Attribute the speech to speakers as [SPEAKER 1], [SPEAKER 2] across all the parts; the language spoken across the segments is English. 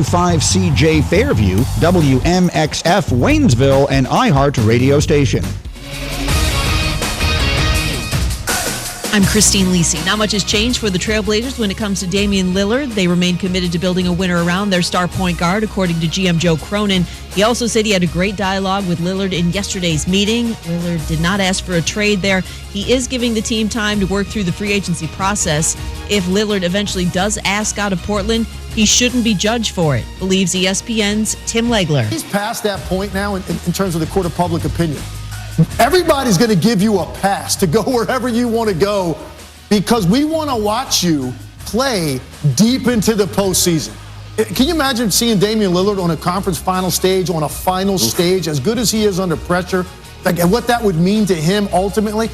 [SPEAKER 1] 5CJ Fairview, WMXF Waynesville, and iHeart radio station.
[SPEAKER 2] I'm Christine Lisi. Not much has changed for the Trailblazers when it comes to Damian Lillard. They remain committed to building a winner around their star point guard, according to GM Joe Cronin. He also said he had a great dialogue with Lillard in yesterday's meeting. Lillard did not ask for a trade there. He is giving the team time to work through the free agency process. If Lillard eventually does ask out of Portland, he shouldn't be judged for it, believes ESPN's Tim Legler.
[SPEAKER 3] He's past that point now in terms of the court of public opinion. Everybody's going to give you a pass to go wherever you want to go because we want to watch you play deep into the postseason. Can you imagine seeing Damian Lillard on a conference final stage, on a final stage, as good as he is under pressure, like, and what that would mean to him ultimately?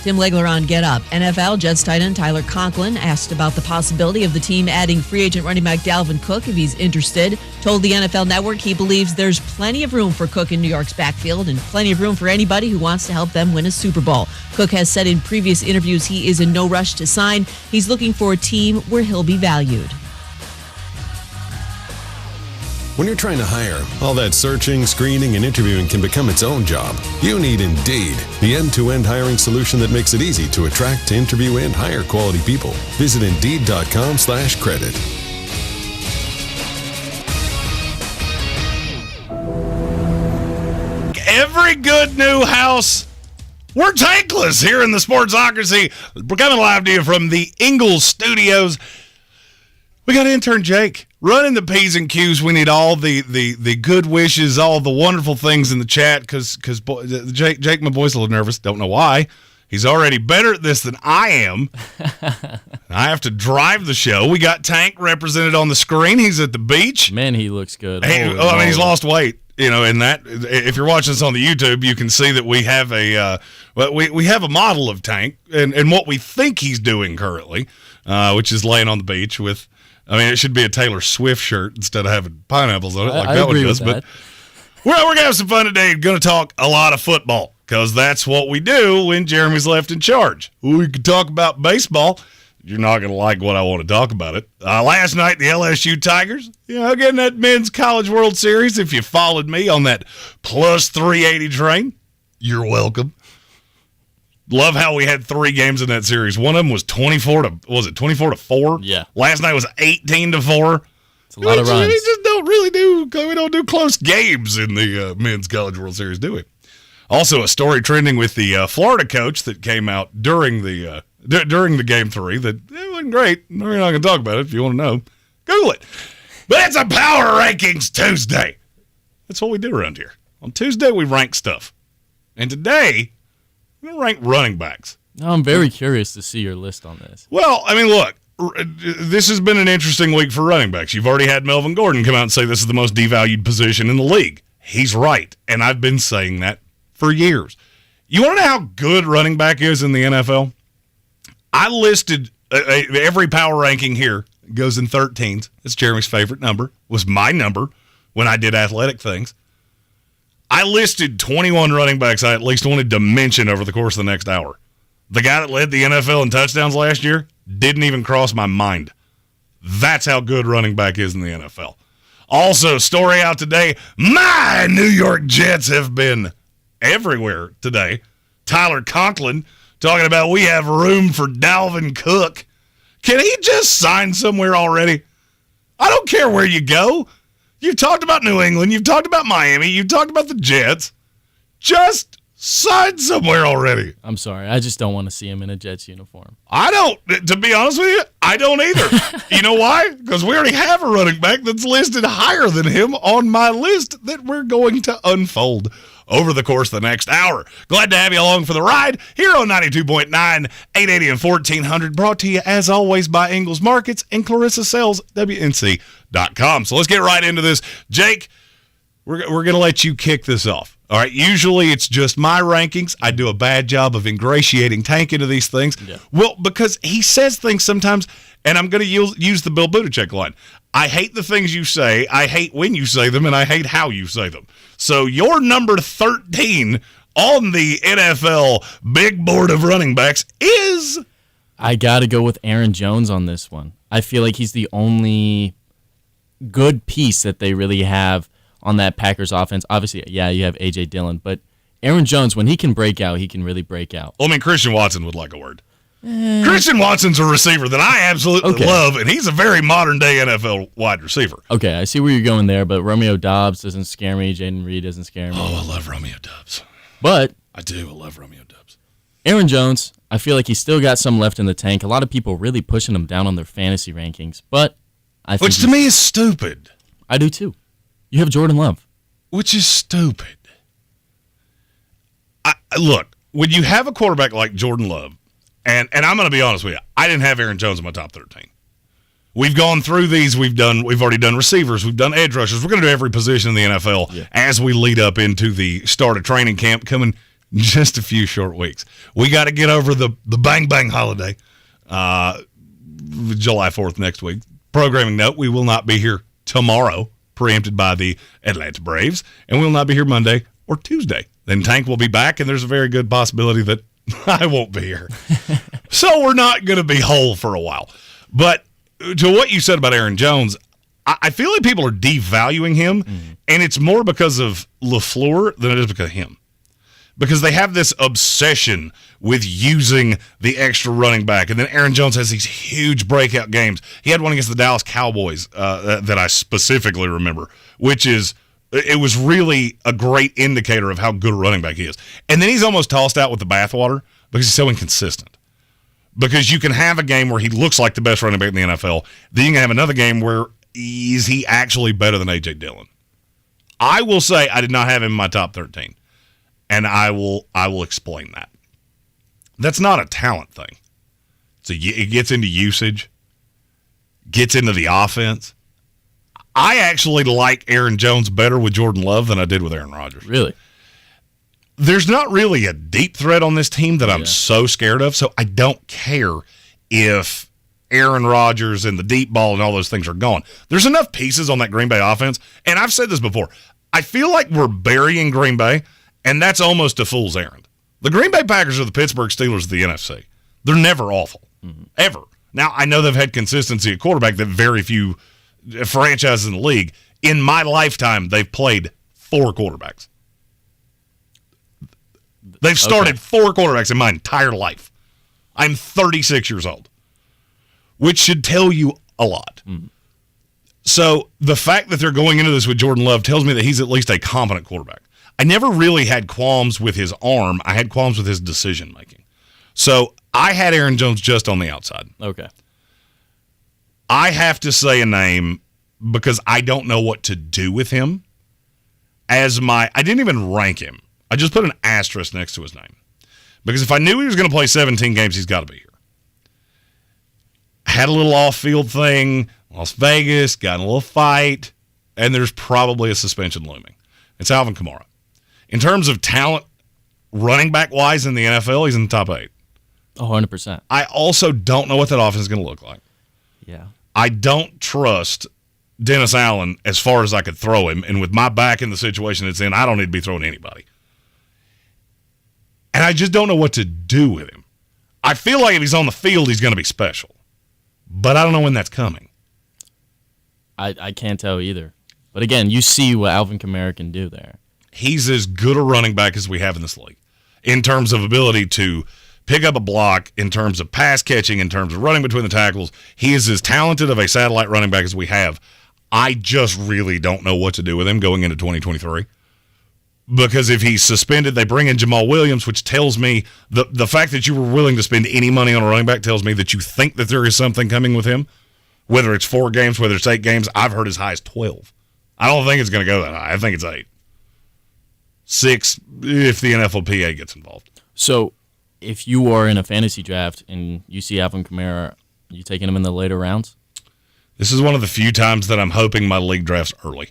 [SPEAKER 2] Tim Legler on Get Up. NFL Jets tight end Tyler Conklin asked about the possibility of the team adding free agent running back Dalvin Cook if he's interested. Told the NFL Network he believes there's plenty of room for Cook in New York's backfield and plenty of room for anybody who wants to help them win a Super Bowl. Cook has said in previous interviews he is in no rush to sign. He's looking for a team where he'll be valued.
[SPEAKER 4] When you're trying to hire, all that searching, screening, and interviewing can become its own job. You need Indeed, the end-to-end hiring solution that makes it easy to attract, interview, and hire quality people. Visit Indeed.com/credit.
[SPEAKER 5] Every good new house, we're tankless here in the Sportsocracy. We're coming live to you from the Ingalls studios. We got intern Jake running the P's and Q's. We need all the good wishes, all the wonderful things in the chat because Jake, my boy's a little nervous. Don't know why. He's already better at this than I am. I have to drive the show. We got Tank represented on the screen. He's at the beach.
[SPEAKER 6] Man, he looks good.
[SPEAKER 5] He's lost weight. You know, in that, if you're watching this on the YouTube, you can see that we have we have a model of Tank and what we think he's doing currently, which is laying on the beach with. I mean, it should be a Taylor Swift shirt instead of having pineapples on it like that one does. But we're going to have some fun today. Going to talk a lot of football because that's what we do when Jeremy's left in charge. We could talk about baseball. You're not going to like what I want to talk about it. Last night, the LSU Tigers, getting that Men's College World Series. If you followed me on that plus 380 train, you're welcome. Love how we had 3 games in that series. One of them was 24 to 4?
[SPEAKER 6] Yeah.
[SPEAKER 5] Last night was 18 to 4.
[SPEAKER 6] It's a lot of runs.
[SPEAKER 5] We just don't we don't do close games in the Men's College World Series, do we? Also, a story trending with the Florida coach that came out during the game 3 that it wasn't great. We're not going to talk about it. If you want to know, Google it. But it's a Power Rankings Tuesday. That's what we do around here. On Tuesday, we rank stuff. And today, we're going to rank running backs.
[SPEAKER 6] I'm very curious to see your list on this.
[SPEAKER 5] Well, I mean, look, this has been an interesting week for running backs. You've already had Melvin Gordon come out and say this is the most devalued position in the league. He's right, and I've been saying that for years. You want to know how good running back is in the NFL? I listed every power ranking here goes in 13s. It's Jeremy's favorite number. Was my number when I did athletic things. I listed 21 running backs I at least wanted to mention over the course of the next hour. The guy that led the NFL in touchdowns last year didn't even cross my mind. That's how good running back is in the NFL. Also, story out today, my New York Jets have been everywhere today. Tyler Conklin talking about we have room for Dalvin Cook. Can he just sign somewhere already? I don't care where you go. You've talked about New England. You've talked about Miami. You've talked about the Jets. Just sign somewhere already.
[SPEAKER 6] I'm sorry. I just don't want to see him in a Jets uniform.
[SPEAKER 5] I don't. To be honest with you, I don't either. You know why? Because we already have a running back that's listed higher than him on my list that we're going to unfold over the course of the next hour. Glad to have you along for the ride here on 92.9, 880 and 1400. Brought to you, as always, by Ingalls Markets and Clarissa Sells, WNC.com. So let's get right into this. Jake, we're going to let you kick this off. All right, usually it's just my rankings. I do a bad job of ingratiating Tank into these things. Yeah. Well, because he says things sometimes, and I'm going to use the Bill Buttigieg line. I hate the things you say, I hate when you say them, and I hate how you say them. So your number 13 on the NFL big board of running backs is?
[SPEAKER 6] I got to go with Aaron Jones on this one. I feel like he's the only good piece that they really have on that Packers offense. Obviously, yeah, you have A.J. Dillon, but Aaron Jones, when he can break out, he can really break out.
[SPEAKER 5] Well, I mean, Christian Watson would like a word. Christian Watson's a receiver that I absolutely love, and he's a very modern-day NFL wide receiver.
[SPEAKER 6] Okay, I see where you're going there, but Romeo Doubs doesn't scare me. Jaden Reed doesn't scare me.
[SPEAKER 5] Oh, I love Romeo Doubs.
[SPEAKER 6] But
[SPEAKER 5] I do. I love Romeo Doubs.
[SPEAKER 6] Aaron Jones, I feel like he's still got some left in the tank. A lot of people really pushing him down on their fantasy rankings, but I think
[SPEAKER 5] Which to me is stupid.
[SPEAKER 6] I do too. You have Jordan Love.
[SPEAKER 5] Which is stupid. Look, when you have a quarterback like Jordan Love, and I'm going to be honest with you, I didn't have Aaron Jones in my top 13. We've gone through these. We've already done receivers. We've done edge rushers. We're going to do every position in the NFL as we lead up into the start of training camp coming in just a few short weeks. We got to get over the bang bang holiday, July 4th next week. Programming note: we will not be here tomorrow, preempted by the Atlanta Braves, and we will not be here Monday or Tuesday. Then Tank will be back, and there's a very good possibility that I won't be here. So we're not going to be whole for a while. But to what you said about Aaron Jones, I feel like people are devaluing him, and it's more because of LaFleur than it is because of him. Because they have this obsession with using the extra running back. And then Aaron Jones has these huge breakout games. He had one against the Dallas Cowboys that I specifically remember, which is it was really a great indicator of how good a running back he is. And then he's almost tossed out with the bathwater because he's so inconsistent. Because you can have a game where he looks like the best running back in the NFL. Then you can have another game where is he actually better than A.J. Dillon? I will say I did not have him in my top 13. And I will explain that. That's not a talent thing. It gets into usage, gets into the offense. I actually like Aaron Jones better with Jordan Love than I did with Aaron Rodgers.
[SPEAKER 6] Really?
[SPEAKER 5] There's not really a deep threat on this team that I'm so scared of, so I don't care if Aaron Rodgers and the deep ball and all those things are gone. There's enough pieces on that Green Bay offense, and I've said this before. I feel like we're burying Green Bay, and that's almost a fool's errand. The Green Bay Packers are the Pittsburgh Steelers of the NFC. They're never awful, ever. Now, I know they've had consistency at quarterback that very few franchises in the league. In my lifetime, they've played 4 quarterbacks. They've started 4 quarterbacks in my entire life. I'm 36 years old, which should tell you a lot. So the fact that they're going into this with Jordan Love tells me that he's at least a competent quarterback. I never really had qualms with his arm. I had qualms with his decision-making. So I had Aaron Jones just on the outside.
[SPEAKER 6] Okay.
[SPEAKER 5] I have to say a name because I don't know what to do with him. I didn't even rank him. I just put an asterisk next to his name. Because if I knew he was going to play 17 games, he's got to be here. Had a little off-field thing, Las Vegas, got in a little fight, and there's probably a suspension looming. It's Alvin Kamara. In terms of talent, running back-wise in the NFL, he's in the top 8.
[SPEAKER 6] 100%.
[SPEAKER 5] I also don't know what that offense is going to look like.
[SPEAKER 6] Yeah.
[SPEAKER 5] I don't trust Dennis Allen as far as I could throw him, and with my back in the situation it's in, I don't need to be throwing anybody. And I just don't know what to do with him. I feel like if he's on the field, he's going to be special. But I don't know when that's coming.
[SPEAKER 6] I can't tell either. But again, you see what Alvin Kamara can do there.
[SPEAKER 5] He's as good a running back as we have in this league in terms of ability to pick up a block, in terms of pass catching, in terms of running between the tackles. He is as talented of a satellite running back as we have. I just really don't know what to do with him going into 2023. Because if he's suspended, they bring in Jamal Williams, which tells me the fact that you were willing to spend any money on a running back tells me that you think that there is something coming with him. Whether it's 4 games, whether it's 8 games, I've heard as high as 12. I don't think it's going to go that high. I think it's 8. 6 if the NFLPA gets involved.
[SPEAKER 6] So if you are in a fantasy draft and you see Alvin Kamara, are you taking him in the later rounds?
[SPEAKER 5] This is one of the few times that I'm hoping my league drafts early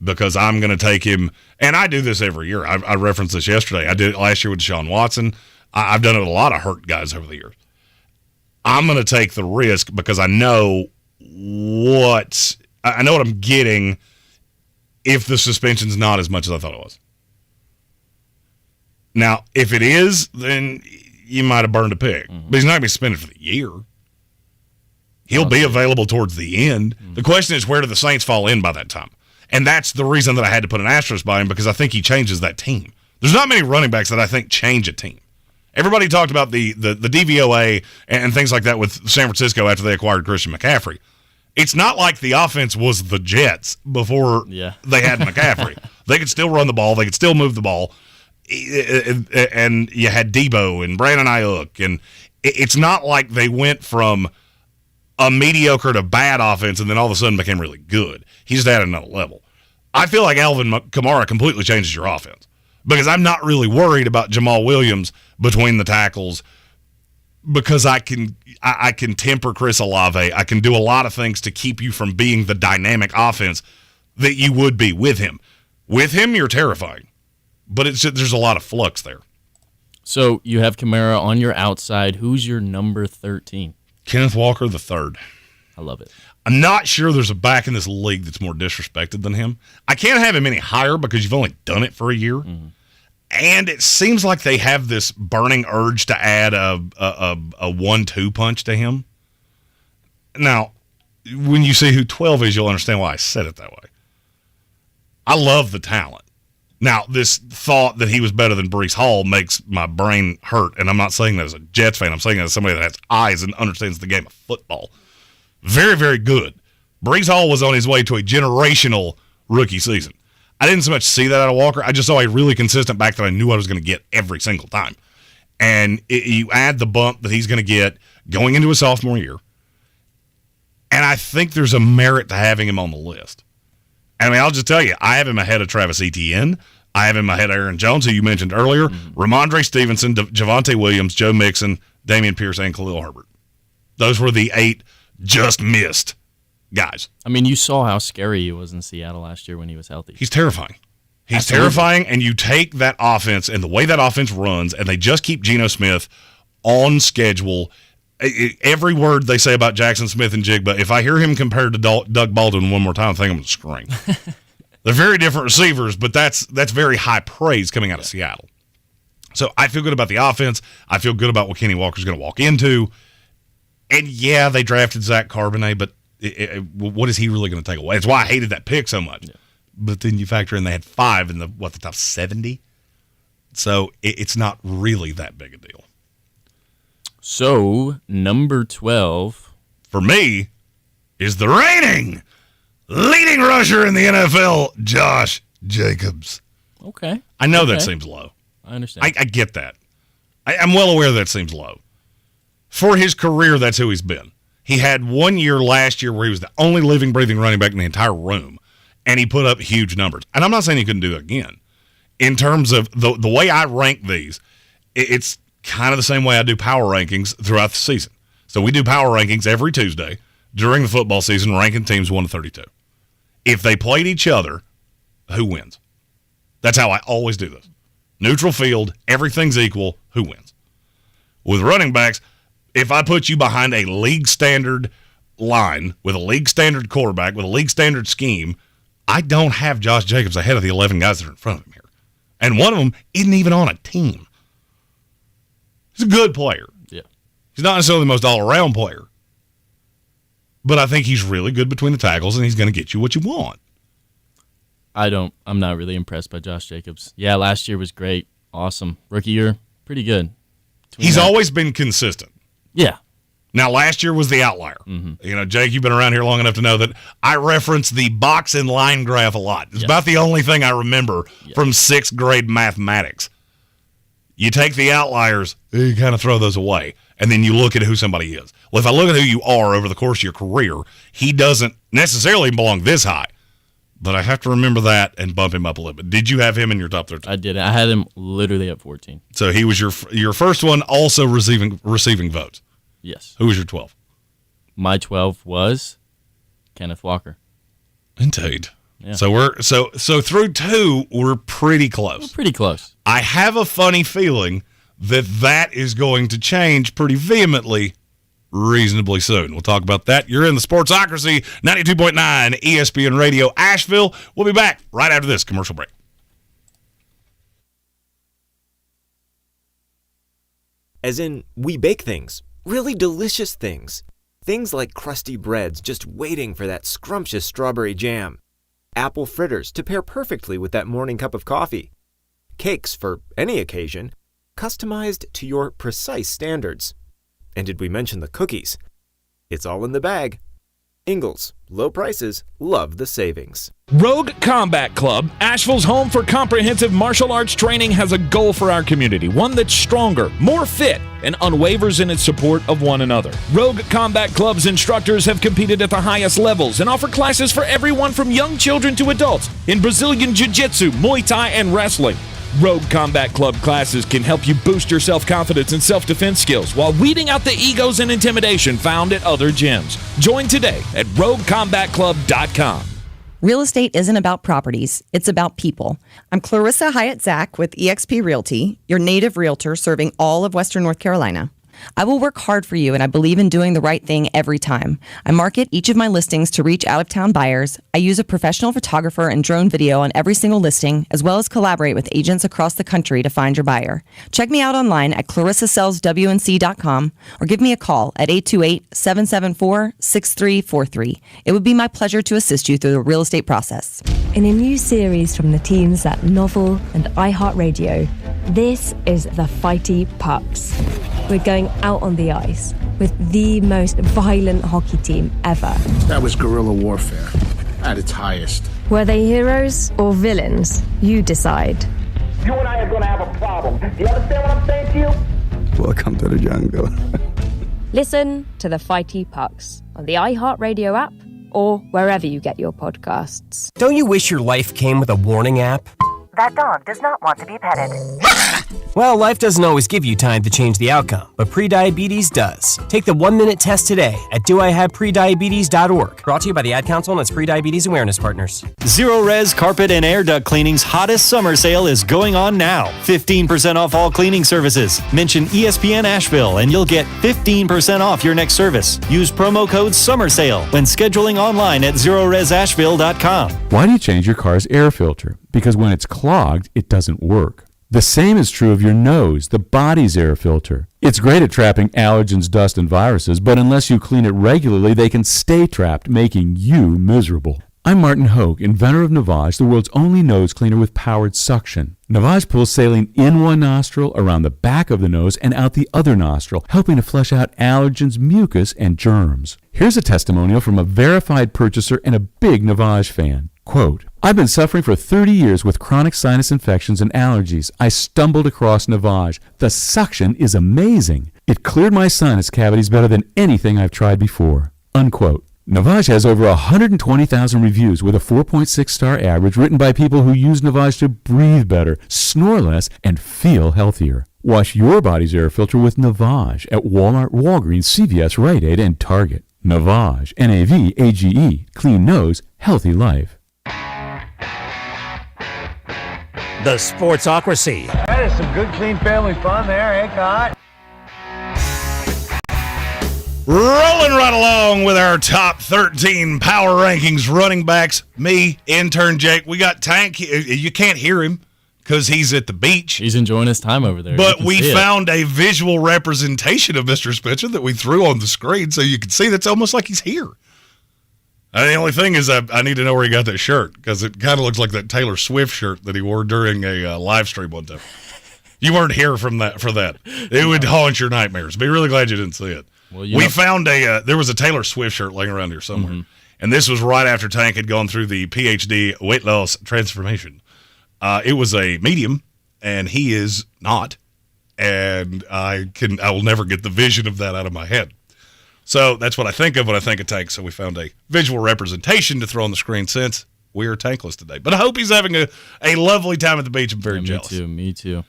[SPEAKER 5] because I'm going to take him, and I do this every year. I referenced this yesterday. I did it last year with Deshaun Watson. I've done it with a lot of hurt guys over the years. I'm going to take the risk because I know what I'm getting if the suspension's not as much as I thought it was. Now, if it is, then you might have burned a pig. But he's not going to be suspended for the year. He'll be available towards the end. The question is, where do the Saints fall in by that time? And that's the reason that I had to put an asterisk by him, because I think he changes that team. There's not many running backs that I think change a team. Everybody talked about the DVOA and things like that with San Francisco after they acquired Christian McCaffrey. It's not like the offense was the Jets before they had McCaffrey. They could still run the ball. They could still move the ball. And you had Debo and Brandon Ayuk. And it's not like they went from a mediocre to bad offense and then all of a sudden became really good. He just added another level. I feel like Alvin Kamara completely changes your offense, because I'm not really worried about Jamal Williams between the tackles, because I can temper Chris Olave. I can do a lot of things to keep you from being the dynamic offense that you would be with him. With him, you're terrifying, but there's a lot of flux there.
[SPEAKER 6] So you have Kamara on your outside. Who's your number 13?
[SPEAKER 5] Kenneth Walker III.
[SPEAKER 6] I love it.
[SPEAKER 5] I'm not sure there's a back in this league that's more disrespected than him. I can't have him any higher because you've only done it for a year. Mm-hmm. And it seems like they have this burning urge to add a 1-2 punch to him. Now, when you see who 12 is, you'll understand why I said it that way. I love the talent. Now, this thought that he was better than Breece Hall makes my brain hurt, and I'm not saying that as a Jets fan. I'm saying that as somebody that has eyes and understands the game of football. Very, very good. Breece Hall was on his way to a generational rookie season. I didn't so much see that out of Walker. I just saw a really consistent back that I knew I was going to get every single time. And you add the bump that he's going to get going into his sophomore year, and I think there's a merit to having him on the list. I mean, I'll just tell you, I have him ahead of Travis Etienne. I have him ahead of Aaron Jones, who you mentioned earlier, Ramondre Stevenson, Javonte Williams, Joe Mixon, Damian Pierce, and Khalil Herbert. Those were the 8 just missed guys.
[SPEAKER 6] I mean, you saw how scary he was in Seattle last year when he was healthy.
[SPEAKER 5] He's terrifying. He's
[SPEAKER 6] Absolutely.
[SPEAKER 5] terrifying, and you take that offense and the way that offense runs, and they just keep Geno Smith on schedule. Every word they say about Jackson Smith and Jigba, if I hear him compared to Doug Baldwin one more time, I think I'm going to scream. They're very different receivers, but that's very high praise coming out of Seattle. So I feel good about the offense. I feel good about what Kenny Walker's going to walk into. And, yeah, they drafted Zach Charbonnet, but what is he really going to take away? It's why I hated that pick so much. Yeah. But then you factor in they had 5 in the top 70. So it's not really that big a deal.
[SPEAKER 6] So, number 12.
[SPEAKER 5] For me, is the reigning leading rusher in the NFL, Josh Jacobs.
[SPEAKER 6] Okay.
[SPEAKER 5] I know that seems low.
[SPEAKER 6] I understand.
[SPEAKER 5] I get that. I'm well aware that seems low. For his career, that's who he's been. He had 1 year last year where he was the only living, breathing running back in the entire room, and he put up huge numbers. And I'm not saying he couldn't do it again. In terms of the way I rank these, it's kind of the same way I do power rankings throughout the season. So we do power rankings every Tuesday during the football season, ranking teams 1 to 32. If they played each other, who wins? That's how I always do this. Neutral field, everything's equal, who wins? With running backs, if I put you behind a league standard line with a league standard quarterback, with a league standard scheme, I don't have Josh Jacobs ahead of the 11 guys that are in front of him here. And one of them isn't even on a team. He's a good player.
[SPEAKER 6] Yeah.
[SPEAKER 5] He's not necessarily the most all-around player. But I think he's really good between the tackles, and he's going to get you what you want.
[SPEAKER 6] I'm not really impressed by Josh Jacobs. Yeah, last year was great. Awesome. Rookie year, pretty good.
[SPEAKER 5] He's always been consistent.
[SPEAKER 6] Yeah.
[SPEAKER 5] Now, last year was the outlier. Mm-hmm. You know, Jake, you've been around here long enough to know that I reference the box and line graph a lot. It's about the only thing I remember from 6th grade mathematics. You take the outliers, you kind of throw those away, and then you look at who somebody is. Well, if I look at who you are over the course of your career, he doesn't necessarily belong this high, but I have to remember that and bump him up a little bit. Did you have him in your top 13?
[SPEAKER 6] I did. I had him literally at 14.
[SPEAKER 5] So he was your first one, also receiving votes.
[SPEAKER 6] Yes.
[SPEAKER 5] Who was your 12?
[SPEAKER 6] My 12 was Kenneth Walker.
[SPEAKER 5] Indeed.
[SPEAKER 6] Yeah.
[SPEAKER 5] So we're through 2, we're pretty close.
[SPEAKER 6] We're pretty close.
[SPEAKER 5] I have a funny feeling that is going to change pretty vehemently reasonably soon. We'll talk about that. You're in the Sportsocracy, 92.9 ESPN Radio, Asheville. We'll be back right after this commercial break.
[SPEAKER 7] As in, we bake things. Really delicious things. Things like crusty breads just waiting for that scrumptious strawberry jam. Apple fritters to pair perfectly with that morning cup of coffee. Cakes for any occasion, customized to your precise standards. And did we mention the cookies? It's all in the bag. Ingalls, low prices, love the savings.
[SPEAKER 8] Rogue Combat Club, Asheville's home for comprehensive martial arts training, has a goal for our community, one that's stronger, more fit, and unwavers in its support of one another. Rogue Combat Club's instructors have competed at the highest levels and offer classes for everyone from young children to adults in Brazilian Jiu-Jitsu, Muay Thai, and wrestling. Rogue Combat Club classes can help you boost your self-confidence and self-defense skills while weeding out the egos and intimidation found at other gyms. Join today at roguecombatclub.com.
[SPEAKER 9] Real estate isn't about properties, it's about people. I'm Clarissa Hyatt-Zach with eXp Realty, your native realtor serving all of Western North Carolina. I will work hard for you, and I believe in doing the right thing every time. I market each of my listings to reach out-of-town buyers. I use a professional photographer and drone video on every single listing, as well as collaborate with agents across the country to find your buyer. Check me out online at clarissasellswnc.com or give me a call at 828-774-6343. It would be my pleasure to assist you through the real estate process.
[SPEAKER 10] In a new series from the teams at Novel and iHeartRadio, this is The Fighty Pucks. We're going out on the ice with the most violent hockey team ever.
[SPEAKER 11] That was guerrilla warfare at its highest.
[SPEAKER 10] Were they heroes or villains? You decide.
[SPEAKER 12] You and I are going to have a problem. Do you understand what I'm saying to you?
[SPEAKER 13] Welcome to the jungle.
[SPEAKER 10] Listen to The Fighty Pucks on the iHeartRadio app or wherever you get your podcasts.
[SPEAKER 14] Don't you wish your life came with a warning app?
[SPEAKER 15] That dog does not want to be petted.
[SPEAKER 14] Well, life doesn't always give you time to change the outcome, but prediabetes does. Take the 1-minute test today at doihaveprediabetes.org. Brought to you by the Ad Council and its Prediabetes Awareness Partners.
[SPEAKER 16] Zero Res Carpet and Air Duct Cleaning's hottest summer sale is going on now. 15% off all cleaning services. Mention ESPN Asheville and you'll get 15% off your next service. Use promo code SUMMERSALE when scheduling online at zeroresasheville.com.
[SPEAKER 17] Why do you change your car's air filter? Because when it's clogged, it doesn't work. The same is true of your nose, the body's air filter. It's great at trapping allergens, dust, and viruses, but unless you clean it regularly, they can stay trapped, making you miserable. I'm Martin Hogue, inventor of Navage, the world's only nose cleaner with powered suction. Navage pulls saline in one nostril, around the back of the nose, and out the other nostril, helping to flush out allergens, mucus, and germs. Here's a testimonial from a verified purchaser and a big Navage fan. Quote, I've been suffering for 30 years with chronic sinus infections and allergies. I stumbled across Navage. The suction is amazing. It cleared my sinus cavities better than anything I've tried before. Unquote. Navage has over 120,000 reviews with a 4.6-star average written by people who use Navage to breathe better, snore less, and feel healthier. Wash your body's air filter with Navage at Walmart, Walgreens, CVS, Rite Aid, and Target. Navage, N-A-V-A-G-E, clean nose, healthy life.
[SPEAKER 18] The Sportsocracy.
[SPEAKER 19] That is some good, clean family fun there, eh, Cot?
[SPEAKER 5] Rolling right along with our top 13 power rankings running backs. Me, intern Jake. We got Tank. You can't hear him because he's at the beach.
[SPEAKER 6] He's enjoying his time over there.
[SPEAKER 5] But we found a visual representation of Mr. Spencer that we threw on the screen so you can see that's almost like he's here. The only thing is I need to know where he got that shirt because it kind of looks like that Taylor Swift shirt that he wore during a live stream one time. You weren't here for that. It would haunt your nightmares. Be really glad you didn't see it. Well, we found there was a Taylor Swift shirt laying around here somewhere. And this was right after Tank had gone through the PhD weight loss transformation. It was a medium, and he is not. And I will never get the vision of that out of my head. So that's what I think of when I think of Tank. So we found a visual representation to throw on the screen since we are tankless today. But I hope he's having a lovely time at the beach. I'm very jealous.
[SPEAKER 6] Me too.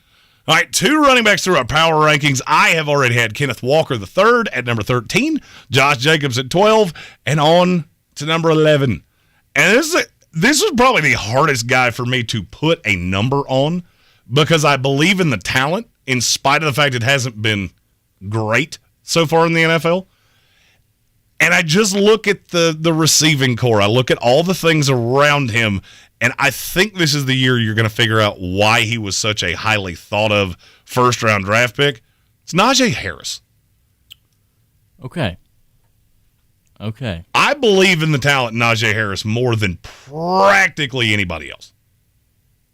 [SPEAKER 5] All right, 2 running backs through our power rankings. I have already had Kenneth Walker III at number 13, Josh Jacobs at 12, and on to number 11. And this was probably the hardest guy for me to put a number on because I believe in the talent in spite of the fact it hasn't been great so far in the NFL. And I just look at the receiving core. I look at all the things around him, and I think this is the year you're going to figure out why he was such a highly thought of first-round draft pick. It's Najee Harris.
[SPEAKER 6] Okay. Okay.
[SPEAKER 5] I believe in the talent in Najee Harris more than practically anybody else.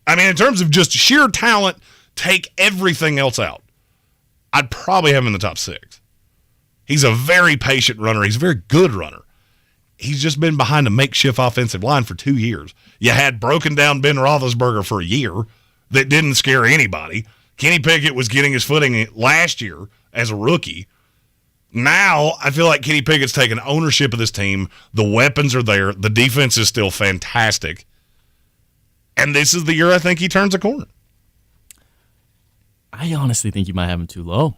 [SPEAKER 5] I mean, in terms of just sheer talent, take everything else out, I'd probably have him in the top 6. He's a very patient runner. He's a very good runner. He's just been behind a makeshift offensive line for 2 years. You had broken down Ben Roethlisberger for a year that didn't scare anybody. Kenny Pickett was getting his footing last year as a rookie. Now, I feel like Kenny Pickett's taken ownership of this team. The weapons are there. The defense is still fantastic. And this is the year I think he turns a corner.
[SPEAKER 6] I honestly think you might have him too low.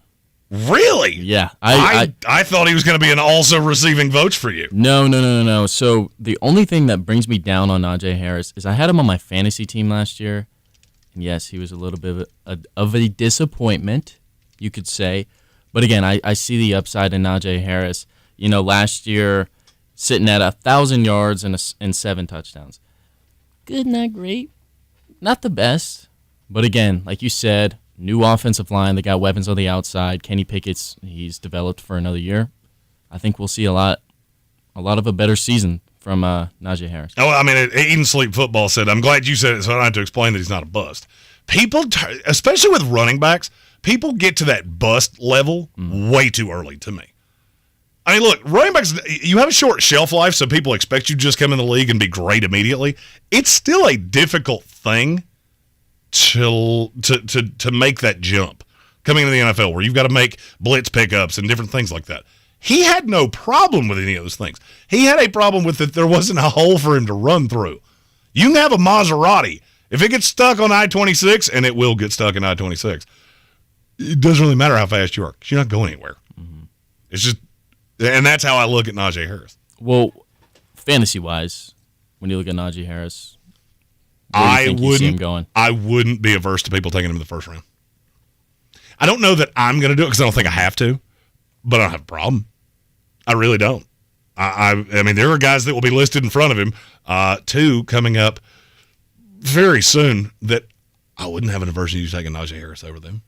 [SPEAKER 5] Really?
[SPEAKER 6] Yeah.
[SPEAKER 5] I thought he was going to be an also receiving votes for you.
[SPEAKER 6] No. So the only thing that brings me down on Najee Harris is I had him on my fantasy team last year. And yes, he was a little bit of a disappointment, you could say. But again, I see the upside in Najee Harris. You know, last year, sitting at 1,000 yards and 7 touchdowns. Good, not great. Not the best. But again, like you said, new offensive line. They got weapons on the outside. Kenny Pickett's, he's developed for another year. I think we'll see a lot of a better season from Najee Harris.
[SPEAKER 5] Oh, I mean, Eat and Sleep Football said, I'm glad you said it, so I don't have to explain that he's not a bust. People, especially with running backs, people get to that bust level way too early to me. I mean, look, running backs, you have a short shelf life, so people expect you to just come in the league and be great immediately. It's still a difficult thing to make that jump coming into the NFL, where you've got to make blitz pickups and different things like that. He had no problem with any of those things. He had a problem with that there wasn't a hole for him to run through. You can have a Maserati. If it gets stuck on I-26, and it will get stuck in I-26, it doesn't really matter how fast you are because you're not going anywhere. Mm-hmm. It's just, and that's how I look at Najee Harris.
[SPEAKER 6] Well, fantasy-wise, when you look at Najee Harris,
[SPEAKER 5] I wouldn't be averse to people taking him in the first round. I don't know that I'm going to do it because I don't think I have to, but I don't have a problem. I really don't. I mean, there are guys that will be listed in front of him, 2 coming up very soon, that I wouldn't have an aversion to you taking Najee Harris over them.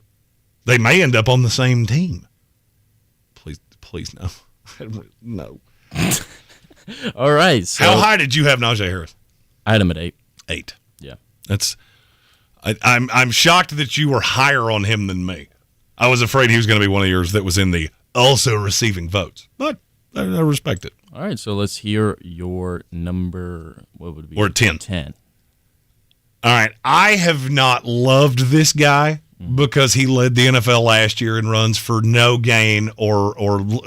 [SPEAKER 5] They may end up on the same team. Please no. No.
[SPEAKER 6] All right. So
[SPEAKER 5] how high did you have Najee Harris?
[SPEAKER 6] I had him at 8.
[SPEAKER 5] 8.
[SPEAKER 6] Yeah.
[SPEAKER 5] I'm shocked that you were higher on him than me. I was afraid he was going to be one of yours that was in the also receiving votes, but I respect it.
[SPEAKER 6] All right, so let's hear your number. What would it be?
[SPEAKER 5] Or 10.
[SPEAKER 6] 10.
[SPEAKER 5] All right, I have not loved this guy because he led the NFL last year in runs for no gain or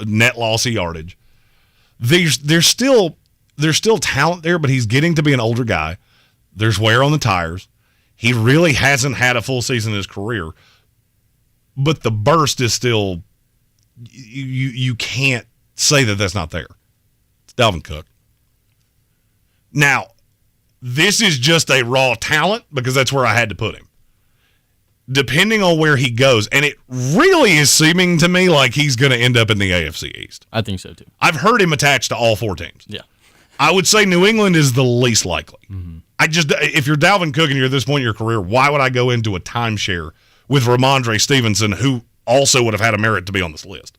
[SPEAKER 5] net loss of yardage. There's still talent there, but he's getting to be an older guy. There's wear on the tires. He really hasn't had a full season in his career, but the burst is still. You can't say that that's not there. It's Dalvin Cook. Now, this is just a raw talent because that's where I had to put him. Depending on where he goes, and it really is seeming to me like he's going to end up in the AFC East.
[SPEAKER 6] I think so, too.
[SPEAKER 5] I've heard him attached to all 4 teams.
[SPEAKER 6] Yeah.
[SPEAKER 5] I would say New England is the least likely.
[SPEAKER 6] Mm-hmm.
[SPEAKER 5] If you're Dalvin Cook and you're at this point in your career, why would I go into a timeshare with Ramondre Stevenson, who also would have had a merit to be on this list?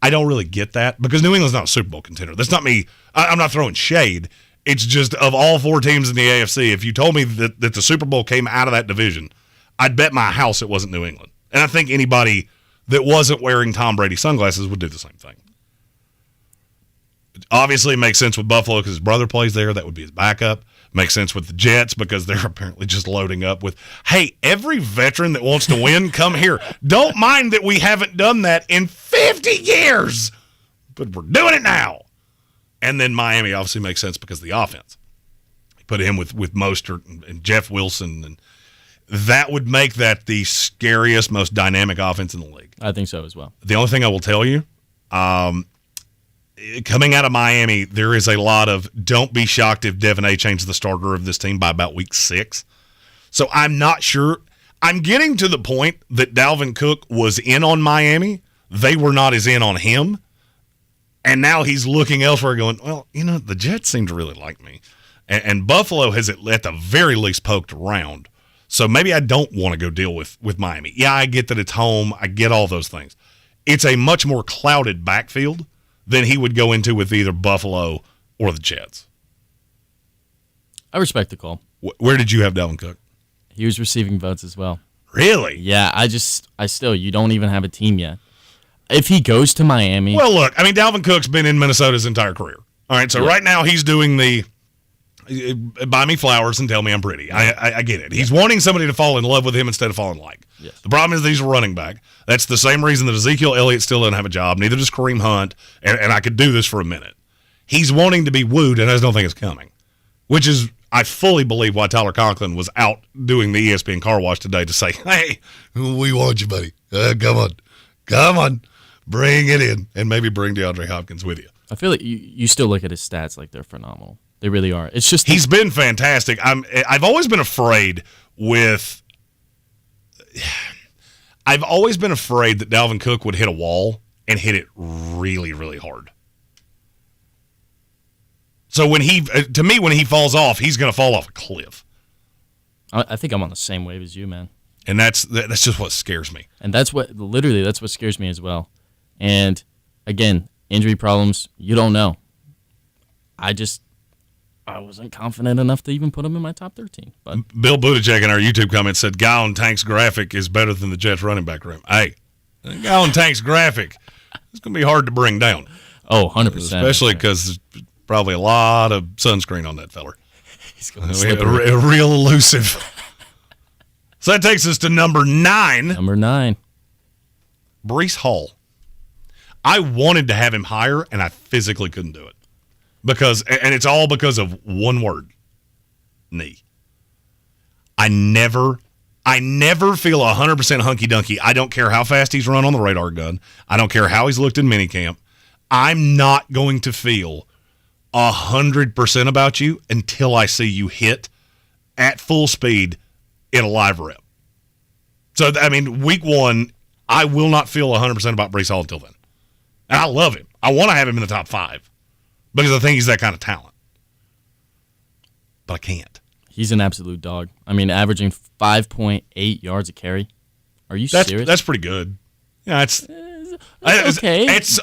[SPEAKER 5] I don't really get that because New England's not a Super Bowl contender. That's not me. I'm not throwing shade. It's just of all 4 teams in the AFC, if you told me that the Super Bowl came out of that division, I'd bet my house it wasn't New England. And I think anybody that wasn't wearing Tom Brady sunglasses would do the same thing. Obviously, it makes sense with Buffalo because his brother plays there. That would be his backup. Makes sense with the Jets because they're apparently just loading up with, hey, every veteran that wants to win, come here. Don't mind that we haven't done that in 50 years, but we're doing it now. And then Miami obviously makes sense because of the offense. He put him with Mostert and Jeff Wilson, and that would make that the scariest, most dynamic offense in the league.
[SPEAKER 6] I think so as well.
[SPEAKER 5] The only thing I will tell you, coming out of Miami, there is a lot of don't be shocked if Devin A changes the starter of this team by about week 6. So I'm not sure. I'm getting to the point that Dalvin Cook was in on Miami. They were not as in on him. And now he's looking elsewhere going, well, the Jets seem to really like me. And Buffalo has at the very least poked around. So maybe I don't want to go deal with Miami. Yeah, I get that it's home. I get all those things. It's a much more clouded backfield than he would go into with either Buffalo or the Jets.
[SPEAKER 6] I respect the call.
[SPEAKER 5] Where did you have Dalvin Cook?
[SPEAKER 6] He was receiving votes as well.
[SPEAKER 5] Really?
[SPEAKER 6] Yeah, you don't even have a team yet. If he goes to Miami.
[SPEAKER 5] Well, look, I mean, Dalvin Cook's been in Minnesota his entire career. All right, so right now he's doing the buy me flowers and tell me I'm pretty. I get it. He's wanting somebody to fall in love with him instead of fall in like.
[SPEAKER 6] Yes.
[SPEAKER 5] The problem is that he's a running back. That's the same reason that Ezekiel Elliott still doesn't have a job. Neither does Kareem Hunt, and I could do this for a minute. He's wanting to be wooed, and I just don't think it's coming, which is, I fully believe, why Tyler Conklin was out doing the ESPN car wash today to say, hey, we want you, buddy. Come on. Bring it in, and maybe bring DeAndre Hopkins with you.
[SPEAKER 6] I feel like you still look at his stats like they're phenomenal. They really are. It's just
[SPEAKER 5] he's been fantastic. I've always been afraid that Dalvin Cook would hit a wall and hit it really, really hard. So when he falls off, he's going to fall off a cliff.
[SPEAKER 6] I think I'm on the same wave as you, man.
[SPEAKER 5] And that's just what scares me.
[SPEAKER 6] And that's what scares me as well. And again, injury problems, you don't know. I wasn't confident enough to even put him in my top 13. But
[SPEAKER 5] Bill Buttigieg in our YouTube comment said, guy on Tank's graphic is better than the Jets running back room. Hey, guy on Tank's graphic, it's going to be hard to bring down.
[SPEAKER 6] Oh, 100%.
[SPEAKER 5] Especially because there's probably a lot of sunscreen on that feller.
[SPEAKER 6] He's going to
[SPEAKER 5] real elusive. So that takes us to number 9.
[SPEAKER 6] Number 9.
[SPEAKER 5] Breece Hall. I wanted to have him higher, and I physically couldn't do it. And it's all because of one word, knee. I never feel 100% hunky-dunky. I don't care how fast he's run on the radar gun. I don't care how he's looked in minicamp. I'm not going to feel 100% about you until I see you hit at full speed in a live rep. So, I mean, week 1, I will not feel 100% about Breece Hall until then. And I love him. I want to have him in the top 5 because I think he's that kind of talent. But I can't.
[SPEAKER 6] He's an absolute dog. I mean, averaging 5.8 yards a carry. Are you serious?
[SPEAKER 5] That's pretty good. Yeah, it's
[SPEAKER 6] okay.
[SPEAKER 5] It's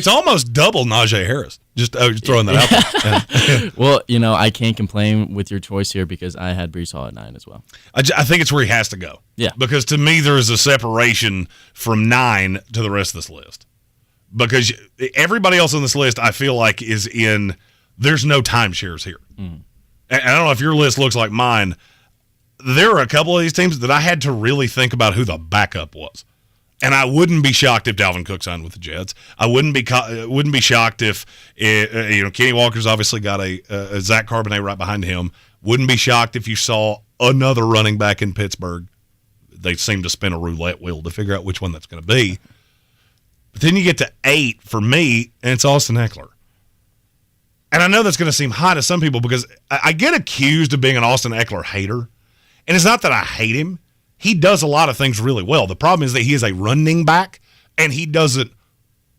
[SPEAKER 5] almost double Najee Harris. Just throwing that out there. Yeah.
[SPEAKER 6] Well, I can't complain with your choice here because I had Breece Hall at 9 as well.
[SPEAKER 5] I think it's where he has to go.
[SPEAKER 6] Yeah.
[SPEAKER 5] Because to me, there is a separation from 9 to the rest of this list. Because everybody else on this list, I feel like, there's no timeshares here.
[SPEAKER 6] Mm.
[SPEAKER 5] And I don't know if your list looks like mine. There are a couple of these teams that I had to really think about who the backup was. And I wouldn't be shocked if Dalvin Cook signed with the Jets. I wouldn't be shocked if Kenny Walker's obviously got a Zach Charbonnet right behind him. Wouldn't be shocked if you saw another running back in Pittsburgh. They seem to spin a roulette wheel to figure out which one that's going to be. But then you get to 8 for me, and it's Austin Eckler. And I know that's going to seem high to some people because I get accused of being an Austin Eckler hater. And it's not that I hate him. He does a lot of things really well. The problem is that he is a running back, and he doesn't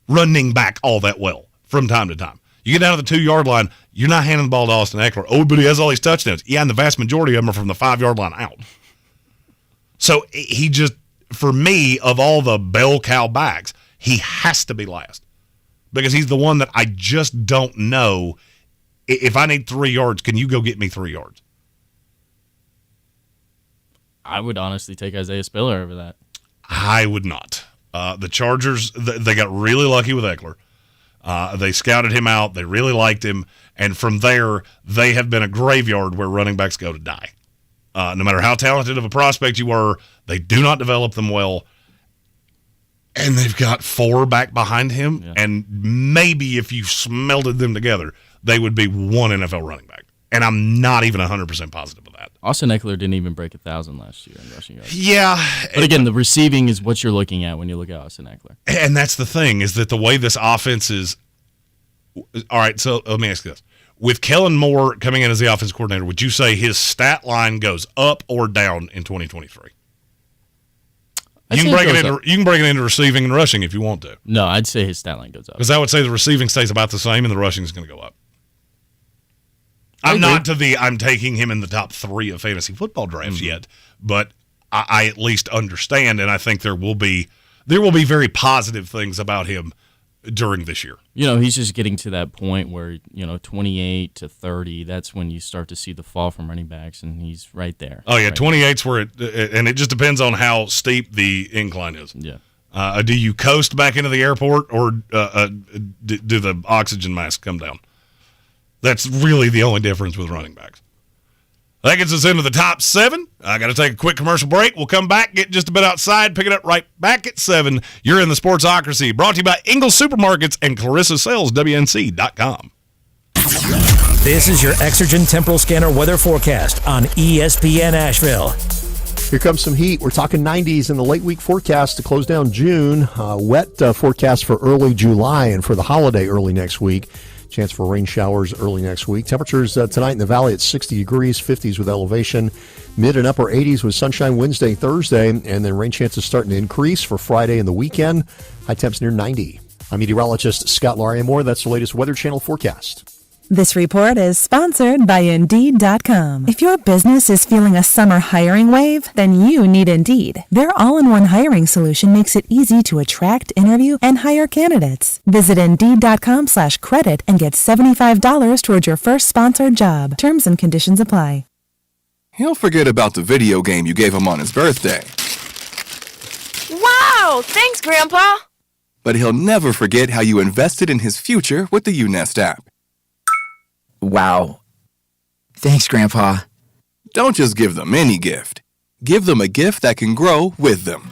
[SPEAKER 5] running back all that well from time to time. You get down to the 2-yard line, you're not handing the ball to Austin Eckler. Oh, but he has all these touchdowns. Yeah, and the vast majority of them are from the 5-yard line out. So he just, for me, of all the bell cow backs, he has to be last because he's the one that I just don't know. If I need 3 yards, can you go get me 3 yards?
[SPEAKER 6] I would honestly take Isaiah Spiller over that.
[SPEAKER 5] I would not. The Chargers, they got really lucky with Eckler. They scouted him out. They really liked him. And from there, they have been a graveyard where running backs go to die. No matter how talented of a prospect you were, they do not develop them well. And they've got 4 back behind him. Yeah. And maybe if you smelded them together, they would be 1 NFL running back. And I'm not even 100% positive of that.
[SPEAKER 6] Austin Eckler didn't even break 1,000 last year in rushing yards.
[SPEAKER 5] Yeah.
[SPEAKER 6] But again, the receiving is what you're looking at when you look at Austin Eckler.
[SPEAKER 5] And that's the thing, is that the way this offense is – all right, so let me ask you this. With Kellen Moore coming in as the offensive coordinator, would you say his stat line goes up or down in 2023? You can break it into receiving and rushing if you want to.
[SPEAKER 6] No, I'd say his stat line goes up.
[SPEAKER 5] Because I would say the receiving stays about the same and the rushing is going to go up. I'm taking him in the top 3 of fantasy football drafts yet, but I at least understand, and I think there will be very positive things about him during this year.
[SPEAKER 6] He's just getting to that point where, 28 to 30, that's when you start to see the fall from running backs, and he's right there.
[SPEAKER 5] Oh, yeah,
[SPEAKER 6] right
[SPEAKER 5] 28's where and it just depends on how steep the incline is.
[SPEAKER 6] Yeah.
[SPEAKER 5] Do you coast back into the airport, or do the oxygen masks come down? That's really the only difference with running backs. That gets us into the top 7. I got to take a quick commercial break. We'll come back, get just a bit outside, pick it up right back at 7. You're in the Sportsocracy, brought to you by Ingalls Supermarkets and Clarissa Sales, WNC.com.
[SPEAKER 18] This is your Exergen Temporal Scanner weather forecast on ESPN Asheville.
[SPEAKER 20] Here comes some heat. We're talking 90s in the late week forecast to close down June. Wet forecast for early July and for the holiday early next week. Chance for rain showers early next week. Temperatures tonight in the valley at 60 degrees, 50s with elevation. Mid and upper 80s with sunshine Wednesday, Thursday, and then rain chances starting to increase for Friday and the weekend. High temps near 90. I'm meteorologist Scott Laria-Moore. That's the latest Weather Channel forecast.
[SPEAKER 21] This report is sponsored by Indeed.com. If your business is feeling a summer hiring wave, then you need Indeed. Their all-in-one hiring solution makes it easy to attract, interview, and hire candidates. Visit Indeed.com/credit and get $75 towards your first sponsored job. Terms and conditions apply.
[SPEAKER 22] He'll forget about the video game you gave him on his birthday.
[SPEAKER 23] Wow! Thanks, Grandpa!
[SPEAKER 22] But he'll never forget how you invested in his future with the UNest app.
[SPEAKER 24] Wow. Thanks, Grandpa.
[SPEAKER 22] Don't just give them any gift. Give them a gift that can grow with them.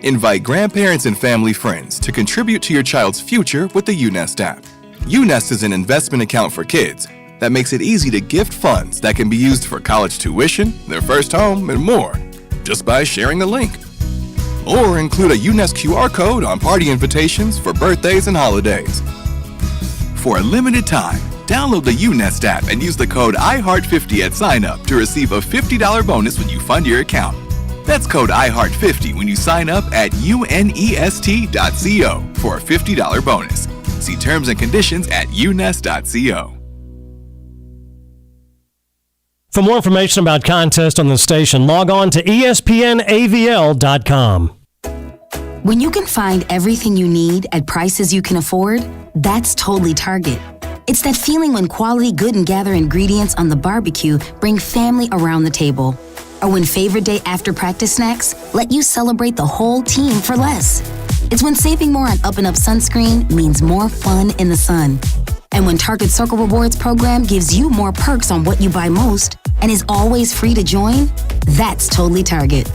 [SPEAKER 22] Invite grandparents and family friends to contribute to your child's future with the UNest app. UNest is an investment account for kids that makes it easy to gift funds that can be used for college tuition, their first home, and more, just by sharing the link. Or include a UNest QR code on party invitations for birthdays and holidays. For a limited time, download the UNest app and use the code IHEART50 at sign up to receive a $50 bonus when you fund your account. That's code IHEART50 when you sign up at unest.co for a $50 bonus. See terms and conditions at unest.co.
[SPEAKER 25] For more information about contests on the station, log on to espnavl.com.
[SPEAKER 26] When you can find everything you need at prices you can afford, that's totally Target. It's that feeling when quality Good and Gather ingredients on the barbecue bring family around the table. Or when favorite day after practice snacks let you celebrate the whole team for less. It's when saving more on Up and Up sunscreen means more fun in the sun. And when Target Circle Rewards program gives you more perks on what you buy most and is always free to join, that's totally Target.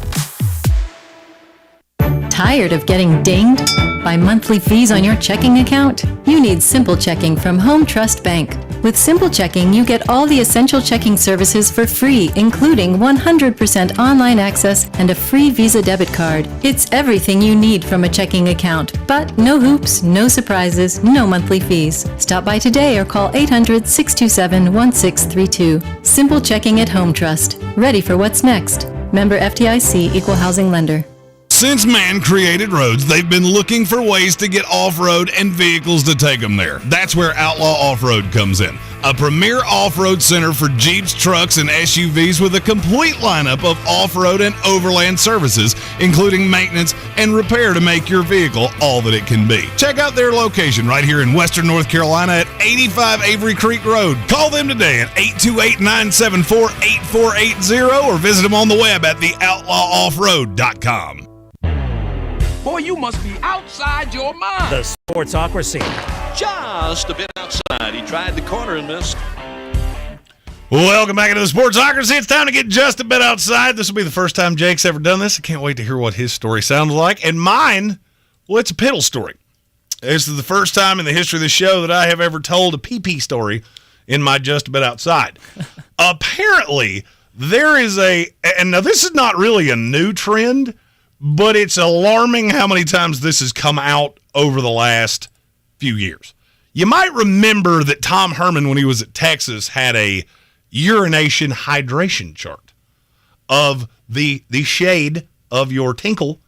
[SPEAKER 27] Tired of getting dinged by monthly fees on your checking account? You need Simple Checking from Home Trust Bank. With Simple Checking, you get all the essential checking services for free, including 100% online access and a free Visa debit card. It's everything you need from a checking account, but no hoops, no surprises, no monthly fees. Stop by today or call 800-627-1632. Simple Checking at Home Trust. Ready for what's next. Member FDIC, Equal Housing Lender.
[SPEAKER 5] Since man created roads, they've been looking for ways to get off-road and vehicles to take them there. That's where Outlaw Off-Road comes in. A premier off-road center for Jeeps, trucks, and SUVs with a complete lineup of off-road and overland services, including maintenance and repair to make your vehicle all that it can be. Check out their location right here in Western North Carolina at 85 Avery Creek Road. Call them today at 828-974-8480 or visit them on the web at theoutlawoffroad.com.
[SPEAKER 28] Boy, you must be outside your mind.
[SPEAKER 18] The Sportsocracy.
[SPEAKER 29] Just a bit outside. He tried the corner and missed.
[SPEAKER 5] Welcome back into the Sportsocracy. It's time to get just a bit outside. This will be the first time Jake's ever done this. I can't wait to hear what his story sounds like. And mine, well, it's a piddle story. This is the first time in the history of the show that I have ever told a pee-pee story in my Just a Bit Outside. Apparently, there is and now this is not really a new trend, but it's alarming how many times this has come out over the last few years. You might remember that Tom Herman, when he was at Texas, had a urination hydration chart of the shade of your tinkle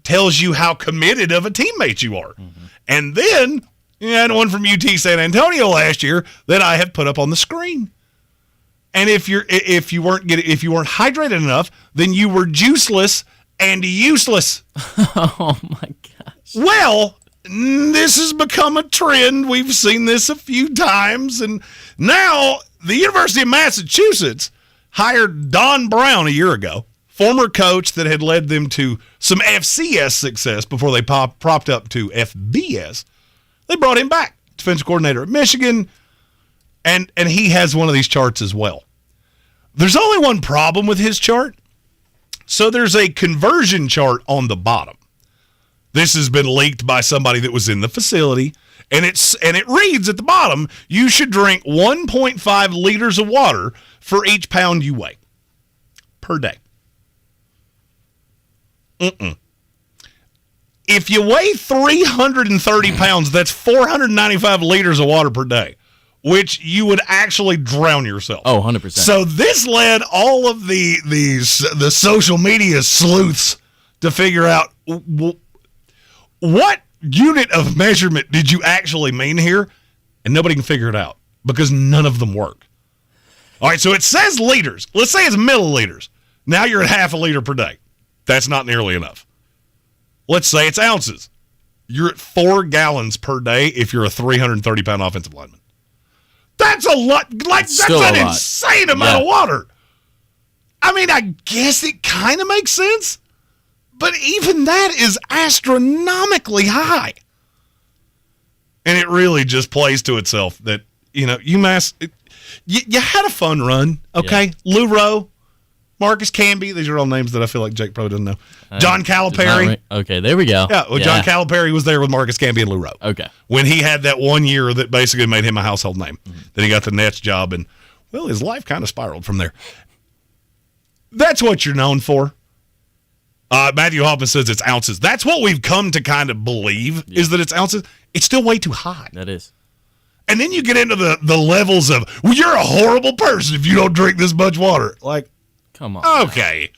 [SPEAKER 5] tells you how committed of a teammate you are. Mm-hmm. And then you had one from UT San Antonio last year that I have put up on the screen. And if you weren't hydrated enough, then you were juiceless and useless.
[SPEAKER 6] Oh my gosh.
[SPEAKER 5] Well, this has become a trend. We've seen this a few times. And now the University of Massachusetts hired Don Brown a year ago, former coach that had led them to some FCS success before they propped up to FBS. They brought him back, defensive coordinator at Michigan, and he has one of these charts as well. There's only one problem with his chart. So there's a conversion chart on the bottom. This has been leaked by somebody that was in the facility, and it reads at the bottom, you should drink 1.5 liters of water for each pound you weigh per day. If you weigh 330 pounds, that's 495 liters of water per day, which you would actually drown yourself.
[SPEAKER 6] Oh, 100%.
[SPEAKER 5] So this led all of the social media sleuths to figure out what unit of measurement did you actually mean here, and nobody can figure it out because none of them work. All right, so it says liters. Let's say it's milliliters. Now you're at half a liter per day. That's not nearly enough. Let's say it's ounces. You're at 4 gallons per day if you're a 330-pound offensive lineman. That's a lot. That's an insane amount of water. I mean, I guess it kind of makes sense, but even that is astronomically high. And it really just plays to itself that, UMass, you had a fun run, okay? Yeah. Lou Rowe, Marcus Camby, these are all names that I feel like Jake probably doesn't know. John Calipari.
[SPEAKER 6] Okay, there we go.
[SPEAKER 5] Yeah, John Calipari was there with Marcus Camby and Lou Rowe.
[SPEAKER 6] Okay.
[SPEAKER 5] When he had that 1 year that basically made him a household name. Mm-hmm. Then he got the Nets job, and, well, his life kind of spiraled from there. That's what you're known for. Matthew Hoffman says it's ounces. That's what we've come to kind of believe, is that it's ounces. It's still way too high.
[SPEAKER 6] That is.
[SPEAKER 5] And then you get into the levels of, well, you're a horrible person if you don't drink this much water. Like,
[SPEAKER 6] come on.
[SPEAKER 5] Okay.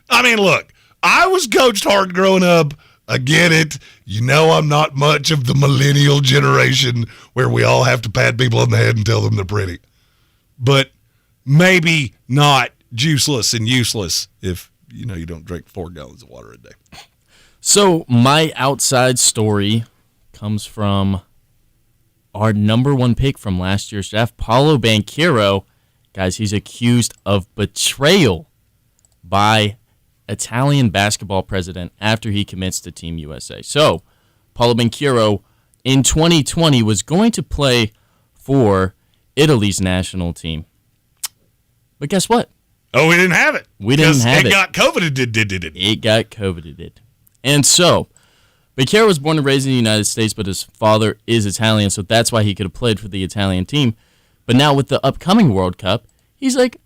[SPEAKER 5] I mean, look, I was coached hard growing up. I get it. I'm not much of the millennial generation where we all have to pat people on the head and tell them they're pretty. But maybe not juiceless and useless if, you don't drink 4 gallons of water a day.
[SPEAKER 6] So my outside story comes from our number 1 pick from last year's draft, Paolo Banchero. Guys, he's accused of betrayal by Italian basketball president after he commits to Team USA. So, Paolo Banchero in 2020 was going to play for Italy's national team. But guess what?
[SPEAKER 5] Oh, we didn't have it.
[SPEAKER 6] We didn't have it.
[SPEAKER 5] It got coveted.
[SPEAKER 6] It got coveted. And so, Banchero was born and raised in the United States, but his father is Italian, so that's why he could have played for the Italian team. But now with the upcoming World Cup, he's like,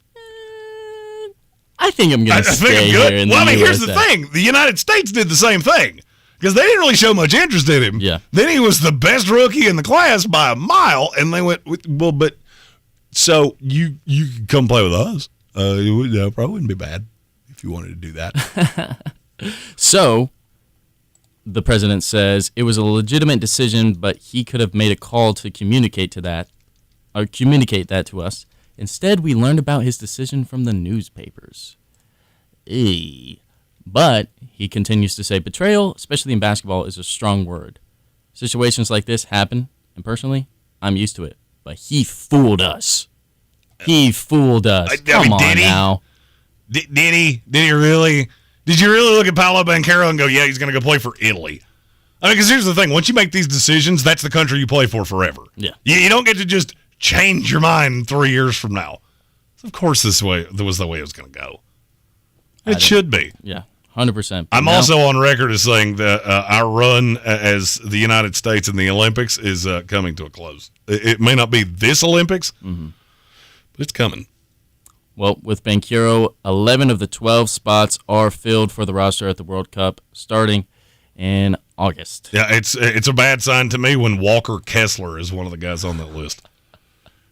[SPEAKER 6] I think I'm going to stay here in the USA.
[SPEAKER 5] Here's the thing. The United States did the same thing because they didn't really show much interest in him.
[SPEAKER 6] Yeah.
[SPEAKER 5] Then he was the best rookie in the class by a mile, and they went, well, but so you can come play with us. It probably wouldn't be bad if you wanted to do that.
[SPEAKER 6] So the president says it was a legitimate decision, but he could have made a call to communicate that to us. Instead, we learned about his decision from the newspapers. But he continues to say betrayal, especially in basketball, is a strong word. Situations like this happen, and personally, I'm used to it. But he fooled us. Come on now.
[SPEAKER 5] Did he really? Did you really look at Paolo Banchero and go, yeah, he's going to go play for Italy? I mean, because here's the thing. Once you make these decisions, that's the country you play for forever.
[SPEAKER 6] Yeah.
[SPEAKER 5] You don't get to just change your mind 3 years from now. Of course, that was the way it was going to go. It should be.
[SPEAKER 6] Yeah, 100%.
[SPEAKER 5] I'm also on record as saying that our run as the United States in the Olympics is coming to a close. It may not be this Olympics, but it's coming.
[SPEAKER 6] Well, with Banchero, 11 of the 12 spots are filled for the roster at the World Cup starting in August.
[SPEAKER 5] Yeah, it's a bad sign to me when Walker Kessler is one of the guys on that list.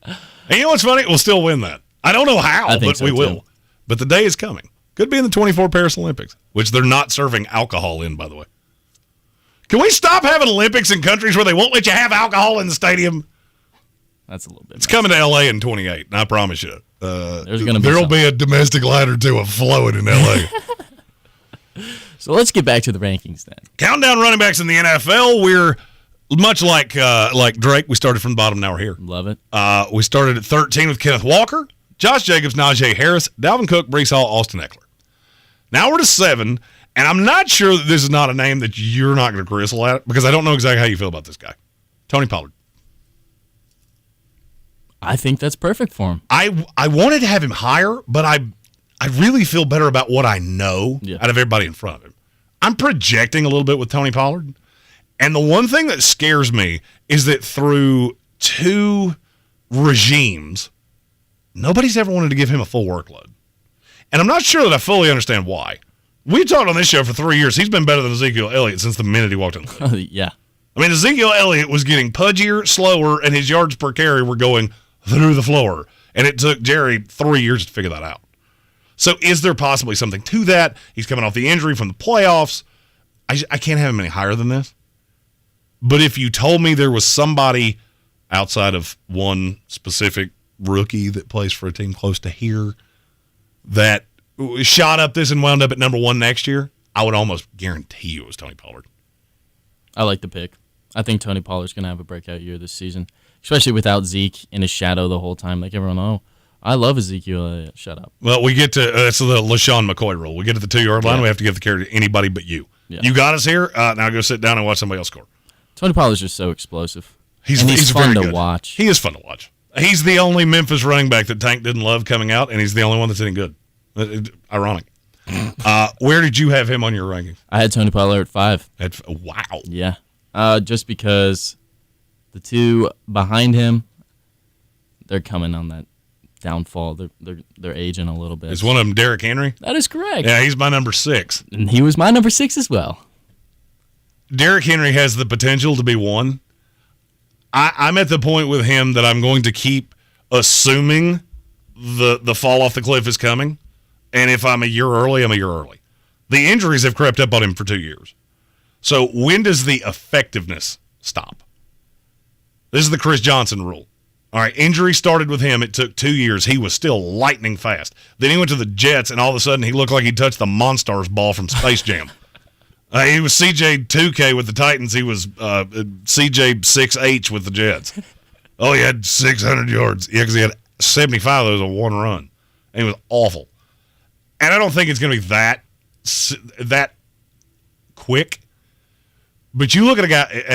[SPEAKER 5] And you know what's funny? We'll still win that. I don't know how, but we will. But the day is coming. Could be in the 24 Paris Olympics, which they're not serving alcohol in, by the way. Can we stop having Olympics in countries where they won't let you have alcohol in the stadium?
[SPEAKER 6] That's a little bit.
[SPEAKER 5] It's coming to L.A. in 28, and I promise you.
[SPEAKER 6] There'll
[SPEAKER 5] be a domestic light or two afloat in L.A.
[SPEAKER 6] So let's get back to the rankings then.
[SPEAKER 5] Countdown running backs in the NFL. We're much like Drake. We started from the bottom. Now we're here.
[SPEAKER 6] Love it.
[SPEAKER 5] We started at 13 with Kenneth Walker, Josh Jacobs, Najee Harris, Dalvin Cook, Breece Hall, Austin Eckler. Now we're to 7, and I'm not sure that this is not a name that you're not going to gristle at because I don't know exactly how you feel about this guy. Tony Pollard.
[SPEAKER 6] I think that's perfect for him.
[SPEAKER 5] I wanted to have him higher, but I really feel better about what I know out of everybody in front of him. I'm projecting a little bit with Tony Pollard. And the one thing that scares me is that through 2 regimes, nobody's ever wanted to give him a full workload. And I'm not sure that I fully understand why. We talked on this show for 3 years. He's been better than Ezekiel Elliott since the minute he walked in the league.
[SPEAKER 6] Yeah.
[SPEAKER 5] I mean, Ezekiel Elliott was getting pudgier, slower, and his yards per carry were going through the floor. And it took Jerry 3 years to figure that out. So is there possibly something to that? He's coming off the injury from the playoffs. I can't have him any higher than this. But if you told me there was somebody outside of one specific rookie that plays for a team close to here that shot up this and wound up at number 1 next year, I would almost guarantee you it was Tony Pollard.
[SPEAKER 6] I like the pick. I think Tony Pollard's going to have a breakout year this season, especially without Zeke in his shadow the whole time. Like everyone, I love Ezekiel. Shut up.
[SPEAKER 5] Well, we get to it's the LaShawn McCoy rule. We get to the 2-yard line. We have to give the carry to anybody but you. Yeah. You got us here. Now go sit down and watch somebody else score.
[SPEAKER 6] Tony Pollard's just so explosive.
[SPEAKER 5] He's
[SPEAKER 6] fun
[SPEAKER 5] very
[SPEAKER 6] to watch.
[SPEAKER 5] He is fun to watch. He's the only Memphis running back that Tank didn't love coming out, and he's the only one that's hitting good. Ironic. Where did you have him on your rankings?
[SPEAKER 6] I had Tony Pollard at 5.
[SPEAKER 5] Wow.
[SPEAKER 6] Yeah. Just because the 2 behind him, they're coming on that downfall. They're aging a little bit.
[SPEAKER 5] Is one of them Derrick Henry?
[SPEAKER 6] That is correct.
[SPEAKER 5] Yeah, he's my number 6.
[SPEAKER 6] And he was my number 6 as well.
[SPEAKER 5] Derrick Henry has the potential to be 1. I'm at the point with him that I'm going to keep assuming the fall off the cliff is coming. And if I'm a year early, I'm a year early. The injuries have crept up on him for 2 years. So when does the effectiveness stop? This is the Chris Johnson rule. All right, injury started with him. It took 2 years. He was still lightning fast. Then he went to the Jets, and all of a sudden he looked like he touched the Monstars ball from Space Jam. He was CJ 2K with the Titans. He was CJ 6H with the Jets. Oh, he had 600 yards. Yeah, because he had 75 of those on one run. And he was awful. And I don't think it's going to be that quick. But you look at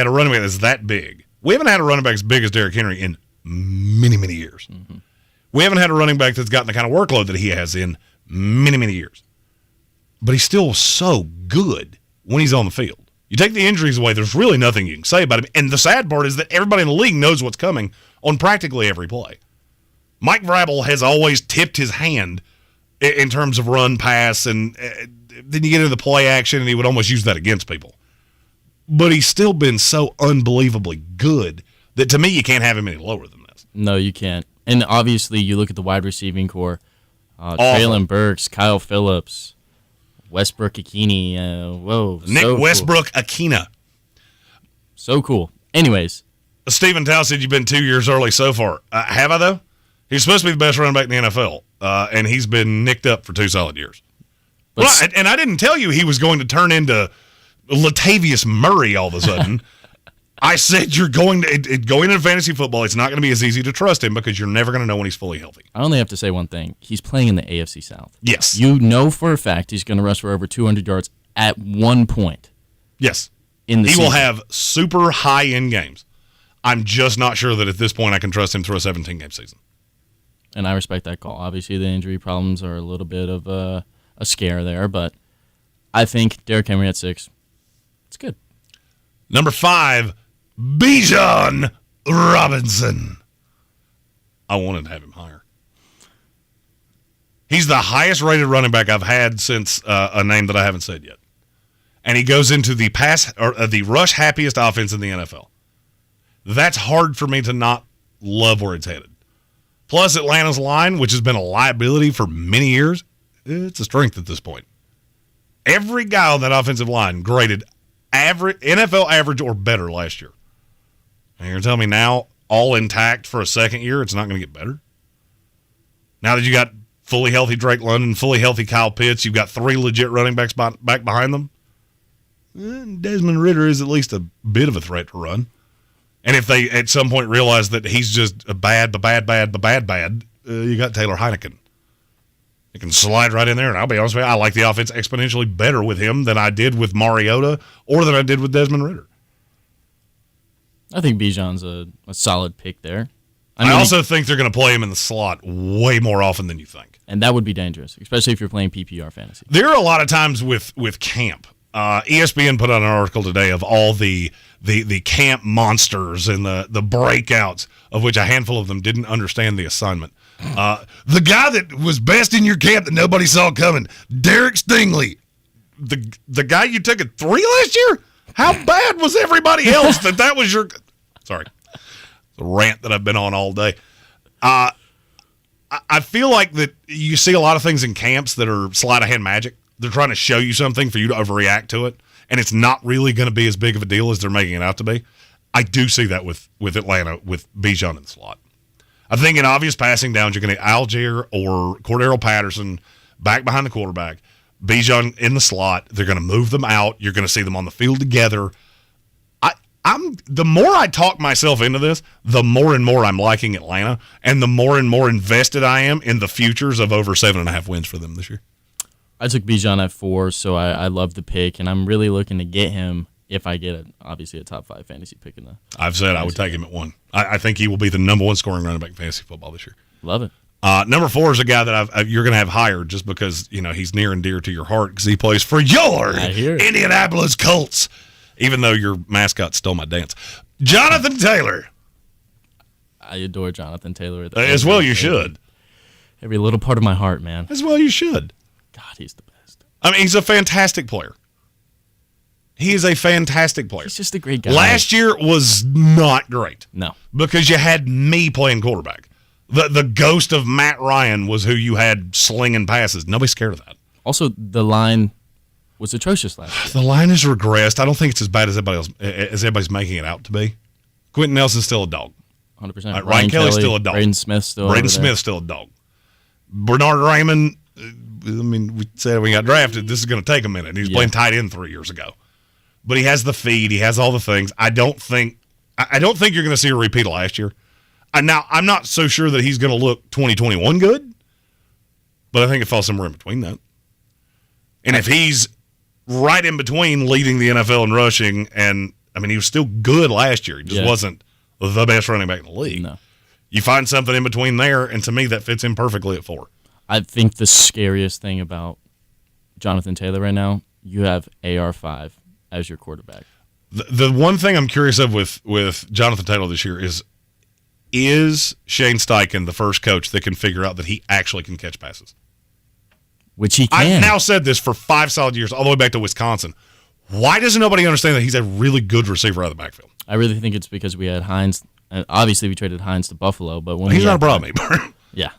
[SPEAKER 5] a running back that's that big. We haven't had a running back as big as Derrick Henry in many, many years. Mm-hmm. We haven't had a running back that's gotten the kind of workload that he has in many, many years. But he's still so good when he's on the field. You take the injuries away, there's really nothing you can say about him. And the sad part is that everybody in the league knows what's coming on practically every play. Mike Vrabel has always tipped his hand in terms of run, pass, and then you get into the play action, and he would almost use that against people. But he's still been so unbelievably good that to me you can't have him any lower than this.
[SPEAKER 6] No, you can't. And obviously you look at the wide receiving core, Traylon Burks, Kyle Phillips, Westbrook Akini.
[SPEAKER 5] Nick so Westbrook cool. Akina.
[SPEAKER 6] So cool. Anyways.
[SPEAKER 5] Stephen Tao said you've been 2 years early so far. Have I, though? He's supposed to be the best running back in the NFL, and he's been nicked up for 2 solid years. Well, and I didn't tell you he was going to turn into Latavius Murray all of a sudden. I said you're going into fantasy football, it's not going to be as easy to trust him because you're never going to know when he's fully healthy.
[SPEAKER 6] I only have to say one thing. He's playing in the AFC South.
[SPEAKER 5] Yes.
[SPEAKER 6] You know for a fact he's going to rush for over 200 yards at one point.
[SPEAKER 5] Yes.
[SPEAKER 6] In the season.
[SPEAKER 5] Will have super high-end games. I'm just not sure that at this point I can trust him through a 17-game season.
[SPEAKER 6] And I respect that call. Obviously, the injury problems are a little bit of a scare there, but I think Derrick Henry at 6, it's good.
[SPEAKER 5] Number 5, Bijan Robinson. I wanted to have him higher. He's the highest-rated running back I've had since a name that I haven't said yet, and he goes into the the rush happiest offense in the NFL. That's hard for me to not love where it's headed. Plus, Atlanta's line, which has been a liability for many years, it's a strength at this point. Every guy on that offensive line graded NFL average or better last year. And you're telling me now, all intact for a second year, it's not going to get better? Now that you got fully healthy Drake London, fully healthy Kyle Pitts, you've got 3 legit running backs back behind them, Desmond Ridder is at least a bit of a threat to run. And if they at some point realize that he's just a bad, you got Taylor Heineken. You can slide right in there, and I'll be honest with you, I like the offense exponentially better with him than I did with Mariota or than I did with Desmond Ridder.
[SPEAKER 6] I think Bijan's a solid pick there.
[SPEAKER 5] I also think they're going to play him in the slot way more often than you think.
[SPEAKER 6] And that would be dangerous, especially if you're playing PPR fantasy.
[SPEAKER 5] There are a lot of times with camp. ESPN put out an article today of all the camp monsters and the breakouts, of which a handful of them didn't understand the assignment. The guy that was best in your camp that nobody saw coming, Derek Stingley, the guy you took at 3 last year? How bad was everybody else that was your... Sorry. The rant that I've been on all day. I feel like that you see a lot of things in camps that are sleight of hand magic. They're trying to show you something for you to overreact to it, and it's not really going to be as big of a deal as they're making it out to be. I do see that with Atlanta, with Bijan in the slot. I think in obvious passing downs, you're going to get Algier or Cordero Patterson back behind the quarterback, Bijan in the slot. They're going to move them out. You're going to see them on the field together. The more I talk myself into this, the more and more I'm liking Atlanta, and the more and more invested I am in the futures of over 7.5 wins for them this year.
[SPEAKER 6] I took Bijan at 4, so I love the pick, and I'm really looking to get him if I get obviously a top 5 fantasy pick in the.
[SPEAKER 5] I've said I would take him at 1. I think he will be the number 1 scoring running back in fantasy football this year.
[SPEAKER 6] Love it.
[SPEAKER 5] Number 4 is a guy that you're going to have hired just because he's near and dear to your heart because he plays for your Indianapolis Colts. Even though your mascot stole my dance. Jonathan Taylor.
[SPEAKER 6] I adore Jonathan Taylor.
[SPEAKER 5] As well you should.
[SPEAKER 6] Every little part of my heart, man.
[SPEAKER 5] As well you should.
[SPEAKER 6] God, he's the best.
[SPEAKER 5] I mean, he's a fantastic player. He is a fantastic player.
[SPEAKER 6] He's just a great guy.
[SPEAKER 5] Last year was not great.
[SPEAKER 6] No.
[SPEAKER 5] Because you had me playing quarterback. The ghost of Matt Ryan was who you had slinging passes. Nobody's scared of that.
[SPEAKER 6] Also, the line was atrocious last year.
[SPEAKER 5] The line has regressed. I don't think it's as bad as everybody's making it out to be. Quentin Nelson's still a dog.
[SPEAKER 6] 100%.
[SPEAKER 5] Ryan Kelly's still a dog.
[SPEAKER 6] Braden Smith's still
[SPEAKER 5] a dog. Bernard Raymond, we said when he got drafted, this is going to take a minute. He's playing tight end 3 years ago. But he has the feed. He has all the things. I don't think you're going to see a repeat of last year. Now, I'm not so sure that he's going to look 2021 good, but I think it falls somewhere in between that. And if he's right in between leading the NFL in rushing, and he was still good last year. He just wasn't the best running back in the league.
[SPEAKER 6] No.
[SPEAKER 5] You find something in between there, and to me, that fits in perfectly at 4.
[SPEAKER 6] I think the scariest thing about Jonathan Taylor right now, you have AR5 as your quarterback.
[SPEAKER 5] The one thing I'm curious of with Jonathan Taylor this year is Shane Steichen the first coach that can figure out that he actually can catch passes?
[SPEAKER 6] Which he can.
[SPEAKER 5] I've now said this for 5 solid years, all the way back to Wisconsin. Why doesn't nobody understand that he's a really good receiver out of the backfield?
[SPEAKER 6] I really think it's because we had Hines. Obviously, we traded Hines to Buffalo, but when
[SPEAKER 5] he's not a problem anymore.
[SPEAKER 6] Yeah,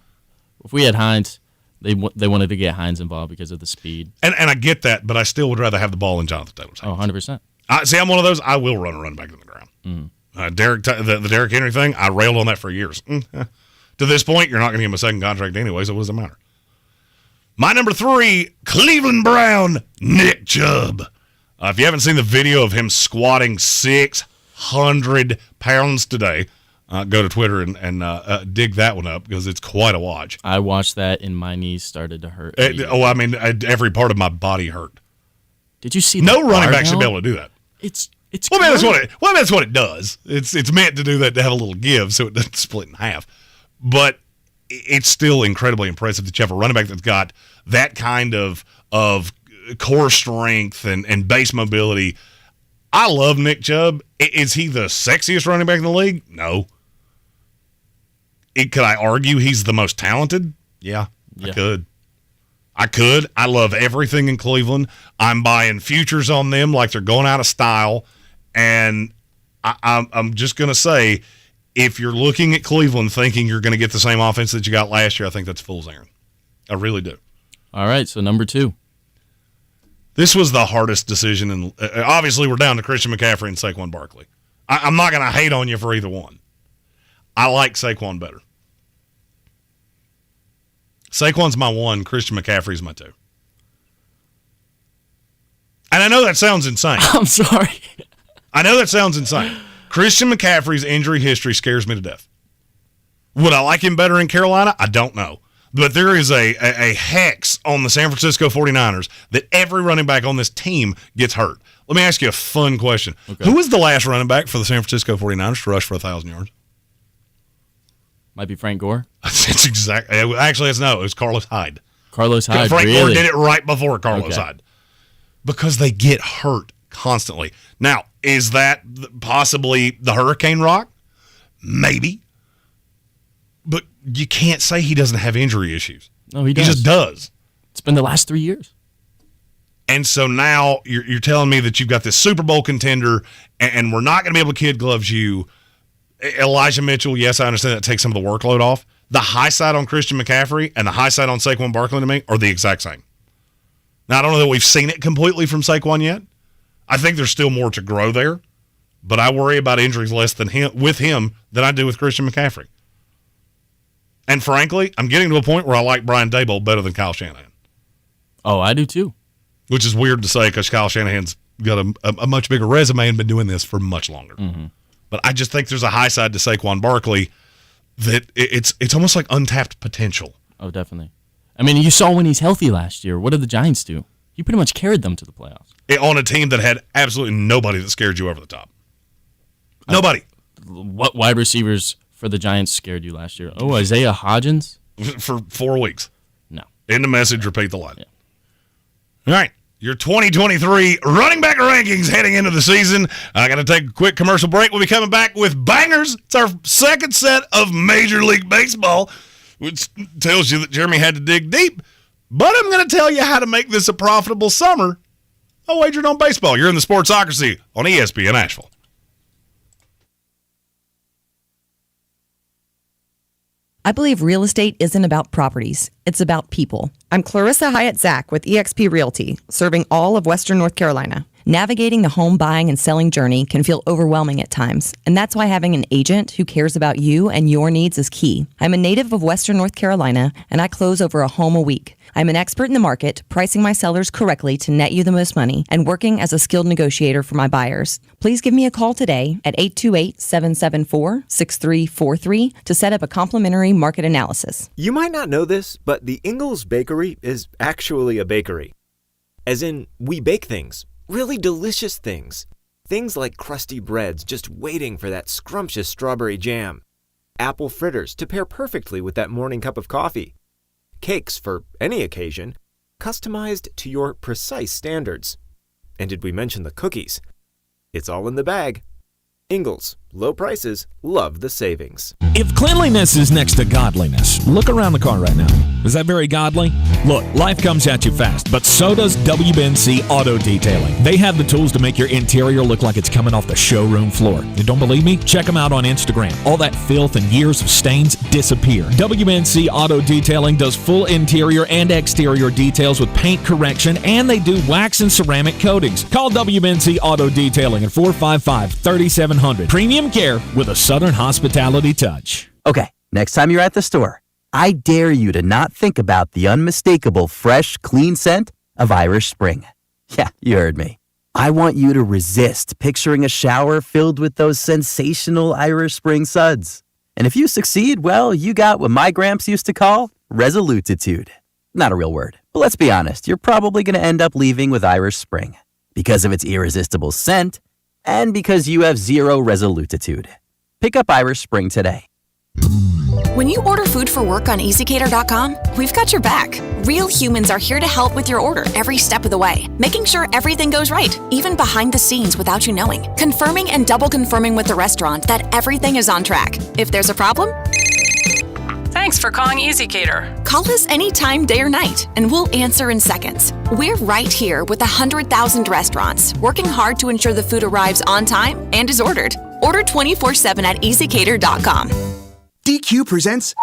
[SPEAKER 6] if we had Hines, they wanted to get Hines involved because of the speed.
[SPEAKER 5] And I get that, but I still would rather have the ball in Jonathan Taylor's hands.
[SPEAKER 6] 100%.
[SPEAKER 5] See, I'm one of those. I will run a run back in the ground. The Derrick Henry thing, I railed on that for years. To this point, you're not going to give him a second contract anyway, so what does it matter? My number 3, Cleveland Brown, Nick Chubb. If you haven't seen the video of him squatting 600 pounds today, go to Twitter and dig that one up because it's quite a watch.
[SPEAKER 6] I watched that and my knees started to hurt.
[SPEAKER 5] Every part of my body hurt.
[SPEAKER 6] Did you see
[SPEAKER 5] no running back should be able to do that.
[SPEAKER 6] It's
[SPEAKER 5] that's what it does. It's meant to do that, to have a little give so it doesn't split in half. But it's still incredibly impressive that you have a running back that's got that kind of core strength and base mobility. I love Nick Chubb. Is he the sexiest running back in the league? No. Could I argue he's the most talented? Yeah. I could. I love everything in Cleveland. I'm buying futures on them like they're going out of style. And I'm just going to say, if you're looking at Cleveland thinking you're going to get the same offense that you got last year, I think that's a fool's errand. I really do.
[SPEAKER 6] All right, so number 2.
[SPEAKER 5] This was the hardest decision. And obviously, we're down to Christian McCaffrey and Saquon Barkley. I'm not going to hate on you for either one. I like Saquon better. Saquon's my 1. Christian McCaffrey's my 2. And I know that sounds insane.
[SPEAKER 6] I'm sorry.
[SPEAKER 5] I know that sounds insane. Christian McCaffrey's injury history scares me to death. Would I like him better in Carolina? I don't know. But there is a hex on the San Francisco 49ers that every running back on this team gets hurt. Let me ask you a fun question. Okay. Who was the last running back for the San Francisco 49ers to rush for 1,000 yards?
[SPEAKER 6] Might be Frank Gore.
[SPEAKER 5] It's exactly. Actually, it was Carlos Hyde.
[SPEAKER 6] Carlos Hyde.
[SPEAKER 5] Frank
[SPEAKER 6] really?
[SPEAKER 5] Gore did it right before Carlos Hyde. Because they get hurt constantly. Now, is that possibly the Hurricane Rock? Maybe. But you can't say he doesn't have injury issues.
[SPEAKER 6] No, he does.
[SPEAKER 5] He just does.
[SPEAKER 6] It's been the last 3 years.
[SPEAKER 5] And so now you're telling me that you've got this Super Bowl contender, and we're not going to be able to kid gloves you. Elijah Mitchell, yes, I understand that takes some of the workload off. The high side on Christian McCaffrey and the high side on Saquon Barkley to me are the exact same. Now, I don't know that we've seen it completely from Saquon yet. I think there's still more to grow there, but I worry about injuries less than with him than I do with Christian McCaffrey. And frankly, I'm getting to a point where I like Brian Daboll better than Kyle Shanahan.
[SPEAKER 6] Oh, I do too.
[SPEAKER 5] Which is weird to say because Kyle Shanahan's got a much bigger resume and been doing this for much longer.
[SPEAKER 6] Mm-hmm.
[SPEAKER 5] But I just think there's a high side to Saquon Barkley that it's almost like untapped potential.
[SPEAKER 6] Oh, definitely. I mean, you saw when he's healthy last year. What did the Giants do? He pretty much carried them to the playoffs.
[SPEAKER 5] On a team that had absolutely nobody that scared you over the top. Nobody.
[SPEAKER 6] What wide receivers for the Giants scared you last year? Oh, Isaiah Hodgins?
[SPEAKER 5] For 4 weeks.
[SPEAKER 6] No.
[SPEAKER 5] End the message, repeat the line. Yeah. All right. Your 2023 running back rankings heading into the season. I got to take a quick commercial break. We'll be coming back with bangers. It's our second set of Major League Baseball, which tells you that Jeremy had to dig deep. But I'm going to tell you how to make this a profitable summer. I wagered on baseball. You're in the Sportsocracy on ESPN Asheville.
[SPEAKER 1] I believe real estate isn't about properties. It's about people. I'm Clarissa Hyatt-Zack with eXp Realty, serving all of Western North Carolina. Navigating the home buying and selling journey can feel overwhelming at times, and that's why having an agent who cares about you and your needs is key. I'm a native of Western North Carolina, and I close over a home a week. I'm an expert in the market, pricing my sellers correctly to net you the most money, and working as a skilled negotiator for my buyers. Please give me a call today at 828-774-6343 to set up a complimentary market analysis.
[SPEAKER 2] You might not know this, but the Ingalls Bakery is actually a bakery. As in, we bake things. Really delicious things. Things like crusty breads just waiting for that scrumptious strawberry jam. Apple fritters to pair perfectly with that morning cup of coffee. Cakes for any occasion, customized to your precise standards. And did we mention the cookies? It's all in the bag. Ingalls, low prices, love the savings.
[SPEAKER 18] If cleanliness is next to godliness, look around the car right now. Is that very godly? Look, life comes at you fast, but so does WBNC Auto Detailing. They have the tools to make your interior look like it's coming off the showroom floor. You don't believe me? Check them out on Instagram. All that filth and years of stains disappear. WBNC Auto Detailing does full interior and exterior details with paint correction, and they do wax and ceramic coatings. Call WBNC Auto Detailing at 455-3700. Premium care with a Southern hospitality touch.
[SPEAKER 3] Okay, next time you're at the store, I dare you to not think about the unmistakable fresh, clean scent of Irish Spring. Yeah, you heard me. I want you to resist picturing a shower filled with those sensational Irish Spring suds. And if you succeed, well, you got what my gramps used to call resolutitude. Not a real word, but let's be honest, you're probably going to end up leaving with Irish Spring because of its irresistible scent and because you have zero resolutitude. Pick up Irish Spring today.
[SPEAKER 4] When you order food for work on EasyCater.com, we've got your back. Real humans are here to help with your order every step of the way, making sure everything goes right, even behind the scenes without you knowing. Confirming and double confirming with the restaurant that everything is on track. If there's a problem,
[SPEAKER 7] thanks for calling EasyCater.
[SPEAKER 4] Call us anytime, day or night, and we'll answer in seconds. We're right here with 100,000 restaurants, working hard to ensure the food arrives on time and is ordered. Order 24/7 at EasyCater.com.
[SPEAKER 8] DQ presents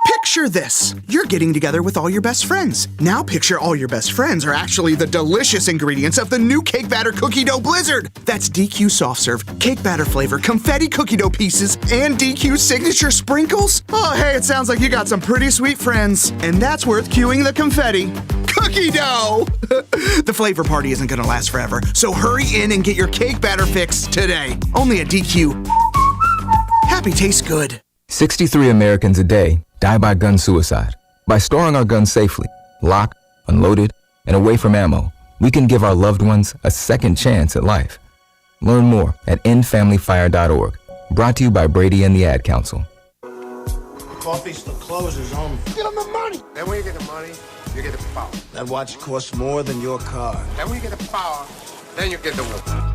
[SPEAKER 8] Picture This. You're getting together with all your best friends. Now picture all your best friends are actually the delicious ingredients of the new cake batter cookie dough blizzard. That's DQ soft serve, cake batter flavor, confetti cookie dough pieces, and DQ signature sprinkles. Oh, hey, it sounds like you got some pretty sweet friends. And that's worth cueing the confetti. cookie dough! The flavor party isn't going to last forever, so hurry in and get your cake batter fix today. Only at DQ. Happy tastes good.
[SPEAKER 9] 63 Americans a day die by gun suicide. By storing our guns safely, locked, unloaded, and away from ammo, we can give our loved ones a second chance at life. Learn more at endfamilyfire.org. Brought to you by Brady and the Ad Council.
[SPEAKER 10] Coffee still closes on. Get them the money. Then when you get the money, you get the power. That watch costs more than your car. Then when you get the power, then you get the woman.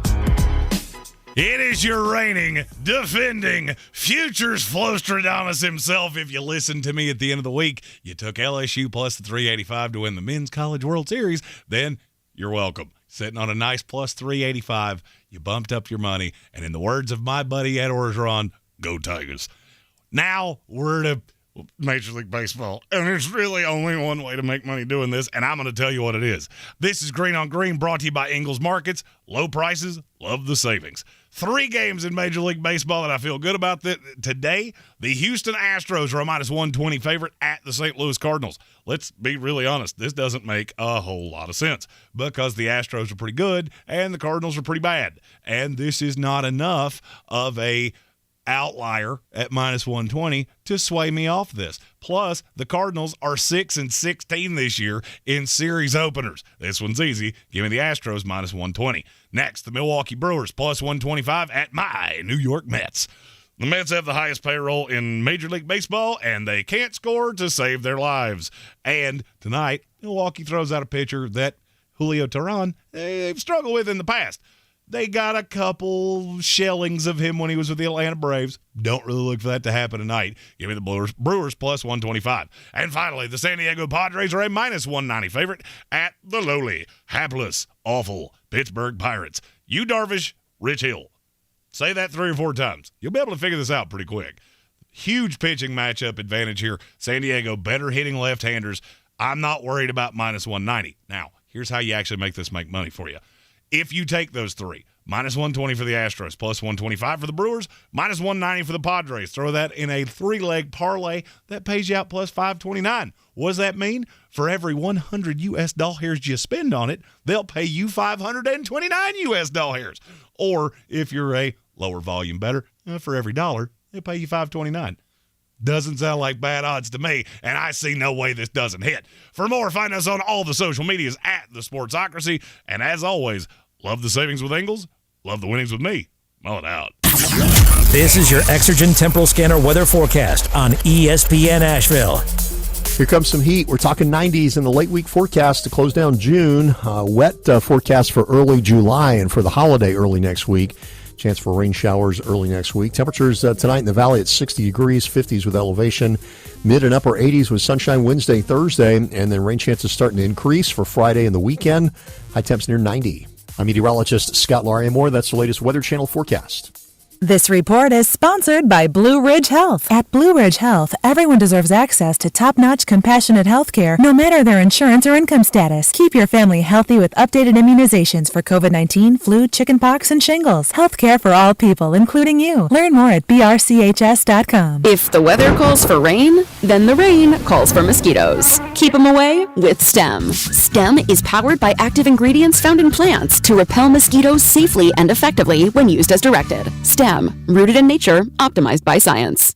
[SPEAKER 5] It is your reigning, defending, futures Flostradamus himself. If you listened to me at the end of the week, you took LSU plus the 385 to win the Men's College World Series, then you're welcome. Sitting on a nice plus 385, you bumped up your money, and in the words of my buddy Ed Orgeron, go Tigers. Now we're to Major League Baseball, and there's really only one way to make money doing this, and I'm going to tell you what it is. This is Green on Green, brought to you by Ingles Markets. Low prices, love the savings. 3 games in Major League Baseball that I feel good about today. The Houston Astros are a minus 120 favorite at the St. Louis Cardinals. Let's be really honest. This doesn't make a whole lot of sense because the Astros are pretty good and the Cardinals are pretty bad. And this is not enough of a outlier at minus 120 to sway me off this. Plus, the Cardinals are 6-16 this year in series openers. This one's easy. Give me the Astros minus 120. Next, the Milwaukee Brewers plus 125 at my New York Mets. The Mets have the highest payroll in Major League Baseball, and they can't score to save their lives. And tonight, Milwaukee throws out a pitcher that Julio Teheran, they've struggled with in the past. They got a couple shellings of him when he was with the Atlanta Braves. Don't really look for that to happen tonight. Give me the Brewers plus 125. And finally, the San Diego Padres are a minus 190 favorite at the lowly, hapless, awful Pittsburgh Pirates. Yu Darvish, Rich Hill. Say that 3 or 4 times. You'll be able to figure this out pretty quick. Huge pitching matchup advantage here. San Diego, better hitting left-handers. I'm not worried about minus 190. Now, here's how you actually make this make money for you. If you take those 3, minus 120 for the Astros, plus 125 for the Brewers, minus 190 for the Padres. Throw that in a 3-leg parlay. That pays you out plus 529. What does that mean? For every 100 U.S. doll hairs you spend on it, they'll pay you 529 U.S. doll hairs. Or if you're a lower volume bettor, for every $1, they'll pay you 529. Doesn't sound like bad odds to me, and I see no way this doesn't hit. For more, find us on all the social medias at The Sportsocracy. And as always, love the savings with Ingles, love the winnings with me. Mull it out.
[SPEAKER 11] This is your Exergen Temporal Scanner weather forecast on ESPN Asheville.
[SPEAKER 20] Here comes some heat. We're talking 90s in the late week forecast to close down June. Wet forecast for early July and for the holiday early next week. Chance for rain showers early next week. Temperatures tonight in the valley at 60 degrees, 50s with elevation. Mid and upper 80s with sunshine Wednesday, Thursday, and then rain chances starting to increase for Friday and the weekend. High temps near 90. I'm meteorologist Scott Laria-Moore. That's the latest Weather Channel forecast.
[SPEAKER 21] This report is sponsored by Blue Ridge Health. At Blue Ridge Health, everyone deserves access to top-notch, compassionate health care, no matter their insurance or income status. Keep your family healthy with updated immunizations for COVID-19, flu, chickenpox, and shingles. Health care for all people, including you. Learn more at brchs.com.
[SPEAKER 12] If the weather calls for rain, then the rain calls for mosquitoes. Keep them away with STEM. STEM is powered by active ingredients found in plants to repel mosquitoes safely and effectively when used as directed. STEM, rooted in nature, optimized by science.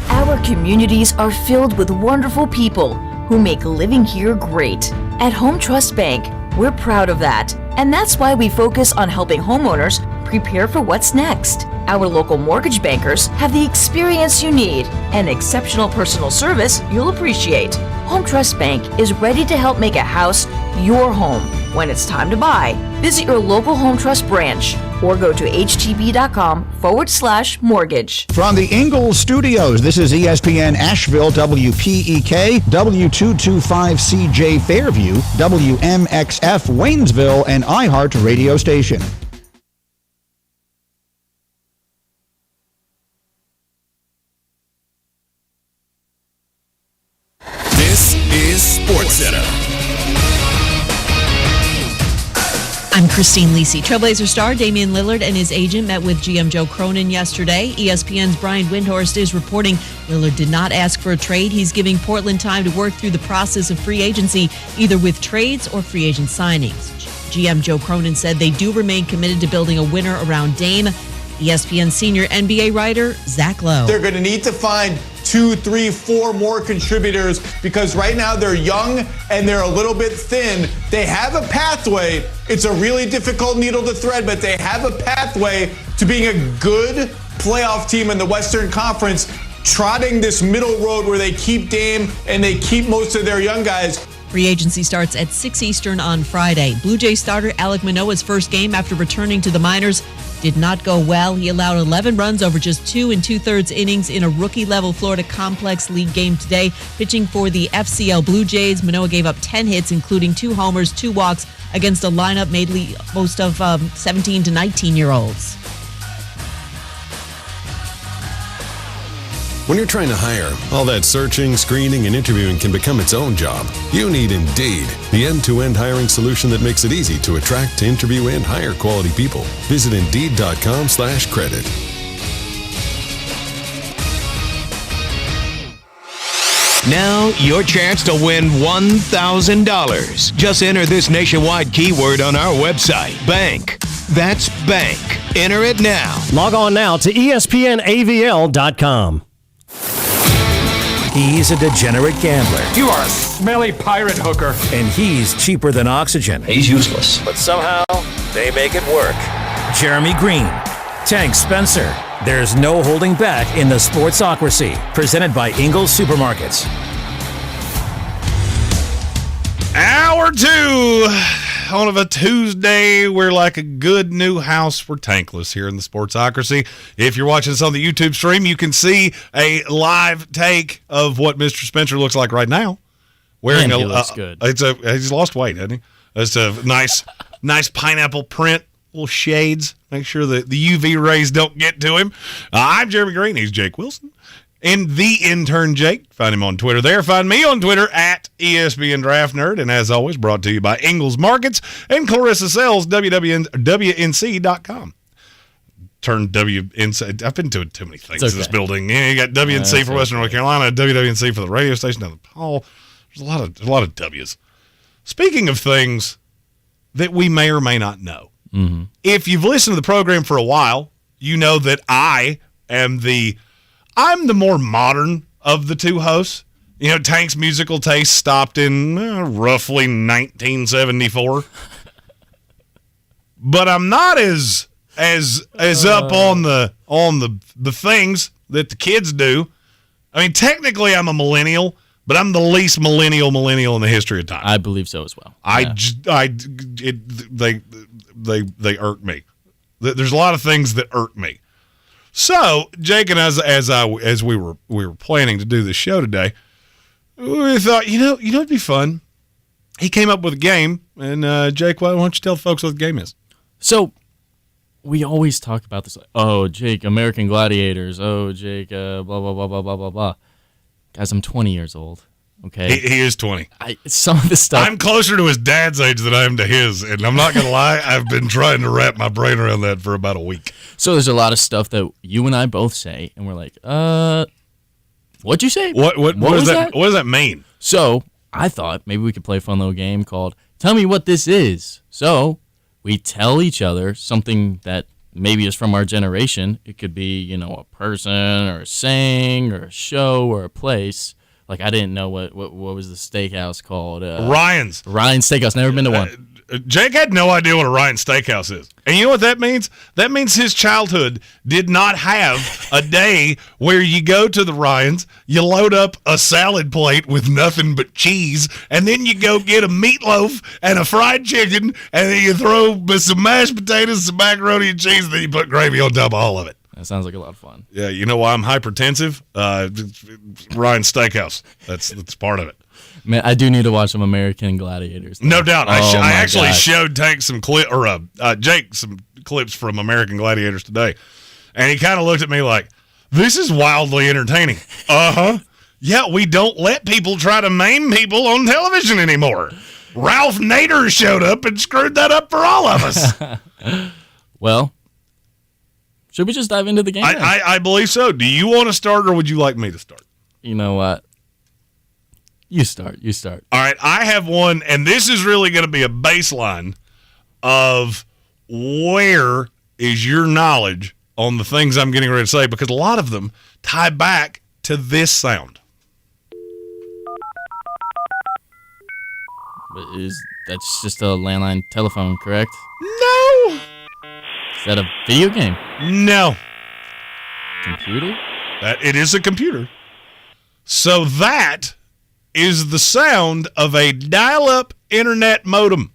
[SPEAKER 13] Our communities are filled with wonderful people who make living here great. At Home Trust Bank, we're proud of that. And that's why we focus on helping homeowners prepare for what's next. Our local mortgage bankers have the experience you need and exceptional personal service you'll appreciate. Home Trust Bank is ready to help make a house your home. When it's time to buy, visit your local Home Trust branch or go to htb.com/mortgage.
[SPEAKER 14] From the Ingles Studios, this is ESPN Asheville, WPEK, W225CJ Fairview, WMXF Waynesville, and iHeart radio station.
[SPEAKER 15] This is SportsCenter.
[SPEAKER 16] I'm
[SPEAKER 15] Christine Lisi. Trailblazer star Damian Lillard and his agent met with GM Joe Cronin yesterday. ESPN's Brian Windhorst is reporting Lillard did not ask for a trade. He's giving Portland time to work through the process of free agency, either with trades or free agent signings. GM Joe Cronin said they do remain committed to building a winner around Dame. ESPN senior NBA writer Zach Lowe.
[SPEAKER 16] They're going to need to find 2, 3, 4 more contributors because right now they're young and they're a little bit thin. They have a pathway. It's a really difficult needle to thread, but they have a pathway to being a good playoff team in the Western Conference, trotting this middle road where they keep Dame and they keep most of their young guys.
[SPEAKER 15] Free agency starts at 6 Eastern on Friday. Blue Jays starter Alek Manoah's first game after returning to the minors did not go well. He allowed 11 runs over just 2 2/3 innings in a rookie-level Florida Complex League game today. Pitching for the FCL Blue Jays, Manoah gave up 10 hits, including 2 homers, 2 walks, against a lineup made most of 17 to 19-year-olds.
[SPEAKER 17] When you're trying to hire, all that searching, screening, and interviewing can become its own job. You need Indeed, the end-to-end hiring solution that makes it easy to attract, interview, and hire quality people. Visit Indeed.com/credit.
[SPEAKER 28] Now, your chance to win $1,000. Just enter this nationwide keyword on our website, bank. That's bank. Enter it now.
[SPEAKER 11] Log on now to ESPNAVL.com. He's a degenerate gambler.
[SPEAKER 28] You are a smelly pirate hooker.
[SPEAKER 11] And he's cheaper than oxygen.
[SPEAKER 28] He's useless.
[SPEAKER 11] But somehow, they make it work. Jeremy Green, Tank Spencer. There's no holding back in the Sportsocracy, presented by Ingles Supermarkets.
[SPEAKER 5] Hour 2 on a Tuesday. We're like a good new house for Tankless here in the Sportsocracy. If you're watching this on the YouTube stream, you can see a live take of what Mr. Spencer looks like right now. Wearing
[SPEAKER 6] he looks good.
[SPEAKER 5] He's lost weight, hasn't he? It's a nice pineapple print, little shades. Make sure that the UV rays don't get to him. I'm Jeremy Green. He's Jake Wilson. And the intern Jake. Find him on Twitter there. Find me on Twitter at ESPN Draft Nerd. And as always, brought to you by Ingles Markets and Clarissa Sells, WNC.com. Turn WNC. I've been doing too many things in this building. Yeah, you got WNC for Western North Carolina, WWNC for the radio station down the hall. There's a lot of W's. Speaking of things that we may or may not know, if you've listened to the program for a while, you know that I'm the more modern of the two hosts. You know, Tank's musical taste stopped in roughly 1974. But I'm not as up on the things that the kids do. I mean, technically I'm a millennial, but I'm the least millennial in the history of time.
[SPEAKER 6] I believe so as well.
[SPEAKER 5] They irk me. There's a lot of things that irk me. So Jake and as we were planning to do this show today, we thought, it'd be fun. He came up with a game, and Jake, why don't you tell folks what the game is?
[SPEAKER 6] So we always talk about this. Oh, Jake, American Gladiators. Oh, Jake, blah blah blah blah blah blah blah. Guys, I'm 20 years old. Okay,
[SPEAKER 5] he is 20.
[SPEAKER 6] Some of the stuff.
[SPEAKER 5] I'm closer to his dad's age than I am to his, and I'm not gonna lie. I've been trying to wrap my brain around that for about a week.
[SPEAKER 6] So there's a lot of stuff that you and I both say, and we're like, what'd you say?
[SPEAKER 5] What does that? What does that mean?
[SPEAKER 6] So I thought maybe we could play a fun little game called "Tell Me What This Is." So we tell each other something that maybe is from our generation. It could be, a person or a saying or a show or a place. Like, I didn't know what was the steakhouse called.
[SPEAKER 5] Ryan's
[SPEAKER 6] Steakhouse. Never been to one.
[SPEAKER 5] Jake had no idea what a Ryan Steakhouse is. And you know what that means? That means his childhood did not have a day where you go to the Ryans, you load up a salad plate with nothing but cheese, and then you go get a meatloaf and a fried chicken, and then you throw some mashed potatoes, some macaroni and cheese, and then you put gravy on top of all of it.
[SPEAKER 6] That sounds like a lot of fun.
[SPEAKER 5] Yeah, you know why I'm hypertensive? Ryan Steakhouse. That's part of it.
[SPEAKER 6] Man, I do need to watch some American Gladiators.
[SPEAKER 5] No doubt. I actually showed Tank some Jake some clips from American Gladiators today, and he kind of looked at me like, "This is wildly entertaining." Yeah, we don't let people try to maim people on television anymore. Ralph Nader showed up and screwed that up for all of us.
[SPEAKER 6] Well, should we just dive into the game?
[SPEAKER 5] I believe so. Do you want to start, or would you like me to start?
[SPEAKER 6] You know what? You start.
[SPEAKER 5] All right, I have one, and this is really going to be a baseline of where is your knowledge on the things I'm getting ready to say, because a lot of them tie back to this sound.
[SPEAKER 6] That's just a landline telephone, correct?
[SPEAKER 5] No.
[SPEAKER 6] Is that a video game?
[SPEAKER 5] No.
[SPEAKER 6] Computer?
[SPEAKER 5] It is a computer. So that is the sound of a dial-up internet modem.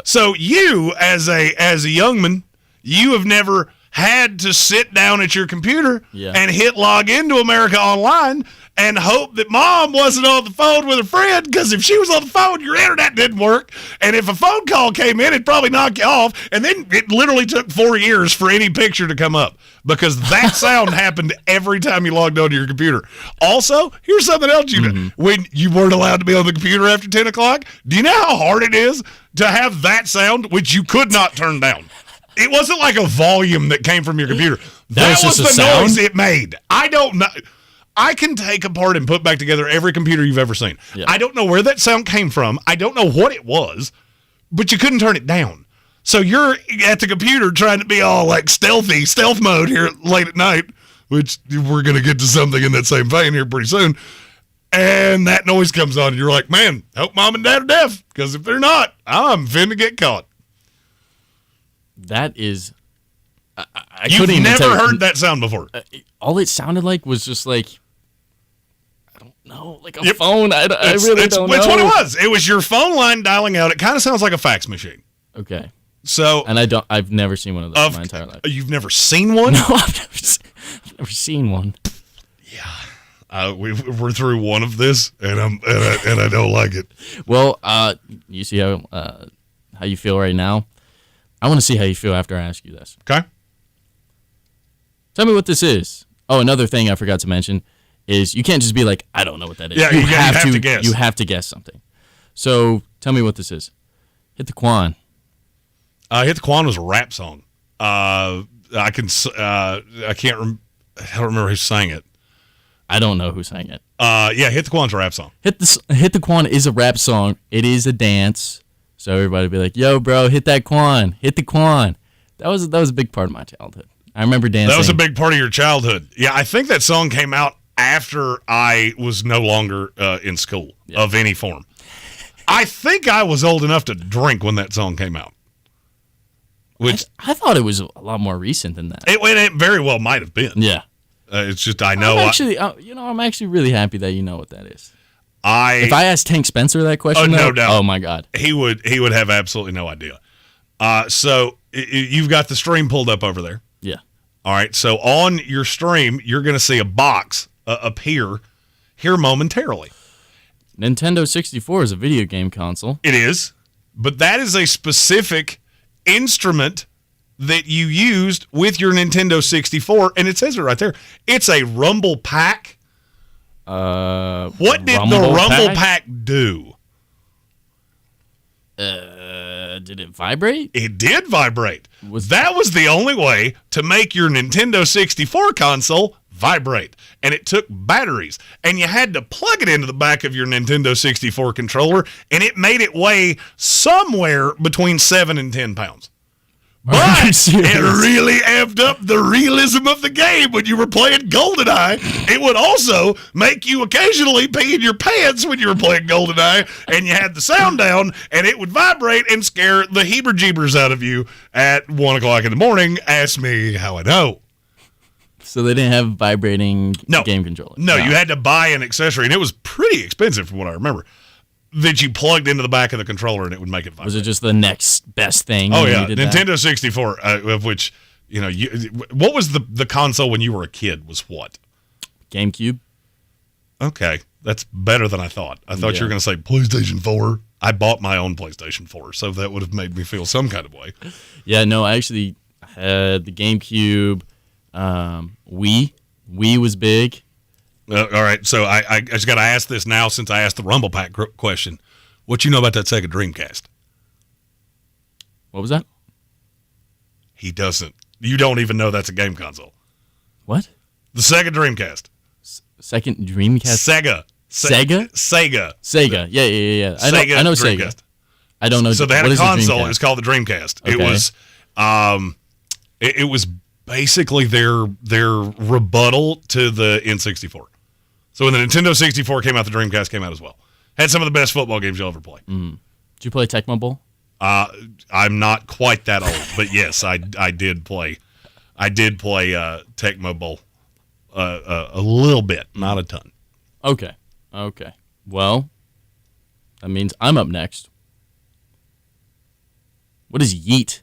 [SPEAKER 5] So you, as a youngman, you have never had to sit down at your computer and hit log into America Online and hope that mom wasn't on the phone with a friend, because if she was on the phone, your internet didn't work. And if a phone call came in, it'd probably knock you off. And then it literally took 4 years for any picture to come up, because that sound happened every time you logged onto your computer. Also, here's something else you know. When you weren't allowed to be on the computer after 10 o'clock, do you know how hard it is to have that sound, which you could not turn down? It wasn't like a volume that came from your computer. That was the noise it made. I don't know. I can take apart and put back together every computer you've ever seen. Yeah. I don't know where that sound came from. I don't know what it was, but you couldn't turn it down. So you're at the computer trying to be all like stealth mode here late at night, which we're going to get to something in that same vein here pretty soon. And that noise comes on, and you're like, man, hope mom and dad are deaf, because if they're not, I'm finna get caught.
[SPEAKER 6] That is...
[SPEAKER 5] You've never heard that sound before.
[SPEAKER 6] All it sounded like was just like... I don't know, like a phone. I really don't know.
[SPEAKER 5] That's what it was. It was your phone line dialing out. It kind of sounds like a fax machine.
[SPEAKER 6] Okay.
[SPEAKER 5] So...
[SPEAKER 6] And I've never seen one of those in my entire life.
[SPEAKER 5] You've never seen one?
[SPEAKER 6] No, I've never seen one.
[SPEAKER 5] Yeah. We're through one of this, and I don't like it.
[SPEAKER 6] Well, you see how you feel right now? I want to see how you feel after I ask you this.
[SPEAKER 5] Okay.
[SPEAKER 6] Tell me what this is. Oh, another thing I forgot to mention is you can't just be like, I don't know what that is.
[SPEAKER 5] Yeah, you have to guess.
[SPEAKER 6] You have to guess something. So tell me what this is. Hit the Quan.
[SPEAKER 5] Hit the Quan was a rap song. I don't remember who sang it.
[SPEAKER 6] I don't know who sang it.
[SPEAKER 5] Yeah, Hit the Quan's a rap song.
[SPEAKER 6] Hit the Quan is a rap song. It is a dance. So everybody would be like, yo, bro, hit that Quan. Hit the Quan. That was a big part of my childhood. I remember dancing.
[SPEAKER 5] That was a big part of your childhood. Yeah, I think that song came out after I was no longer in school of any form. I think I was old enough to drink when that song came out. Which
[SPEAKER 6] I thought it was a lot more recent than that.
[SPEAKER 5] It very well might have been.
[SPEAKER 6] Yeah.
[SPEAKER 5] It's just I know.
[SPEAKER 6] I'm actually really happy that you know what that is.
[SPEAKER 5] If
[SPEAKER 6] I asked Tank Spencer that question,
[SPEAKER 5] no doubt.
[SPEAKER 6] Oh my God,
[SPEAKER 5] he would have absolutely no idea. So you've got the stream pulled up over there.
[SPEAKER 6] Yeah.
[SPEAKER 5] All right. So on your stream, you're going to see a box appear here momentarily.
[SPEAKER 6] Nintendo 64 is a video game console.
[SPEAKER 5] It is, but that is a specific instrument that you used with your Nintendo 64, and it says it right there. It's a Rumble Pack. What did the Rumble Pack do?
[SPEAKER 6] Did it vibrate?
[SPEAKER 5] It did vibrate. That was the only way to make your Nintendo 64 console vibrate. And it took batteries. And you had to plug it into the back of your Nintendo 64 controller, and it made it weigh somewhere between 7 and 10 pounds. But it really amped up the realism of the game when you were playing GoldenEye. It would also make you occasionally pee in your pants when you were playing GoldenEye, and you had the sound down, and it would vibrate and scare the heeber-jeebers out of you at 1 o'clock in the morning. Ask me how I know.
[SPEAKER 6] So they didn't have vibrating game controller?
[SPEAKER 5] No, you had to buy an accessory, and it was pretty expensive from what I remember, that you plugged into the back of the controller and it would make it vibrate.
[SPEAKER 6] Was it just the next best thing?
[SPEAKER 5] Oh, yeah. Nintendo 64, of which, what was the console when you were a kid was what?
[SPEAKER 6] GameCube.
[SPEAKER 5] Okay. That's better than I thought. I thought you were going to say PlayStation 4. I bought my own PlayStation 4, so that would have made me feel some kind of way.
[SPEAKER 6] Yeah, no, I actually had the GameCube. Wii was big.
[SPEAKER 5] All right, so I just got to ask this now since I asked the Rumble Pack question. What you know about that Sega Dreamcast?
[SPEAKER 6] What was that?
[SPEAKER 5] He doesn't. You don't even know that's a game console.
[SPEAKER 6] What?
[SPEAKER 5] The Sega Dreamcast.
[SPEAKER 6] Second Dreamcast?
[SPEAKER 5] Sega.
[SPEAKER 6] Sega?
[SPEAKER 5] Sega.
[SPEAKER 6] Yeah.
[SPEAKER 5] Sega
[SPEAKER 6] I know
[SPEAKER 5] Dreamcast.
[SPEAKER 6] Sega. I don't know.
[SPEAKER 5] So they had
[SPEAKER 6] what
[SPEAKER 5] a
[SPEAKER 6] is
[SPEAKER 5] console.
[SPEAKER 6] Dreamcast?
[SPEAKER 5] It was called the Dreamcast.
[SPEAKER 6] Okay.
[SPEAKER 5] It was basically their rebuttal to the N64. So when the Nintendo 64 came out, the Dreamcast came out as well. Had some of the best football games you'll ever play.
[SPEAKER 6] Did you play Tecmo Bowl?
[SPEAKER 5] I'm not quite that old, but yes, I did play. I did play Tecmo Bowl a little bit, not a ton.
[SPEAKER 6] Okay. Well, that means I'm up next. What is yeet?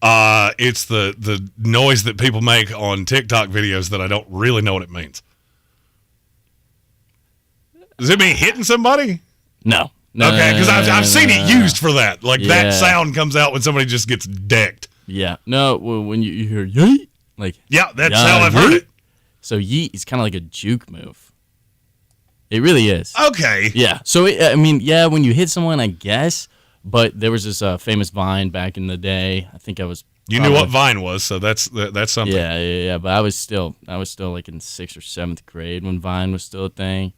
[SPEAKER 5] It's the noise that people make on TikTok videos that I don't really know what it means. Does it mean hitting somebody?
[SPEAKER 6] No.
[SPEAKER 5] Okay, because I've seen it used for that. Like
[SPEAKER 6] Yeah.
[SPEAKER 5] that sound comes out when somebody just gets decked.
[SPEAKER 6] Yeah. No, when you hear yeet, like
[SPEAKER 5] Yeah, that's how I've heard it.
[SPEAKER 6] So yeet is kind of like a juke move. It really is.
[SPEAKER 5] Okay.
[SPEAKER 6] Yeah. So when you hit someone, I guess. But there was this famous Vine back in the day. I think I was.
[SPEAKER 5] You knew what Vine was, so that's something.
[SPEAKER 6] Yeah. But I was still like in 6th or 7th grade when Vine was still a thing.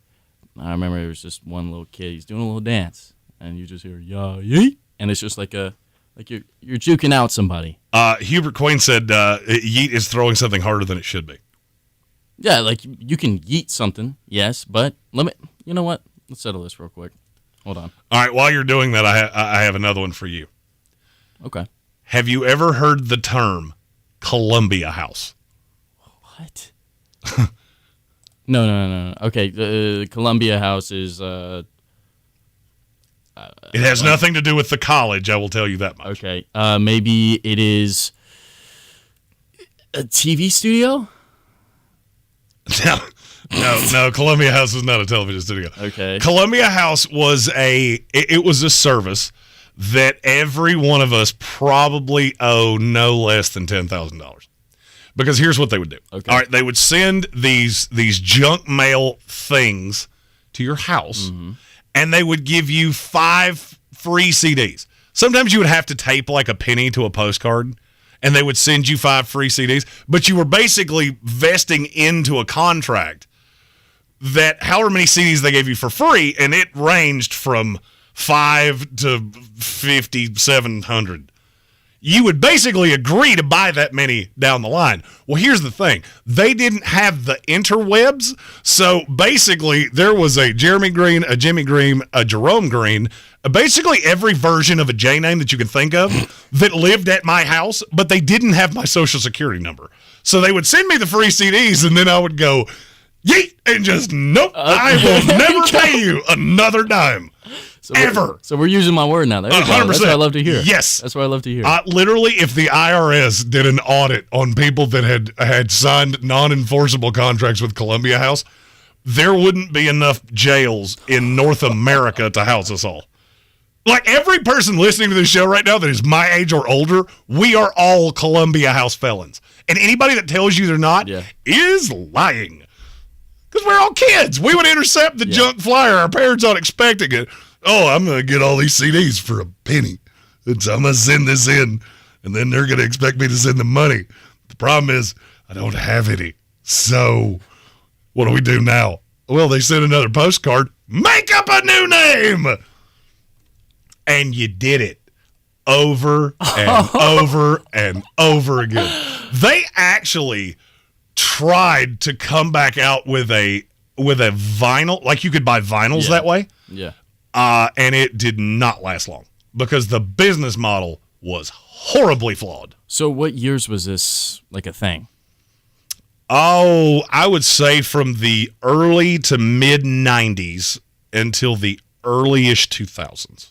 [SPEAKER 6] I remember there was just one little kid. He's doing a little dance, and you just hear yeet, and it's just like you're juking out somebody.
[SPEAKER 5] Hubert Queen said yeet is throwing something harder than it should be.
[SPEAKER 6] Yeah, like you can yeet something, yes, but you know what? Let's settle this real quick. Hold on.
[SPEAKER 5] All right, while you're doing that, I have another one for you.
[SPEAKER 6] Okay.
[SPEAKER 5] Have you ever heard the term Columbia House?
[SPEAKER 6] What? No. Okay, the Columbia House is.
[SPEAKER 5] It has nothing to do with the college, I will tell you that much.
[SPEAKER 6] Okay, maybe it is a TV studio?
[SPEAKER 5] No, Columbia House is not a television studio.
[SPEAKER 6] Okay.
[SPEAKER 5] Columbia House was a service that every one of us probably owe no less than $10,000. Because here's what they would do.
[SPEAKER 6] Okay.
[SPEAKER 5] All right, they would send these junk mail things to your house, and they would give you 5 free CDs. Sometimes you would have to tape like a penny to a postcard, and they would send you 5 free CDs, but you were basically vesting into a contract that however many CDs they gave you for free, and it ranged from 5 to 5,700. You would basically agree to buy that many down the line. Well, here's the thing. They didn't have the interwebs, so basically there was a Jeremy Green, a Jimmy Green, a Jerome Green, basically every version of a J name that you can think of that lived at my house, but they didn't have my social security number. So they would send me the free CDs, and then I would go, yeet, and just, nope, I will never pay you another dime. Ever.
[SPEAKER 6] So we're using my word now. There we go.
[SPEAKER 5] 100%.
[SPEAKER 6] That's what I love to hear.
[SPEAKER 5] Yes.
[SPEAKER 6] That's what I love to hear.
[SPEAKER 5] Literally, if the IRS did an audit on people that had signed non-enforceable contracts with Columbia House, there wouldn't be enough jails in North America to house us all. Like every person listening to this show right now that is my age or older, we are all Columbia House felons. And anybody that tells you they're not is lying. Because we're all kids. We would intercept the junk flyer. Our parents aren't expecting it. Oh, I'm going to get all these CDs for a penny. And so I'm going to send this in, and then they're going to expect me to send them money. The problem is I don't have any. So what do we do now? Well, they sent another postcard. Make up a new name! And you did it over and over and over again. They actually tried to come back out with a vinyl, like you could buy vinyls that way.
[SPEAKER 6] Yeah.
[SPEAKER 5] And it did not last long because the business model was horribly flawed.
[SPEAKER 6] So what years was this like a thing?
[SPEAKER 5] Oh, I would say from the early to mid 90s until the early-ish 2000s.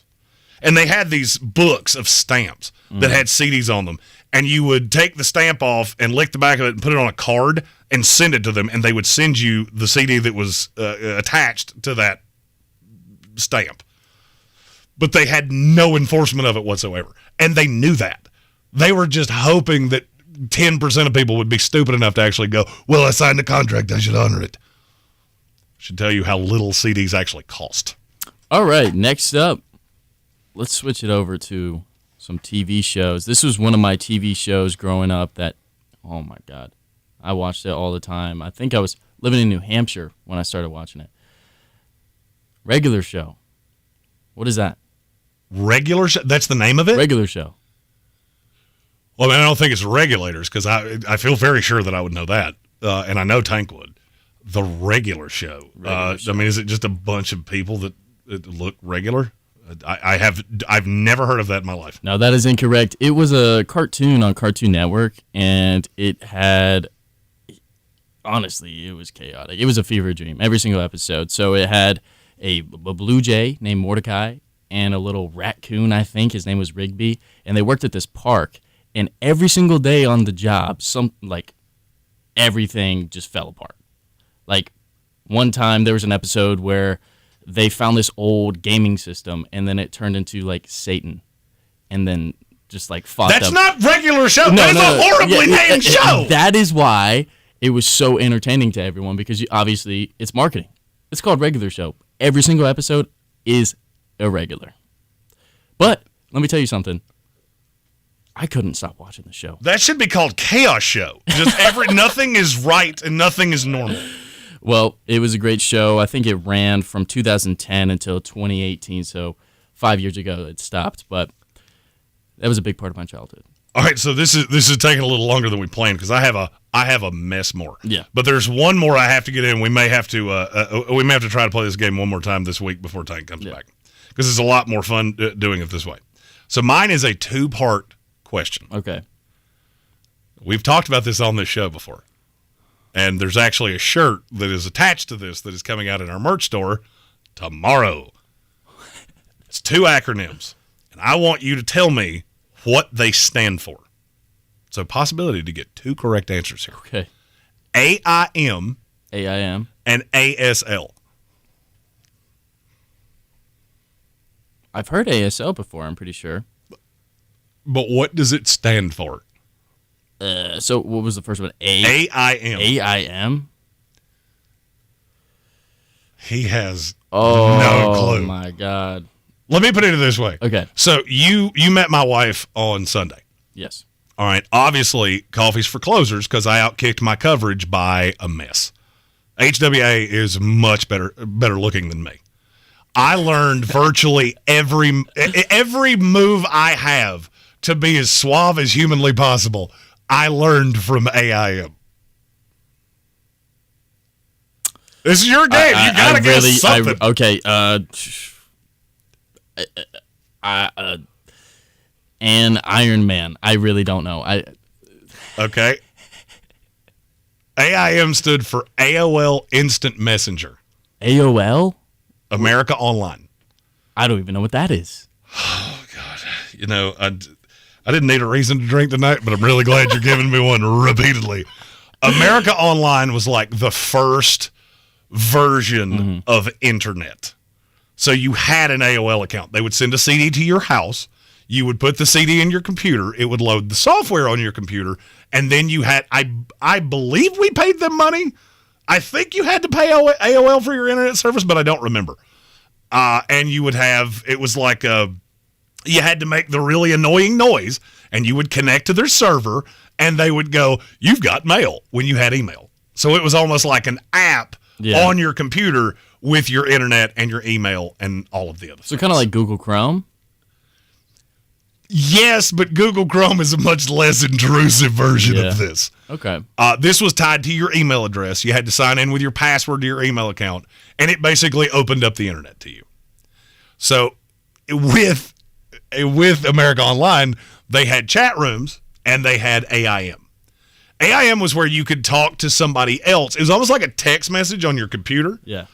[SPEAKER 5] And they had these books of stamps that had CDs on them. And you would take the stamp off and lick the back of it and put it on a card and send it to them. And they would send you the CD that was attached to that stamp. But they had no enforcement of it whatsoever. And they knew that. They were just hoping that 10% of people would be stupid enough to actually go, well, I signed a contract, I should honor it. Should tell you how little CDs actually cost.
[SPEAKER 6] All right, next up, let's switch it over to some TV shows. This was one of my TV shows growing up that, oh my God, I watched it all the time. I think I was living in New Hampshire when I started watching it. Regular Show. What is that?
[SPEAKER 5] Regular Show? That's the name of it?
[SPEAKER 6] Regular Show.
[SPEAKER 5] Well, I mean, I don't think it's Regulators because I feel very sure that I would know that, and I know Tank would. The Regular Show. I mean, is it just a bunch of people that look regular? I've never heard of that in my life.
[SPEAKER 6] No, that is incorrect. It was a cartoon on Cartoon Network, and it had, honestly, it was chaotic. It was a fever dream, every single episode. So it had a blue jay named Mordecai and a little raccoon, I think. His name was Rigby, and they worked at this park. And every single day on the job, everything just fell apart. Like, one time there was an episode where they found this old gaming system, and then it turned into, Satan. And then just, fought
[SPEAKER 5] That's
[SPEAKER 6] them.
[SPEAKER 5] not Regular Show. That's a horribly named show.
[SPEAKER 6] That is why it was so entertaining to everyone, because obviously it's marketing. It's called Regular Show. Every single episode is irregular. But let me tell you something. I couldn't stop watching the show.
[SPEAKER 5] That should be called Chaos Show. Just nothing is right and nothing is normal.
[SPEAKER 6] Well, it was a great show. I think it ran from 2010 until 2018, so 5 years ago it stopped. But that was a big part of my childhood.
[SPEAKER 5] All right, so this is taking a little longer than we planned because I have a mess more.
[SPEAKER 6] Yeah.
[SPEAKER 5] But there's one more I have to get in. We may have to try to play this game one more time this week before Tank comes back because it's a lot more fun doing it this way. So mine is a 2-part question.
[SPEAKER 6] Okay.
[SPEAKER 5] We've talked about this on this show before. And there's actually a shirt that is attached to this that is coming out in our merch store tomorrow. It's 2 acronyms. And I want you to tell me what they stand for. So possibility to get 2 correct answers here.
[SPEAKER 6] Okay.
[SPEAKER 5] AIM.
[SPEAKER 6] AIM.
[SPEAKER 5] And ASL.
[SPEAKER 6] I've heard ASL before, I'm pretty sure.
[SPEAKER 5] But what does it stand for?
[SPEAKER 6] So what was the first one?
[SPEAKER 5] AIM.
[SPEAKER 6] AIM?
[SPEAKER 5] He has no clue.
[SPEAKER 6] Oh, my God.
[SPEAKER 5] Let me put it this way.
[SPEAKER 6] Okay.
[SPEAKER 5] So you met my wife on Sunday.
[SPEAKER 6] Yes.
[SPEAKER 5] All right. Obviously, coffee's for closers because I outkicked my coverage by a mess. HWA is much better looking than me. I learned virtually every move I have to be as suave as humanly possible. I learned from AIM. This is your game. You gotta guess something.
[SPEAKER 6] Okay. And Iron Man. I really don't know.
[SPEAKER 5] Okay. AIM stood for AOL Instant Messenger.
[SPEAKER 6] AOL?
[SPEAKER 5] America Online.
[SPEAKER 6] I don't even know what that is.
[SPEAKER 5] Oh, God. You know, I didn't need a reason to drink tonight, but I'm really glad you're giving me one repeatedly. America Online was like the first version of internet. So you had an AOL account. They would send a CD to your house. You would put the CD in your computer. It would load the software on your computer. And then you had, I believe we paid them money. I think you had to pay AOL for your internet service, but I don't remember. And you would have, it was like you had to make the really annoying noise, and you would connect to their server, and they would go, "You've got mail," when you had email. So it was almost like an app on your computer with your internet and your email and all of the other
[SPEAKER 6] So kind of like Google Chrome?
[SPEAKER 5] Yes, but Google Chrome is a much less intrusive version of this.
[SPEAKER 6] Okay.
[SPEAKER 5] This was tied to your email address. You had to sign in with your password to your email account, and it basically opened up the internet to you. So with America Online, they had chat rooms, and they had AIM. AIM was where you could talk to somebody else. It was almost like a text message on your computer.
[SPEAKER 6] Yeah.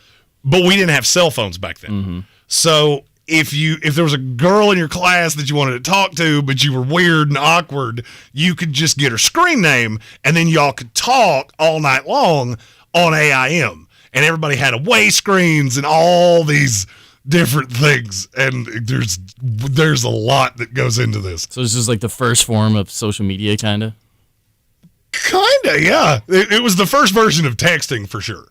[SPEAKER 5] But we didn't have cell phones back then. So if there was a girl in your class that you wanted to talk to, but you were weird and awkward, you could just get her screen name, and then y'all could talk all night long on AIM. And everybody had away screens and all these different things. And there's a lot that goes into this.
[SPEAKER 6] So this is like the first form of social media, kind of?
[SPEAKER 5] Kind of, yeah. It was the first version of texting for sure.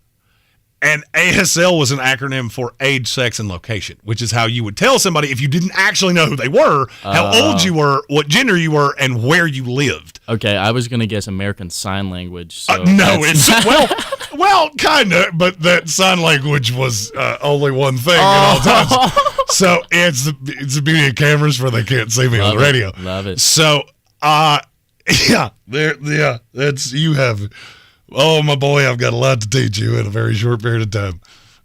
[SPEAKER 5] And ASL was an acronym for age, sex, and location, which is how you would tell somebody if you didn't actually know who they were, how old you were, what gender you were, and where you lived.
[SPEAKER 6] Okay, I was going to guess American Sign Language. So
[SPEAKER 5] no, it's well, kind of, but that sign language was only one thing at all times. So it's the beauty of cameras where they can't see me on the radio.
[SPEAKER 6] Love it.
[SPEAKER 5] So, that's you have. Oh, my boy, I've got a lot to teach you in a very short period of time.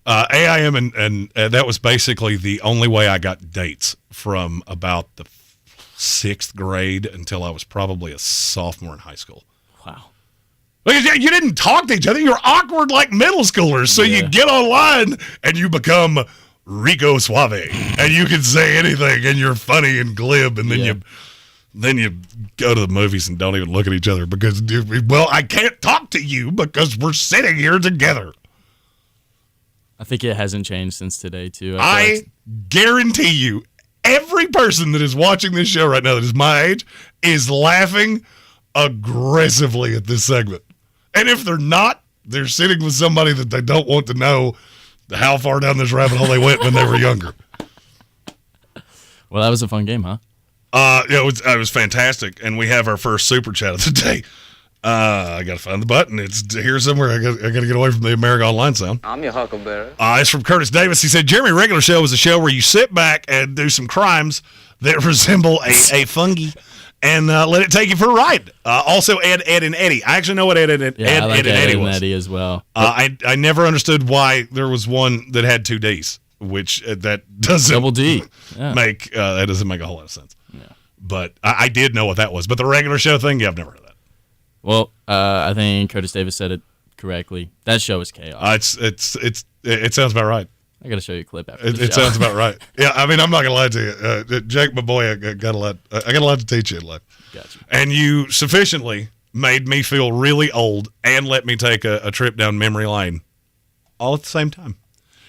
[SPEAKER 5] AIM, and that was basically the only way I got dates from about the 6th grade until I was probably a sophomore in high school.
[SPEAKER 6] Wow.
[SPEAKER 5] Because you didn't talk to each other. You're awkward like middle schoolers. So you get online and you become Rico Suave. And you can say anything and you're funny and glib. And then you go to the movies and don't even look at each other because, well, I can't talk to you because we're sitting here together.
[SPEAKER 6] I think it hasn't changed since today, too.
[SPEAKER 5] I guarantee you, every person that is watching this show right now that is my age is laughing aggressively at this segment. And if they're not, they're sitting with somebody that they don't want to know how far down this rabbit hole they went when they were younger.
[SPEAKER 6] Well, that was a fun game, huh?
[SPEAKER 5] It was fantastic, and we have our first super chat of the day. I got to find the button. It's here somewhere. I got to get away from the America Online sound.
[SPEAKER 1] I'm your huckleberry.
[SPEAKER 5] It's from Curtis Davis. He said, Jeremy, regular show is a show where you sit back and do some crimes that resemble a fungi and let it take you for a ride. Also, Ed, and Eddie. I actually know what Ed, and Eddie was.
[SPEAKER 6] Eddie as well.
[SPEAKER 5] I never understood why there was one that had 2 Ds, which that doesn't
[SPEAKER 6] double D
[SPEAKER 5] make that doesn't make a whole lot of sense. Yeah. But I did know what that was. But the regular show thing, I've never heard of that.
[SPEAKER 6] Well, I think Curtis Davis said it correctly. That show is chaos.
[SPEAKER 5] It sounds about right.
[SPEAKER 6] I got to show you a clip after the show.
[SPEAKER 5] It sounds about right. Yeah, I mean, I'm not gonna lie to you, Jake, my boy. I got a lot to teach you in life.
[SPEAKER 6] Gotcha.
[SPEAKER 5] And you sufficiently made me feel really old and let me take a trip down memory lane, all at the same time.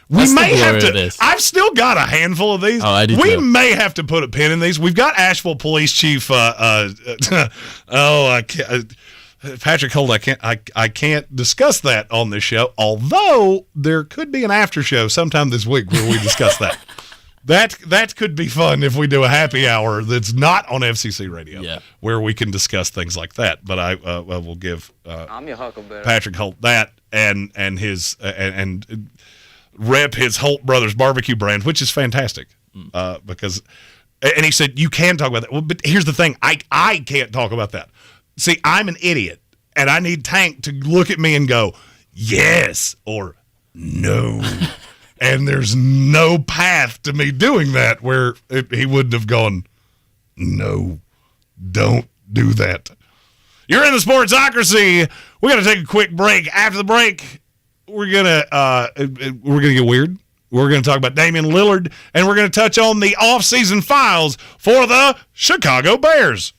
[SPEAKER 5] We may have to. I've still got a handful of these.
[SPEAKER 6] Oh, I do
[SPEAKER 5] We
[SPEAKER 6] too.
[SPEAKER 5] may have to put a pin in these. We've got Asheville Police Chief. I can't. Patrick Holt, I can't discuss that on this show, although there could be an after show sometime this week where we discuss that. That could be fun if we do a happy hour that's not on FCC radio, where we can discuss things like that. But I will give
[SPEAKER 1] I'm your huckleberry.
[SPEAKER 5] Patrick Holt that and his and rep his Holt Brothers barbecue brand, which is fantastic because. And he said you can talk about that. Well, but here's the thing: I can't talk about that. See, I'm an idiot, and I need Tank to look at me and go, yes or no. And there's no path to me doing that where he wouldn't have gone, no, don't do that. You're in the Sportsocracy. We got to take a quick break. After the break, we're gonna get weird. We're going to talk about Damian Lillard, and we're going to touch on the offseason files for the Chicago Bears.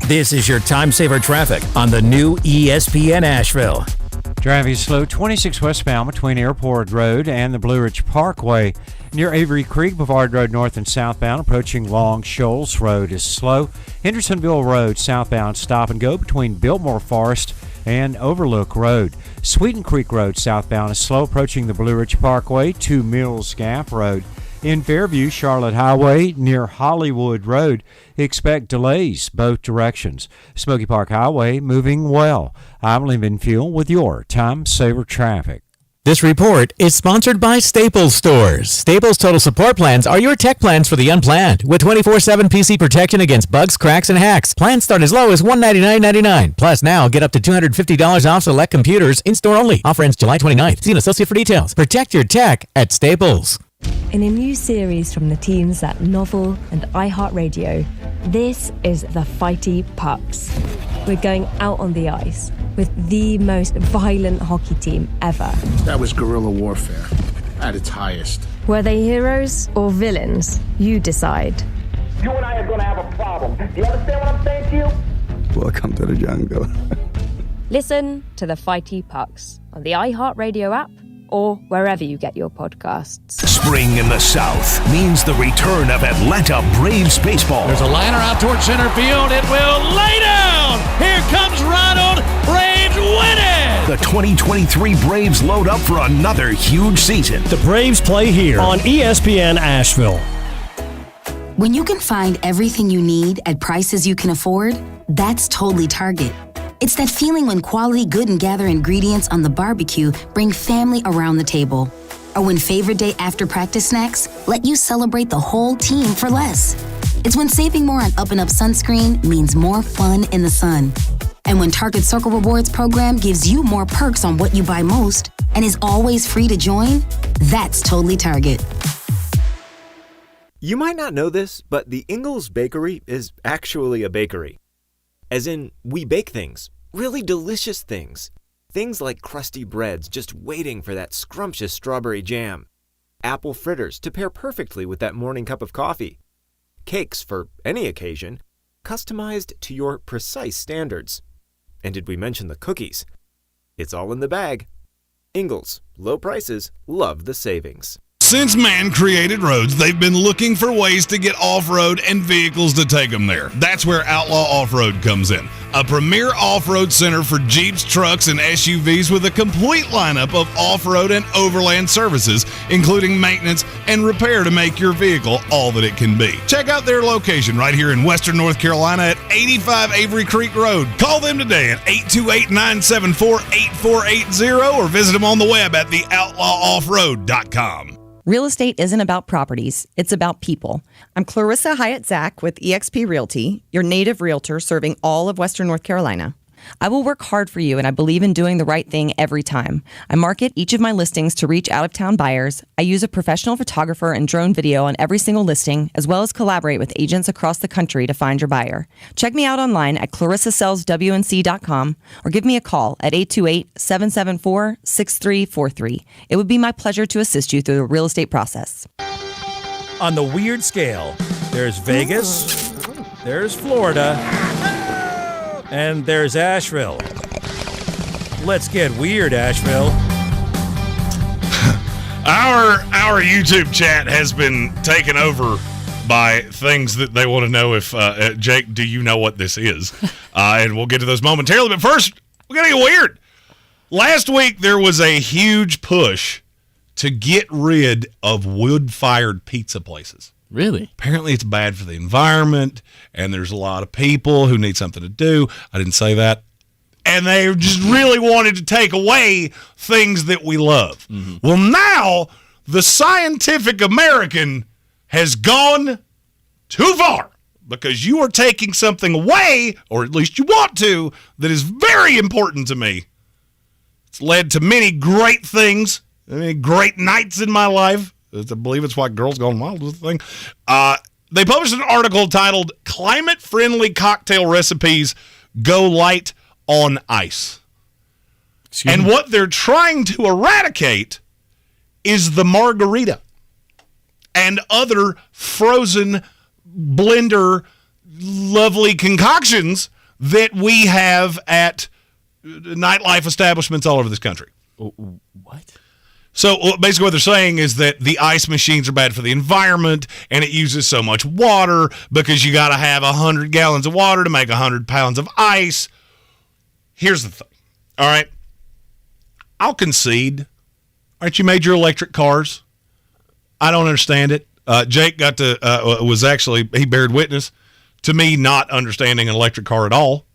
[SPEAKER 11] This is your time saver traffic on the new ESPN Asheville.
[SPEAKER 19] Driving slow 26 westbound between Airport Road and the Blue Ridge Parkway. Near Avery Creek, Boulevard Road north and southbound, approaching Long Shoals Road is slow. Hendersonville Road southbound stop and go between Biltmore Forest and Overlook Road. Sweeten Creek Road southbound is slow approaching the Blue Ridge Parkway to Mills Gap Road. In Fairview, Charlotte Highway near Hollywood Road, expect delays both directions. Smoky Park Highway moving well. I'm Lehman Fuel with your Time Saver Traffic.
[SPEAKER 22] This report is sponsored by Staples Stores. Staples Total Support Plans are your tech plans for the unplanned. With 24/7 PC protection against bugs, cracks, and hacks. Plans start as low as $199.99. Plus now get up to $250 off select computers in-store only. Offer ends July 29th. See an associate for details. Protect your tech at Staples.
[SPEAKER 23] In a new series from the teams at Novel and iHeartRadio, this is the Fighty Pups. We're going out on the ice with the most violent hockey team ever.
[SPEAKER 10] That was guerrilla warfare at its highest.
[SPEAKER 23] Were they heroes or villains? You decide.
[SPEAKER 24] You and I are going to have a problem. Do you understand what I'm saying to you?
[SPEAKER 25] Welcome to the jungle.
[SPEAKER 23] Listen to the Fighty Pucks on the iHeartRadio app or wherever you get your podcasts.
[SPEAKER 2] Spring in the South means the return of Atlanta Braves baseball.
[SPEAKER 3] There's a liner out towards center field. It will lay down. Here comes Ronald. Braves win it.
[SPEAKER 2] The 2023 Braves load up for another huge season.
[SPEAKER 4] The Braves play here on ESPN Asheville.
[SPEAKER 7] When you can find everything you need at prices you can afford, that's totally Target. It's that feeling when quality Good and Gather ingredients on the barbecue bring family around the table. Or when favorite day after practice snacks let you celebrate the whole team for less. It's when saving more on Up and Up sunscreen means more fun in the sun. And when Target Circle Rewards program gives you more perks on what you buy most and is always free to join, that's totally Target.
[SPEAKER 18] You might not know this, but the Ingalls Bakery is actually a bakery. As in, we bake things, really delicious things. Things like crusty breads just waiting for that scrumptious strawberry jam. Apple fritters to pair perfectly with that morning cup of coffee. Cakes for any occasion, customized to your precise standards. And did we mention the cookies? It's all in the bag. Ingalls, low prices, love the savings.
[SPEAKER 5] Since man created roads, they've been looking for ways to get off-road and vehicles to take them there. That's where Outlaw Off-Road comes in. A premier off-road center for Jeeps, trucks, and SUVs with a complete lineup of off-road and overland services, including maintenance and repair to make your vehicle all that it can be. Check out their location right here in Western North Carolina at 85 Avery Creek Road. Call them today at 828-974-8480 or visit them on the web at theoutlawoffroad.com.
[SPEAKER 25] Real estate isn't about properties, it's about people. I'm Clarissa Hyatt-Zach with eXp Realty, your native realtor serving all of Western North Carolina. I will work hard for you, and I believe in doing the right thing every time. I market each of my listings to reach out-of-town buyers. I use a professional photographer and drone video on every single listing, as well as collaborate with agents across the country to find your buyer. Check me out online at clarissasellswnc.com or give me a call at 828-774-6343. It would be my pleasure to assist you through the real estate process.
[SPEAKER 11] On the weird scale, there's Vegas, there's Florida, and there's Asheville. Let's get weird, Asheville.
[SPEAKER 5] Our YouTube chat has been taken over by things that they want to know if, Jake, do you know what this is? And we'll get to those momentarily. But first, we're going to get weird. Last week, there was a huge push to get rid of wood-fired pizza places.
[SPEAKER 6] Really?
[SPEAKER 5] Apparently it's bad for the environment, and there's a lot of people who need something to do. I didn't say that. And they just really wanted to take away things that we love. Mm-hmm. Well, now the Scientific American has gone too far because you are taking something away, or at least you want to, that is very important to me. It's led to many great things, many great nights in my life. I believe it's why Girls Gone Wild was the thing. They published an article titled Climate-Friendly Cocktail Recipes Go Light on Ice. And what they're trying to eradicate is the margarita and other frozen blender lovely concoctions that we have at nightlife establishments all over this country.
[SPEAKER 6] What?
[SPEAKER 5] So basically what they're saying is that the ice machines are bad for the environment, and it uses so much water because you got to have 100 gallons of water to make 100 pounds of ice. Here's the thing, all right? I'll concede. All right, you made your electric cars. I don't understand it. Jake got to he bared witness to me not understanding an electric car at all.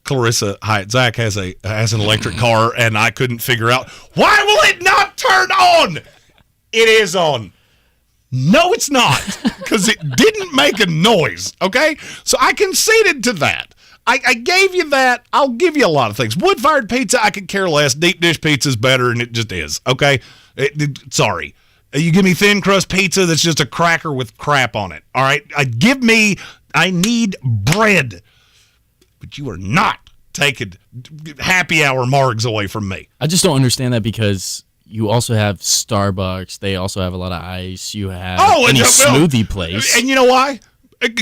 [SPEAKER 5] Clarissa Hyatt-Zach has an electric car, and I couldn't figure out, why will it not turn on? It is on. No, it's not, because it didn't make a noise, okay? So I conceded to that. I gave you that. I'll give you a lot of things. Wood-fired pizza, I could care less. Deep dish pizza is better, and it just is, okay? Sorry. You give me thin crust pizza that's just a cracker with crap on it, all right? I need bread. But you are not taking happy hour margs away from me.
[SPEAKER 6] I just don't understand that because you also have Starbucks. They also have a lot of ice. You have any smoothie place.
[SPEAKER 5] And you know why?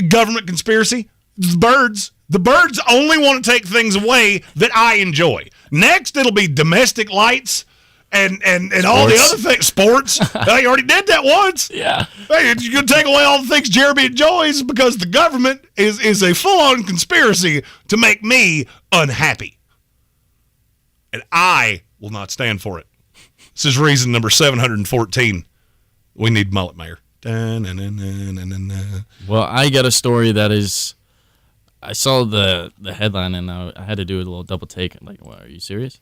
[SPEAKER 5] Government conspiracy. The birds. The birds only want to take things away that I enjoy. Next, it'll be domestic lights and all the other things, sports. You already did that once.
[SPEAKER 6] Yeah.
[SPEAKER 5] Hey, you're going to take away all the things Jeremy enjoys because the government is a full-on conspiracy to make me unhappy. And I will not stand for it. This is reason number 714. We need mullet mayor.
[SPEAKER 6] Well, I got a story that is... I saw the headline, and I had to do a little double take. I'm like, well, are you serious?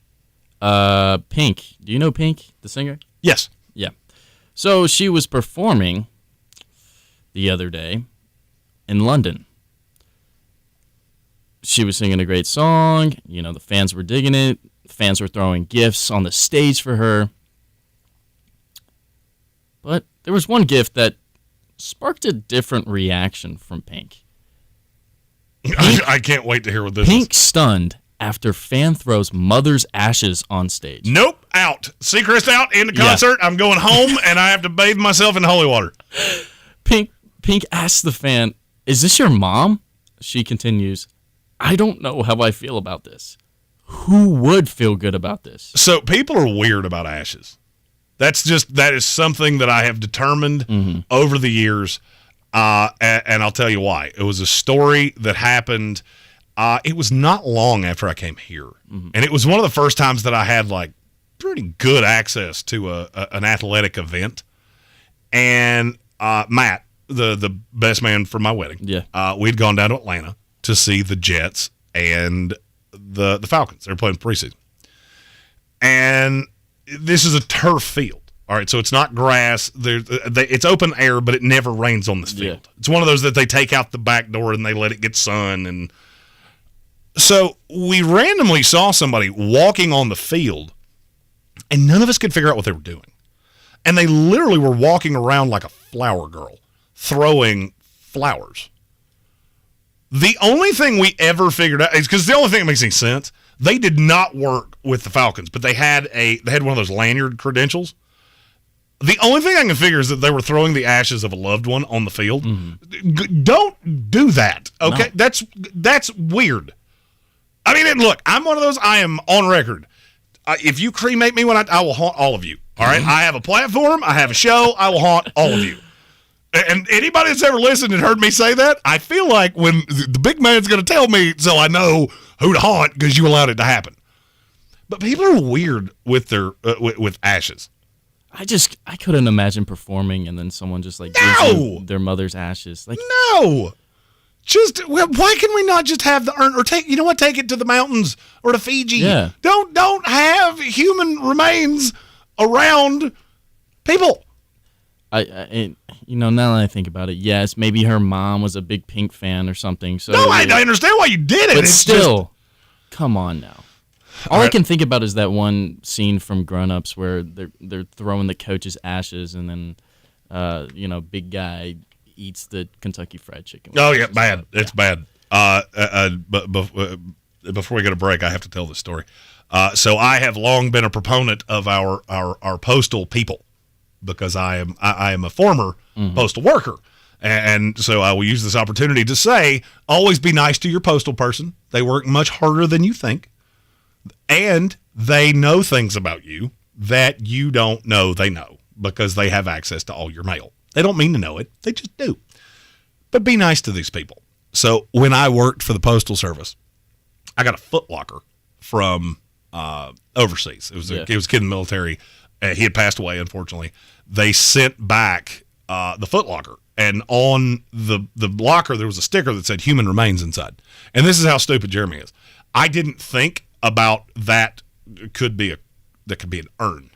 [SPEAKER 6] Pink. Do you know Pink, the singer?
[SPEAKER 5] Yes.
[SPEAKER 6] Yeah. So she was performing the other day in London. She was singing a great song. You know, the fans were digging it. Fans were throwing gifts on the stage for her. But there was one gift that sparked a different reaction from Pink.
[SPEAKER 5] I can't wait to hear what this
[SPEAKER 6] Pink stunned after fan throws mother's ashes on stage.
[SPEAKER 5] Nope, out. Seacrest out, in the concert. Yeah. I'm going home, and I have to bathe myself in holy water.
[SPEAKER 6] Pink asks the fan, "Is this your mom?" She continues, "I don't know how I feel about this. Who would feel good about this?"
[SPEAKER 5] So people are weird about ashes. That is something that I have determined over the years. And I'll tell you why. It was a story that happened. It was not long after I came here. And it was one of the first times that I had like pretty good access to an athletic event. And Matt, the best man for my wedding, we'd gone down to Atlanta to see the Jets and the Falcons. They were playing preseason. And this is a turf field. All right, so it's not grass. It's open air, but it never rains on this field. Yeah. It's one of those that they take out the back door and they let it get sun. And so we randomly saw somebody walking on the field, and none of us could figure out what they were doing. And they literally were walking around like a flower girl, throwing flowers. The only thing we ever figured out is because the only thing that makes any sense, they did not work with the Falcons, but they had one of those lanyard credentials. The only thing I can figure is that they were throwing the ashes of a loved one on the field. Don't do that, okay? No. That's weird. I mean, look, I'm one of those. I am on record. If you cremate me, I will haunt all of you. All right? I have a platform. I have a show. I will haunt all of you. And anybody that's ever listened and heard me say that, I feel like when the big man's going to tell me so I know who to haunt because you allowed it to happen. But people are weird with their with ashes.
[SPEAKER 6] I couldn't imagine performing and then someone just like gives you their mother's ashes. Like
[SPEAKER 5] no, why can we not just have the urn or take it to the mountains or to Fiji?
[SPEAKER 6] Yeah.
[SPEAKER 5] Don't have human remains around people.
[SPEAKER 6] Now that I think about it, yes, maybe her mom was a big Pink fan or something. So
[SPEAKER 5] no, I understand why you did it.
[SPEAKER 6] But still, come on now. All I can think about is that one scene from Grown Ups where they're throwing the coach's ashes and then, big guy eats the Kentucky Fried Chicken.
[SPEAKER 5] Oh yeah, bad. It's bad. But before we go to break, I have to tell this story. So I have long been a proponent of our postal people because I am a former postal worker, and so I will use this opportunity to say, always be nice to your postal person. They work much harder than you think. And they know things about you that you don't know they know because they have access to all your mail. They don't mean to know it. They just do. But be nice to these people. So when I worked for the Postal Service, I got a Foot Locker from overseas. It was a kid in the military. He had passed away, unfortunately. They sent back the Foot Locker. And on the locker, there was a sticker that said human remains inside. And this is how stupid Jeremy is. I didn't think about that could be an urn.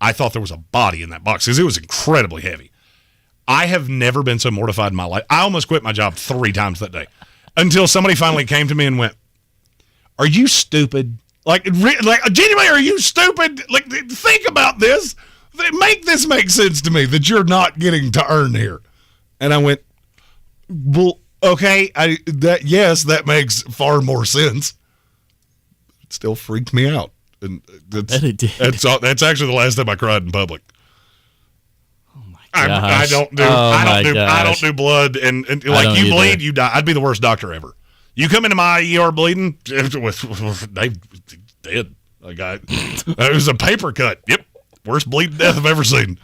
[SPEAKER 5] I thought there was a body in that box because it was incredibly heavy. I have never been so mortified in my life. I almost quit my job 3 times that day until somebody finally came to me and went, "Are you stupid? Like genuinely, are you stupid? Like, think about this. Make this make sense to me that you're not getting to earn here." And I went, "Well, okay, that makes far more sense." Still freaked me out, and that's actually the last time I cried in public.
[SPEAKER 6] Oh my gosh!
[SPEAKER 5] I don't do blood, and like you bleed, you die. I'd be the worst doctor ever. You come into my ER bleeding, they dead. It was a paper cut. Yep. Worst bleeding death I've ever seen.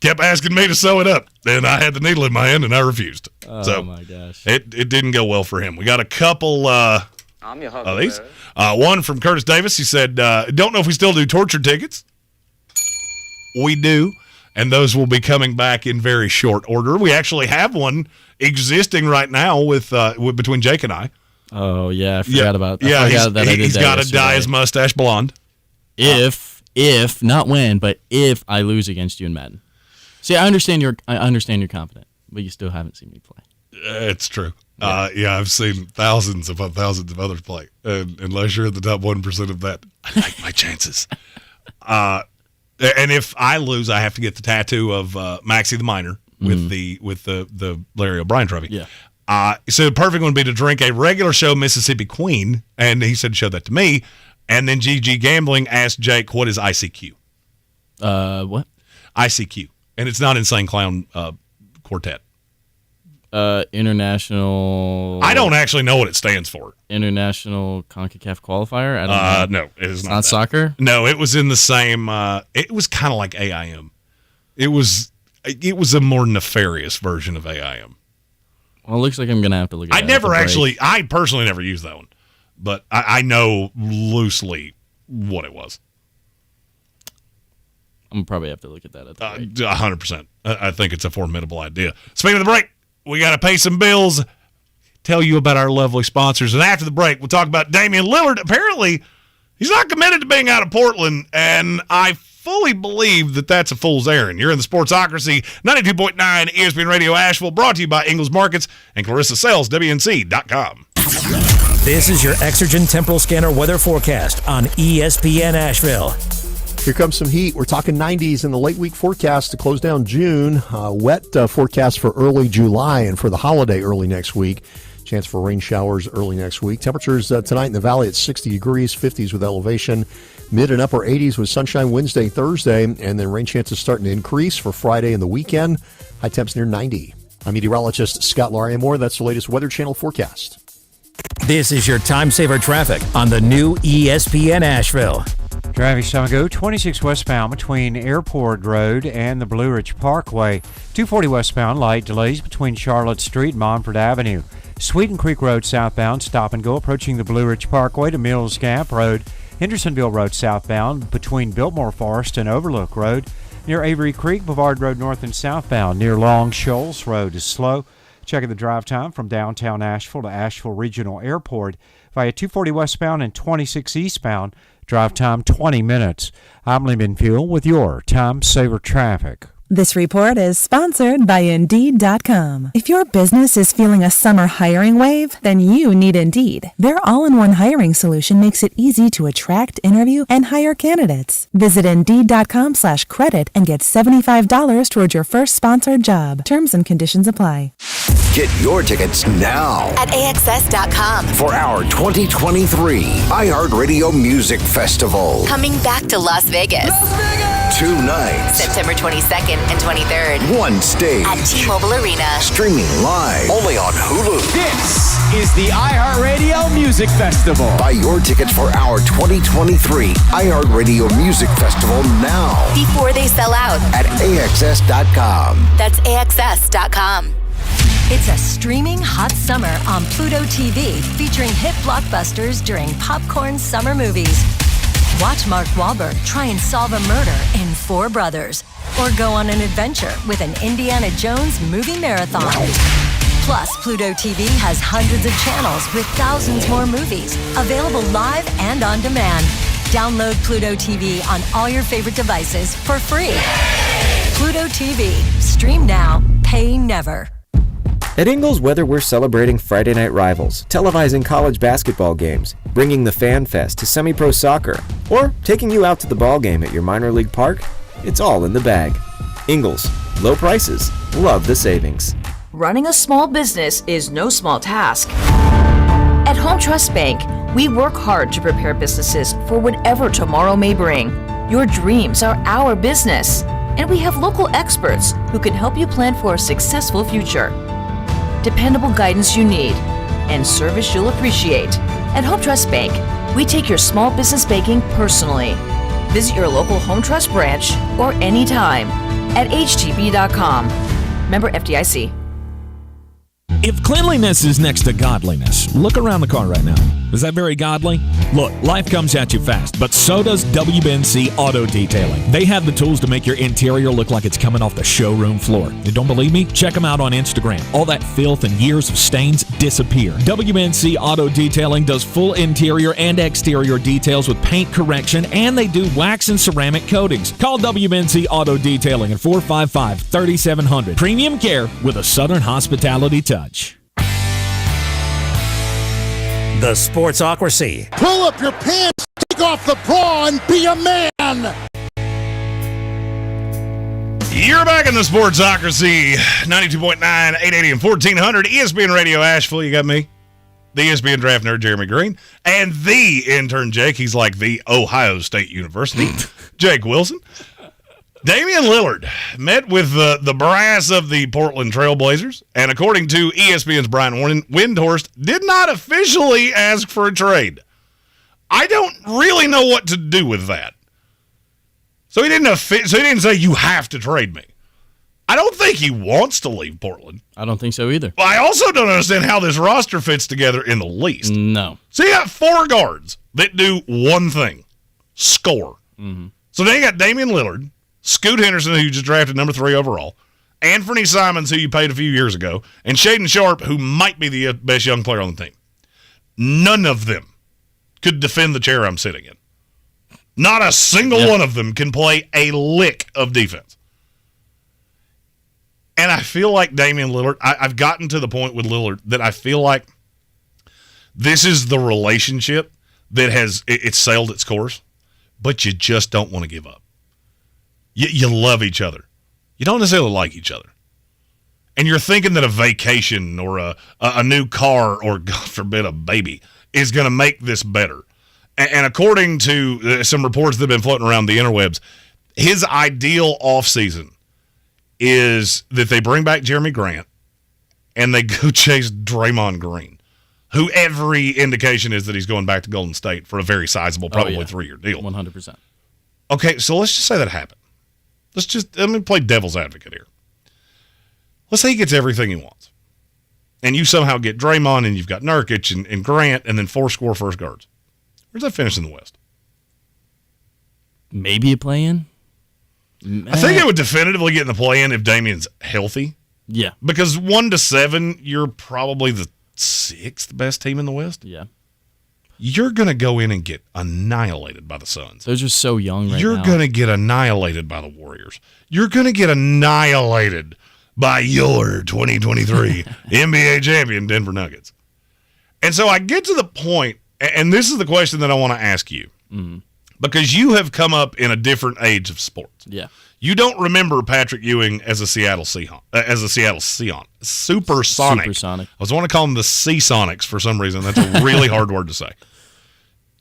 [SPEAKER 5] Kept asking me to sew it up. And I had the needle in my hand, and I refused.
[SPEAKER 6] Oh, my gosh.
[SPEAKER 5] It didn't go well for him. We got a couple of these. One from Curtis Davis. He said, don't know if we still do torture tickets. We do. And those will be coming back in very short order. We actually have one existing right now with between Jake and I.
[SPEAKER 6] Oh, yeah. I forgot about that.
[SPEAKER 5] Yeah,
[SPEAKER 6] He's
[SPEAKER 5] got to dye his mustache blonde.
[SPEAKER 6] If, not when, but if I lose against you in Madden. See, I understand you're confident, but you still haven't seen me play.
[SPEAKER 5] It's true. Yeah. I've seen thousands upon thousands of others play. And unless you're in the top 1% of that, I like my chances. And if I lose, I have to get the tattoo of Maxie the Miner with the Larry O'Brien trophy.
[SPEAKER 6] Yeah.
[SPEAKER 5] So the perfect one would be to drink a regular show Mississippi Queen, and he said show that to me. And then GG Gambling asked Jake, what is ICQ?
[SPEAKER 6] What?
[SPEAKER 5] ICQ. And it's not Insane Clown Quartet.
[SPEAKER 6] International.
[SPEAKER 5] I don't actually know what it stands for.
[SPEAKER 6] International CONCACAF qualifier? I don't know.
[SPEAKER 5] No, it is
[SPEAKER 6] not soccer?
[SPEAKER 5] No, it was in the same. It was kind of like AIM. It was a more nefarious version of AIM.
[SPEAKER 6] Well, it looks like I'm going to have to look at it.
[SPEAKER 5] I personally never used that one, but I know loosely what it was.
[SPEAKER 6] I'm going to probably have to look at that at the break.
[SPEAKER 5] 100%. I think it's a formidable idea. Speaking of the break, we got to pay some bills, tell you about our lovely sponsors, and after the break, we'll talk about Damian Lillard. Apparently, he's not committed to being out of Portland, and I fully believe that that's a fool's errand. You're in the Sportsocracy, 92.9 ESPN Radio Asheville, brought to you by Ingles Markets and Clarissa Sales, WNC.com.
[SPEAKER 11] This is your Exergen Temporal Scanner weather forecast on ESPN Asheville.
[SPEAKER 8] Here comes some heat. We're talking 90s in the late week forecast to close down June. Wet forecast for early July and for the holiday early next week. Chance for rain showers early next week. Temperatures tonight in the valley at 60 degrees, 50s with elevation. Mid and upper 80s with sunshine Wednesday, Thursday, and then rain chances starting to increase for Friday and the weekend. High temps near 90. I'm meteorologist Scott Lariamore. That's the latest Weather Channel forecast.
[SPEAKER 11] This is your time saver traffic on the new ESPN Asheville.
[SPEAKER 19] Traffic time ago, 26 westbound between Airport Road and the Blue Ridge Parkway. 240 westbound, light delays between Charlotte Street and Montford Avenue. Sweeten Creek Road southbound, stop and go approaching the Blue Ridge Parkway to Mills Gap Road. Hendersonville Road southbound between Biltmore Forest and Overlook Road. Near Avery Creek, Boulevard Road north and southbound. Near Long Shoals Road is slow. Checking the drive time from downtown Asheville to Asheville Regional Airport via 240 westbound and 26 eastbound. Drive time 20 minutes. I'm Lehman Fuel with your Time Saver Traffic.
[SPEAKER 9] This report is sponsored by Indeed.com. If your business is feeling a summer hiring wave, then you need Indeed. Their all-in-one hiring solution makes it easy to attract, interview, and hire candidates. Visit Indeed.com/credit and get $75 towards your first sponsored job. Terms and conditions apply.
[SPEAKER 2] Get your tickets now
[SPEAKER 7] at AXS.com
[SPEAKER 2] for our 2023 iHeartRadio Music Festival.
[SPEAKER 7] Coming back to Las Vegas.
[SPEAKER 2] 2 nights.
[SPEAKER 7] September 22nd and 23rd.
[SPEAKER 2] 1 stage.
[SPEAKER 7] At T-Mobile Arena.
[SPEAKER 2] Streaming live. Only on Hulu.
[SPEAKER 12] This is the iHeartRadio Music Festival.
[SPEAKER 2] Buy your tickets for our 2023 iHeartRadio Music Festival now.
[SPEAKER 7] Before they sell out.
[SPEAKER 2] At AXS.com.
[SPEAKER 7] That's AXS.com. It's a streaming hot summer on Pluto TV, featuring hit blockbusters during popcorn summer movies. Watch Mark Wahlberg try and solve a murder in 4 Brothers, or go on an adventure with an Indiana Jones movie marathon. Plus, Pluto TV has hundreds of channels with thousands more movies, available live and on demand. Download Pluto TV on all your favorite devices for free. Pluto TV. Stream now, pay never.
[SPEAKER 18] At Ingles Weather, we're celebrating Friday night rivals, televising college basketball games, bringing the Fan Fest to semi-pro soccer, or taking you out to the ball game at your minor league park. It's all in the bag. Ingles, low prices, love the savings.
[SPEAKER 13] Running a small business is no small task. At Home Trust Bank, we work hard to prepare businesses for whatever tomorrow may bring. Your dreams are our business, and we have local experts who can help you plan for a successful future. Dependable guidance you need, and service you'll appreciate. At Home Trust Bank, we take your small business banking personally. Visit your local Home Trust branch or anytime at htb.com. Member FDIC.
[SPEAKER 14] If cleanliness is next to godliness, look around the car right now. Is that very godly? Look, life comes at you fast, but so does WBNC Auto Detailing. They have the tools to make your interior look like it's coming off the showroom floor. You don't believe me? Check them out on Instagram. All that filth and years of stains disappear. WBNC Auto Detailing does full interior and exterior details with paint correction, and they do wax and ceramic coatings. Call WBNC Auto Detailing at 455-3700. Premium care with a Southern hospitality touch.
[SPEAKER 11] The Sportsocracy.
[SPEAKER 10] Pull up your pants, take off the bra, and be a man.
[SPEAKER 5] You're back in the Sportsocracy. 92.9, 880, and 1400. ESPN Radio Asheville. You got me, the ESPN draft nerd, Jeremy Green, and the intern, Jake. He's like the Ohio State University, Jake Wilson. Damian Lillard met with the brass of the Portland Trail Blazers, and according to ESPN's Brian Windhorst, did not officially ask for a trade. I don't really know what to do with that. So he didn't say you have to trade me. I don't think he wants to leave Portland.
[SPEAKER 6] I don't think so either.
[SPEAKER 5] But I also don't understand how this roster fits together in the least.
[SPEAKER 6] No.
[SPEAKER 5] So you got 4 guards that do one thing: score.
[SPEAKER 6] Mm-hmm.
[SPEAKER 5] So then you got Damian Lillard, Scoot Henderson, who you just drafted number 3 overall, Anthony Simons, who you paid a few years ago, and Shaedon Sharpe, who might be the best young player on the team. None of them could defend the chair I'm sitting in. Not a single one of them can play a lick of defense. And I feel like Damian Lillard, I've gotten to the point with Lillard that I feel like this is the relationship that it's sailed its course, but you just don't want to give up. You love each other. You don't necessarily like each other. And you're thinking that a vacation or a new car or, God forbid, a baby is going to make this better. And according to some reports that have been floating around the interwebs, his ideal offseason is that they bring back Jeremy Grant and they go chase Draymond Green, who every indication is that he's going back to Golden State for a very sizable, probably 3-year deal.
[SPEAKER 6] 100%.
[SPEAKER 5] Okay, so let's just say that happened. Let me play devil's advocate here. Let's say he gets everything he wants. And you somehow get Draymond, and you've got Nurkic and Grant, and then 4 score first guards. Where's that finish in the West?
[SPEAKER 6] Maybe a play-in?
[SPEAKER 5] I think it would definitively get in the play-in if Damian's healthy.
[SPEAKER 6] Yeah.
[SPEAKER 5] Because 1-7, you're probably the 6th best team in the West.
[SPEAKER 6] Yeah.
[SPEAKER 5] You're going to go in and get annihilated by the Suns.
[SPEAKER 6] They're just so young right now.
[SPEAKER 5] You're going to get annihilated by the Warriors. You're going to get annihilated by your 2023 NBA champion Denver Nuggets. And so I get to the point, and this is the question that I want to ask you, because you have come up in a different age of sports.
[SPEAKER 6] Yeah.
[SPEAKER 5] You don't remember Patrick Ewing as a Seattle Seahawk, Supersonic. I was want to call them the Seasonics for some reason. That's a really hard word to say.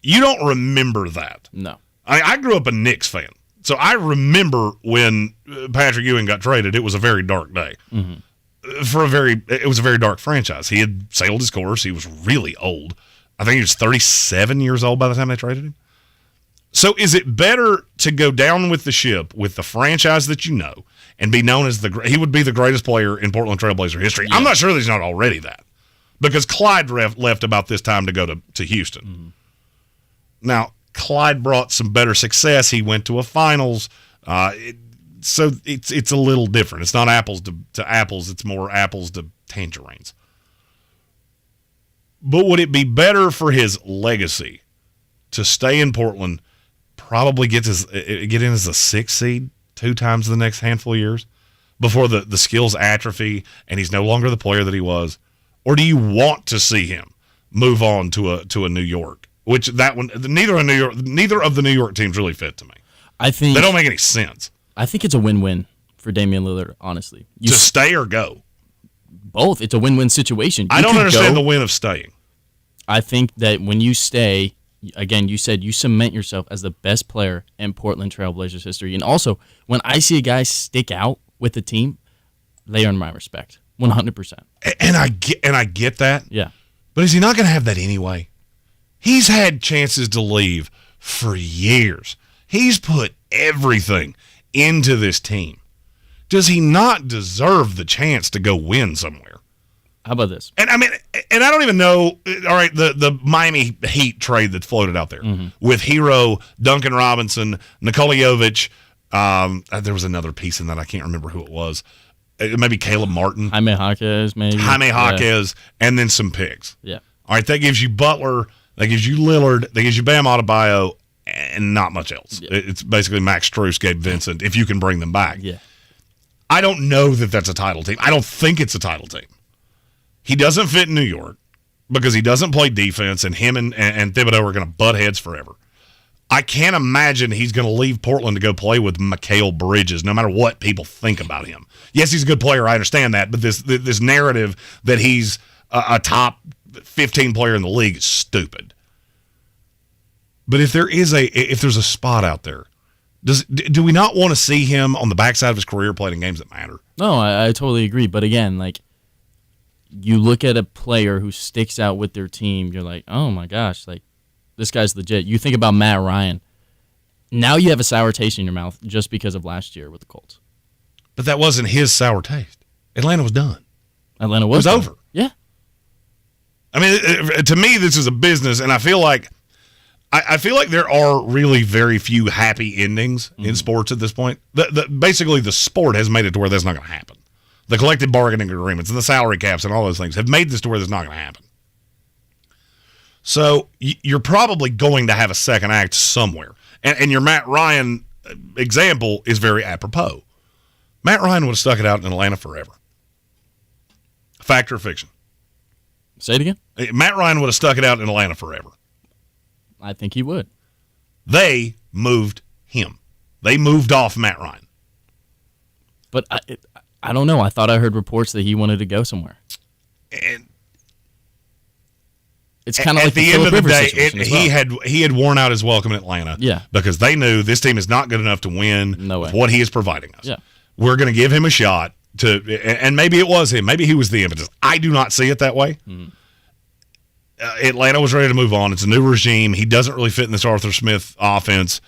[SPEAKER 5] You don't remember that.
[SPEAKER 6] No.
[SPEAKER 5] I grew up a Knicks fan, so I remember when Patrick Ewing got traded. It was a very dark day.
[SPEAKER 6] Mm-hmm.
[SPEAKER 5] It was a very dark franchise. He had sailed his course. He was really old. I think he was 37 years old by the time they traded him. So is it better to go down with the ship with the franchise that you know and be known as he would be the greatest player in Portland Trail Blazer history? Yeah. I'm not sure that he's not already that, because Clyde left about this time to go to Houston.
[SPEAKER 6] Mm-hmm.
[SPEAKER 5] Now, Clyde brought some better success. He went to a finals. So it's a little different. It's not apples to apples. It's more apples to tangerines. But would it be better for his legacy to stay in Portland, probably get in as a 6th seed 2 times in the next handful of years before the skills atrophy and he's no longer the player that he was? Or do you want to see him move on to a New York? Which that one, neither of the New York teams really fit to me.
[SPEAKER 6] I think
[SPEAKER 5] they don't make any sense.
[SPEAKER 6] I think it's a win-win for Damian Lillard, honestly.
[SPEAKER 5] To stay or go?
[SPEAKER 6] Both. It's a win-win situation.
[SPEAKER 5] I don't understand the win of staying.
[SPEAKER 6] I think that when you stay, again, you said you cement yourself as the best player in Portland Trail Blazers history. And also, when I see a guy stick out with the team, they earn my respect, 100%.
[SPEAKER 5] And I get that.
[SPEAKER 6] Yeah.
[SPEAKER 5] But is he not going to have that anyway? He's had chances to leave for years. He's put everything into this team. Does he not deserve the chance to go win somewhere?
[SPEAKER 6] How about this?
[SPEAKER 5] And I don't even know. All right, the Miami Heat trade that floated out there with Hero, Duncan Robinson, Nikola Jovic. There was another piece in that. I can't remember who it was. Maybe Caleb Martin.
[SPEAKER 6] Jaime Jaquez, maybe.
[SPEAKER 5] Jaime Jaquez, and then some picks.
[SPEAKER 6] Yeah.
[SPEAKER 5] All right, that gives you Butler, that gives you Lillard, that gives you Bam Adebayo, and not much else. Yeah. It's basically Max Strus, Gabe Vincent, if you can bring them back.
[SPEAKER 6] Yeah.
[SPEAKER 5] I don't know that that's a title team. I don't think it's a title team. He doesn't fit in New York because he doesn't play defense, and him and Thibodeau are going to butt heads forever. I can't imagine he's going to leave Portland to go play with Mikal Bridges, no matter what people think about him. Yes, he's a good player. I understand that, but this narrative that he's a top 15 player in the league is stupid. But if there's a spot out there, do we not want to see him on the backside of his career playing in games that matter?
[SPEAKER 6] No, I totally agree. But again, like, you look at a player who sticks out with their team, you're like, oh my gosh, like, this guy's legit. You think about Matt Ryan. Now you have a sour taste in your mouth just because of last year with the Colts.
[SPEAKER 5] But that wasn't his sour taste. Atlanta was done.
[SPEAKER 6] Atlanta was
[SPEAKER 5] done.
[SPEAKER 6] over. Yeah.
[SPEAKER 5] I mean, to me, this is a business, and I feel like there are really very few happy endings in sports at this point. Basically, the sport has made it to where that's not going to happen. The collective bargaining agreements and the salary caps and all those things have made this to where that's not going to happen. So you're probably going to have a second act somewhere. And your Matt Ryan example is very apropos. Matt Ryan would have stuck it out in Atlanta forever. Fact or fiction?
[SPEAKER 6] Say it again?
[SPEAKER 5] Matt Ryan would have stuck it out in Atlanta forever.
[SPEAKER 6] I think he would.
[SPEAKER 5] They moved him. They moved off Matt Ryan.
[SPEAKER 6] But I don't know. I thought I heard reports that he wanted to go somewhere.
[SPEAKER 5] And
[SPEAKER 6] it's kind of like
[SPEAKER 5] the end of the day, he had worn out his welcome in Atlanta.
[SPEAKER 6] Yeah.
[SPEAKER 5] Because they knew this team is not good enough to win with what he is providing us.
[SPEAKER 6] Yeah.
[SPEAKER 5] We're going to give him a shot and maybe it was him. Maybe he was the impetus. I do not see it that way. Mm-hmm. Atlanta was ready to move on. It's a new regime. He doesn't really fit in this Arthur Smith offense.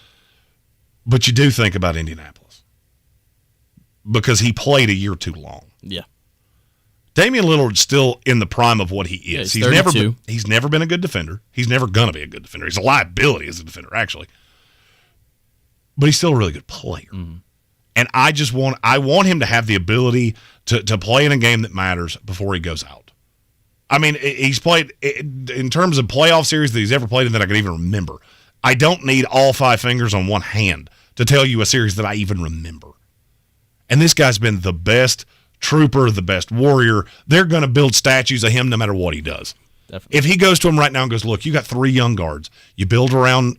[SPEAKER 5] But you do think about Indianapolis because he played a year too long.
[SPEAKER 6] Yeah.
[SPEAKER 5] Damian Lillard's still in the prime of what he is.
[SPEAKER 6] Yeah,
[SPEAKER 5] he's never been a good defender. He's never going to be a good defender. He's a liability as a defender, actually. But he's still a really good player. Mm-hmm. And I want him to have the ability to play in a game that matters before he goes out. I mean, he's played, in terms of playoff series that he's ever played in that I can even remember, I don't need all 5 fingers on one hand to tell you a series that I even remember. And this guy's been the best trooper, the best warrior. They're going to build statues of him no matter what he does.
[SPEAKER 6] Definitely.
[SPEAKER 5] If he goes to him right now and goes, look, you got 3 young guards. You build around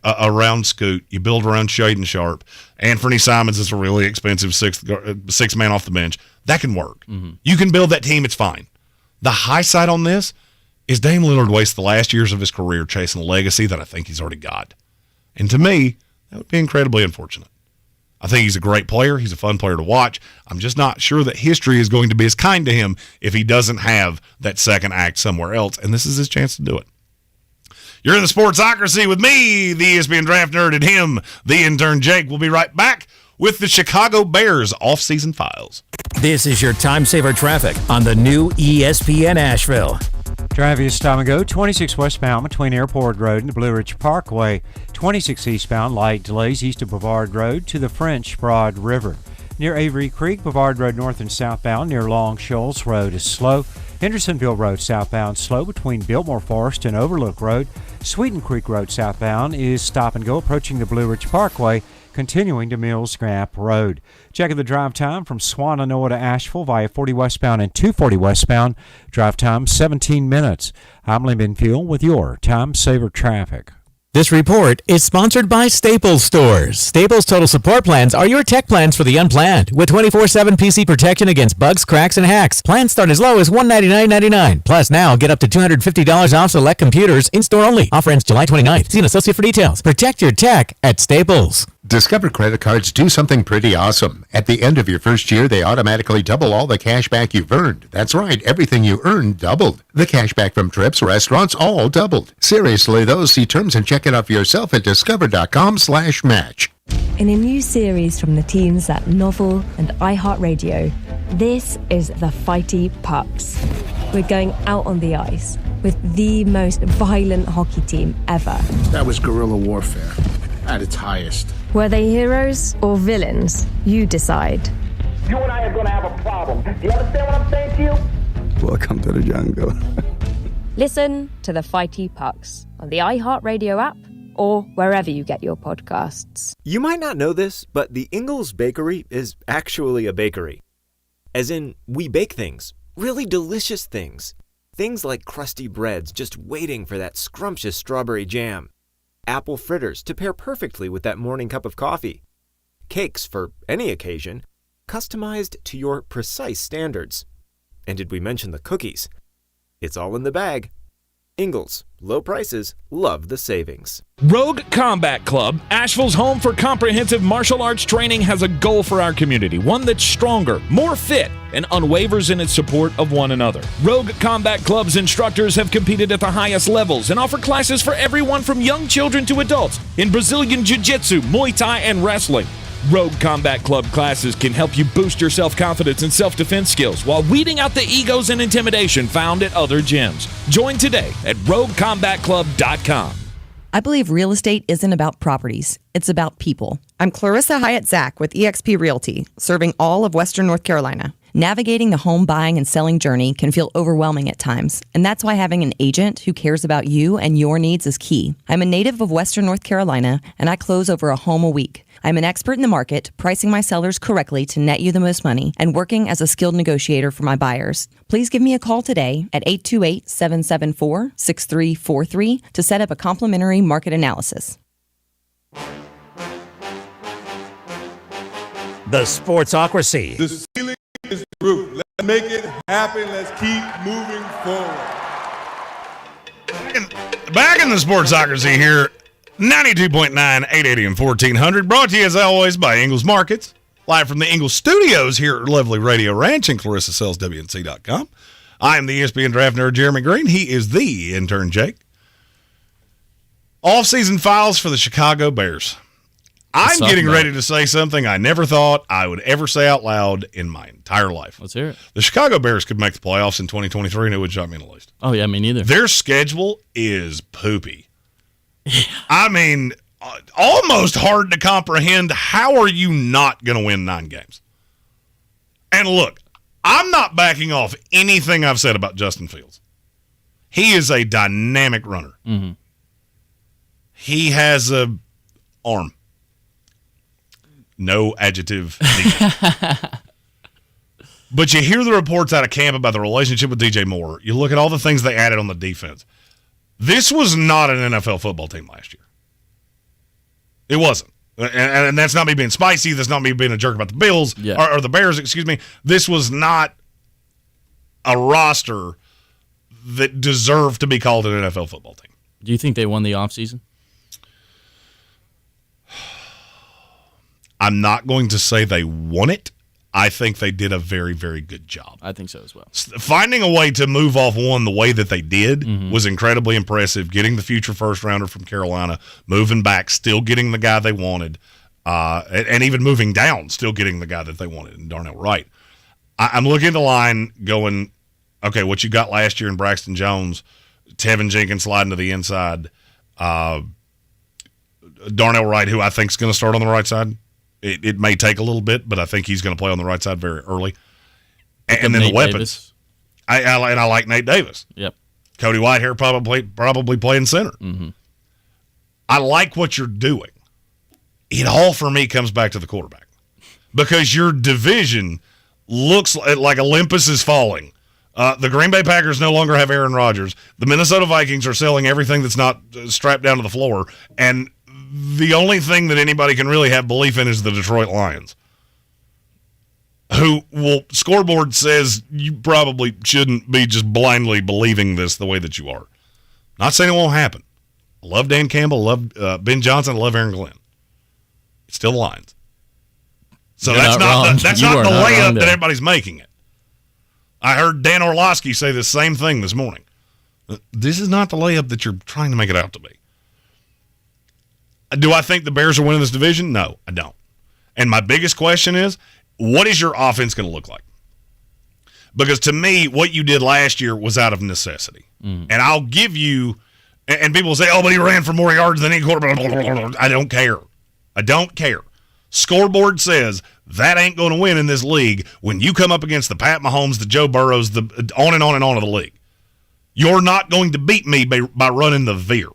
[SPEAKER 5] Scoot. You build around Shaden Sharp. Anthony Simons is a really expensive sixth man off the bench. That can work. Mm-hmm. You can build that team. It's fine. The high side on this is Dame Lillard wastes the last years of his career chasing a legacy that I think he's already got. And to me, that would be incredibly unfortunate. I think he's a great player. He's a fun player to watch. I'm just not sure that history is going to be as kind to him if he doesn't have that second act somewhere else, and this is his chance to do it. You're in the Sportsocracy with me, the ESPN draft nerd, and him, the intern Jake. We'll be right back with the Chicago Bears offseason files.
[SPEAKER 11] This is your time saver traffic on the new ESPN Asheville.
[SPEAKER 19] Driving this time ago, 26 westbound between Airport Road and the Blue Ridge Parkway. 26 eastbound, light delays east of Brevard Road to the French Broad River. Near Avery Creek, Brevard Road north and southbound near Long Shoals Road is slow. Hendersonville Road southbound slow between Biltmore Forest and Overlook Road. Sweeten Creek Road southbound is stop and go approaching the Blue Ridge Parkway, continuing to Mills Gap Road. Checking the drive time from Swannanoa to Asheville via 40 westbound and 240 westbound. Drive time 17 minutes. I'm Lee Benfield with your Time Saver Traffic.
[SPEAKER 22] This report is sponsored by Staples Stores. Staples Total Support Plans are your tech plans for the unplanned, with 24/7 PC protection against bugs, cracks, and hacks. Plans start as low as $199.99. Plus, now get up to $250 off select computers in-store only. Offer ends July 29th. See an associate for details. Protect your tech at Staples.
[SPEAKER 15] Discover credit cards do something pretty awesome. At the end of your first year, they automatically double all the cash back you've earned. That's right, everything you earned doubled. The cash back from trips, restaurants, all doubled. Seriously, though, see terms and check it out for yourself at discover.com/match.
[SPEAKER 23] In a new series from the teams at Novel and iHeartRadio, this is the Fighty Pups. We're going out on the ice with the most violent hockey team ever.
[SPEAKER 10] That was guerrilla warfare at its highest.
[SPEAKER 23] Were they heroes or villains? You decide.
[SPEAKER 24] You and I are going to have a problem. Do you understand what I'm saying to you?
[SPEAKER 10] Welcome to the jungle.
[SPEAKER 23] Listen to the Fighty Pucks on the iHeartRadio app or wherever you get your podcasts.
[SPEAKER 18] You might not know this, but the Ingalls Bakery is actually a bakery. As in, we bake things, really delicious things. Things like crusty breads just waiting for that scrumptious strawberry jam. Apple fritters to pair perfectly with that morning cup of coffee. Cakes for any occasion, customized to your precise standards. And did we mention the cookies? It's all in the bag. Ingalls, low prices, love the savings.
[SPEAKER 14] Rogue Combat Club, Asheville's home for comprehensive martial arts training, has a goal for our community, one that's stronger, more fit, and unwavers in its support of one another. Rogue Combat Club's instructors have competed at the highest levels and offer classes for everyone from young children to adults in Brazilian Jiu-Jitsu, Muay Thai, and wrestling. Rogue Combat Club classes can help you boost your self-confidence and self-defense skills while weeding out the egos and intimidation found at other gyms. Join today at roguecombatclub.com.
[SPEAKER 25] I believe real estate isn't about properties. It's about people. I'm Clarissa Hyatt Zach with eXp Realty, serving all of Western North Carolina. Navigating the home buying and selling journey can feel overwhelming at times, and that's why having an agent who cares about you and your needs is key. I'm a native of Western North Carolina, and I close over a home a week. I'm an expert in the market, pricing my sellers correctly to net you the most money, and working as a skilled negotiator for my buyers. Please give me a call today at 828-774-6343 to set up a complimentary market analysis.
[SPEAKER 11] The Sportsocracy.
[SPEAKER 16] The ceiling is the roof. Let's make it happen. Let's keep moving forward.
[SPEAKER 5] Back in the Sportsocracy here, 92.9, 880 and 1400, brought to you as always by Ingalls Markets. Live from the Ingalls Studios here at lovely Radio Ranch and Clarissa sells WNC.com. I am the ESPN draft nerd, Jeremy Green. He is the intern, Jake. Off-season files for the Chicago Bears. I'm getting ready to say something I never thought I would ever say out loud in my entire life.
[SPEAKER 6] Let's hear it.
[SPEAKER 5] The Chicago Bears could make the playoffs in 2023, and it would shock me in the least.
[SPEAKER 6] Oh, yeah, me neither.
[SPEAKER 5] Their schedule is poopy. I mean, almost hard to comprehend. How are you not going to win 9 games? And look, I'm not backing off anything I've said about Justin Fields. He is a dynamic runner.
[SPEAKER 6] Mm-hmm.
[SPEAKER 5] He has a arm. No adjective. But you hear the reports out of camp about the relationship with DJ Moore. You look at all the things they added on the defense. This was not an NFL football team last year. It wasn't. And that's not me being spicy. That's not me being a jerk about the Bills or the Bears, excuse me. This was not a roster that deserved to be called an NFL football team.
[SPEAKER 6] Do you think they won the offseason?
[SPEAKER 5] I'm not going to say they won it. I think they did a very, very good job.
[SPEAKER 6] I think so as well.
[SPEAKER 5] Finding a way to move off one the way that they did was incredibly impressive. Getting the future first-rounder from Carolina, moving back, still getting the guy they wanted, and even moving down, still getting the guy that they wanted, and Darnell Wright. I'm looking at the line going, okay, what you got last year in Braxton Jones, Tevin Jenkins sliding to the inside, Darnell Wright, who I think is going to start on the right side. It may take a little bit, but I think he's going to play on the right side very early. And then
[SPEAKER 6] Nate
[SPEAKER 5] the weapons. I like Nate Davis.
[SPEAKER 6] Yep.
[SPEAKER 5] Cody Whitehair probably playing center.
[SPEAKER 6] Mm-hmm.
[SPEAKER 5] I like what you're doing. It all, for me, comes back to the quarterback. Because your division looks like Olympus is falling. The Green Bay Packers no longer have Aaron Rodgers. The Minnesota Vikings are selling everything that's not strapped down to the floor. And the only thing that anybody can really have belief in is the Detroit Lions, who scoreboard says you probably shouldn't be just blindly believing this the way that you are. Not saying it won't happen. I love Dan Campbell, love Ben Johnson, I love Aaron Glenn. It's still the Lions. So
[SPEAKER 6] You're
[SPEAKER 5] that's
[SPEAKER 6] not wrong.
[SPEAKER 5] that's
[SPEAKER 6] You
[SPEAKER 5] not
[SPEAKER 6] are
[SPEAKER 5] the
[SPEAKER 6] not wrong
[SPEAKER 5] layup that
[SPEAKER 6] there.
[SPEAKER 5] everybody's making it. I heard Dan Orlovsky say the same thing this morning. This is not the layup that you're trying to make it out to be. Do I think the Bears are winning this division? No, I don't. And my biggest question is, what is your offense going to look like? Because to me, what you did last year was out of necessity. And I'll give you, and people say, oh, but he ran for more yards than any quarterback. I don't care. I don't care. Scoreboard says that ain't going to win in this league when you come up against the Pat Mahomes, the Joe Burrows, the on and on and on of the league. You're not going to beat me by running the veer.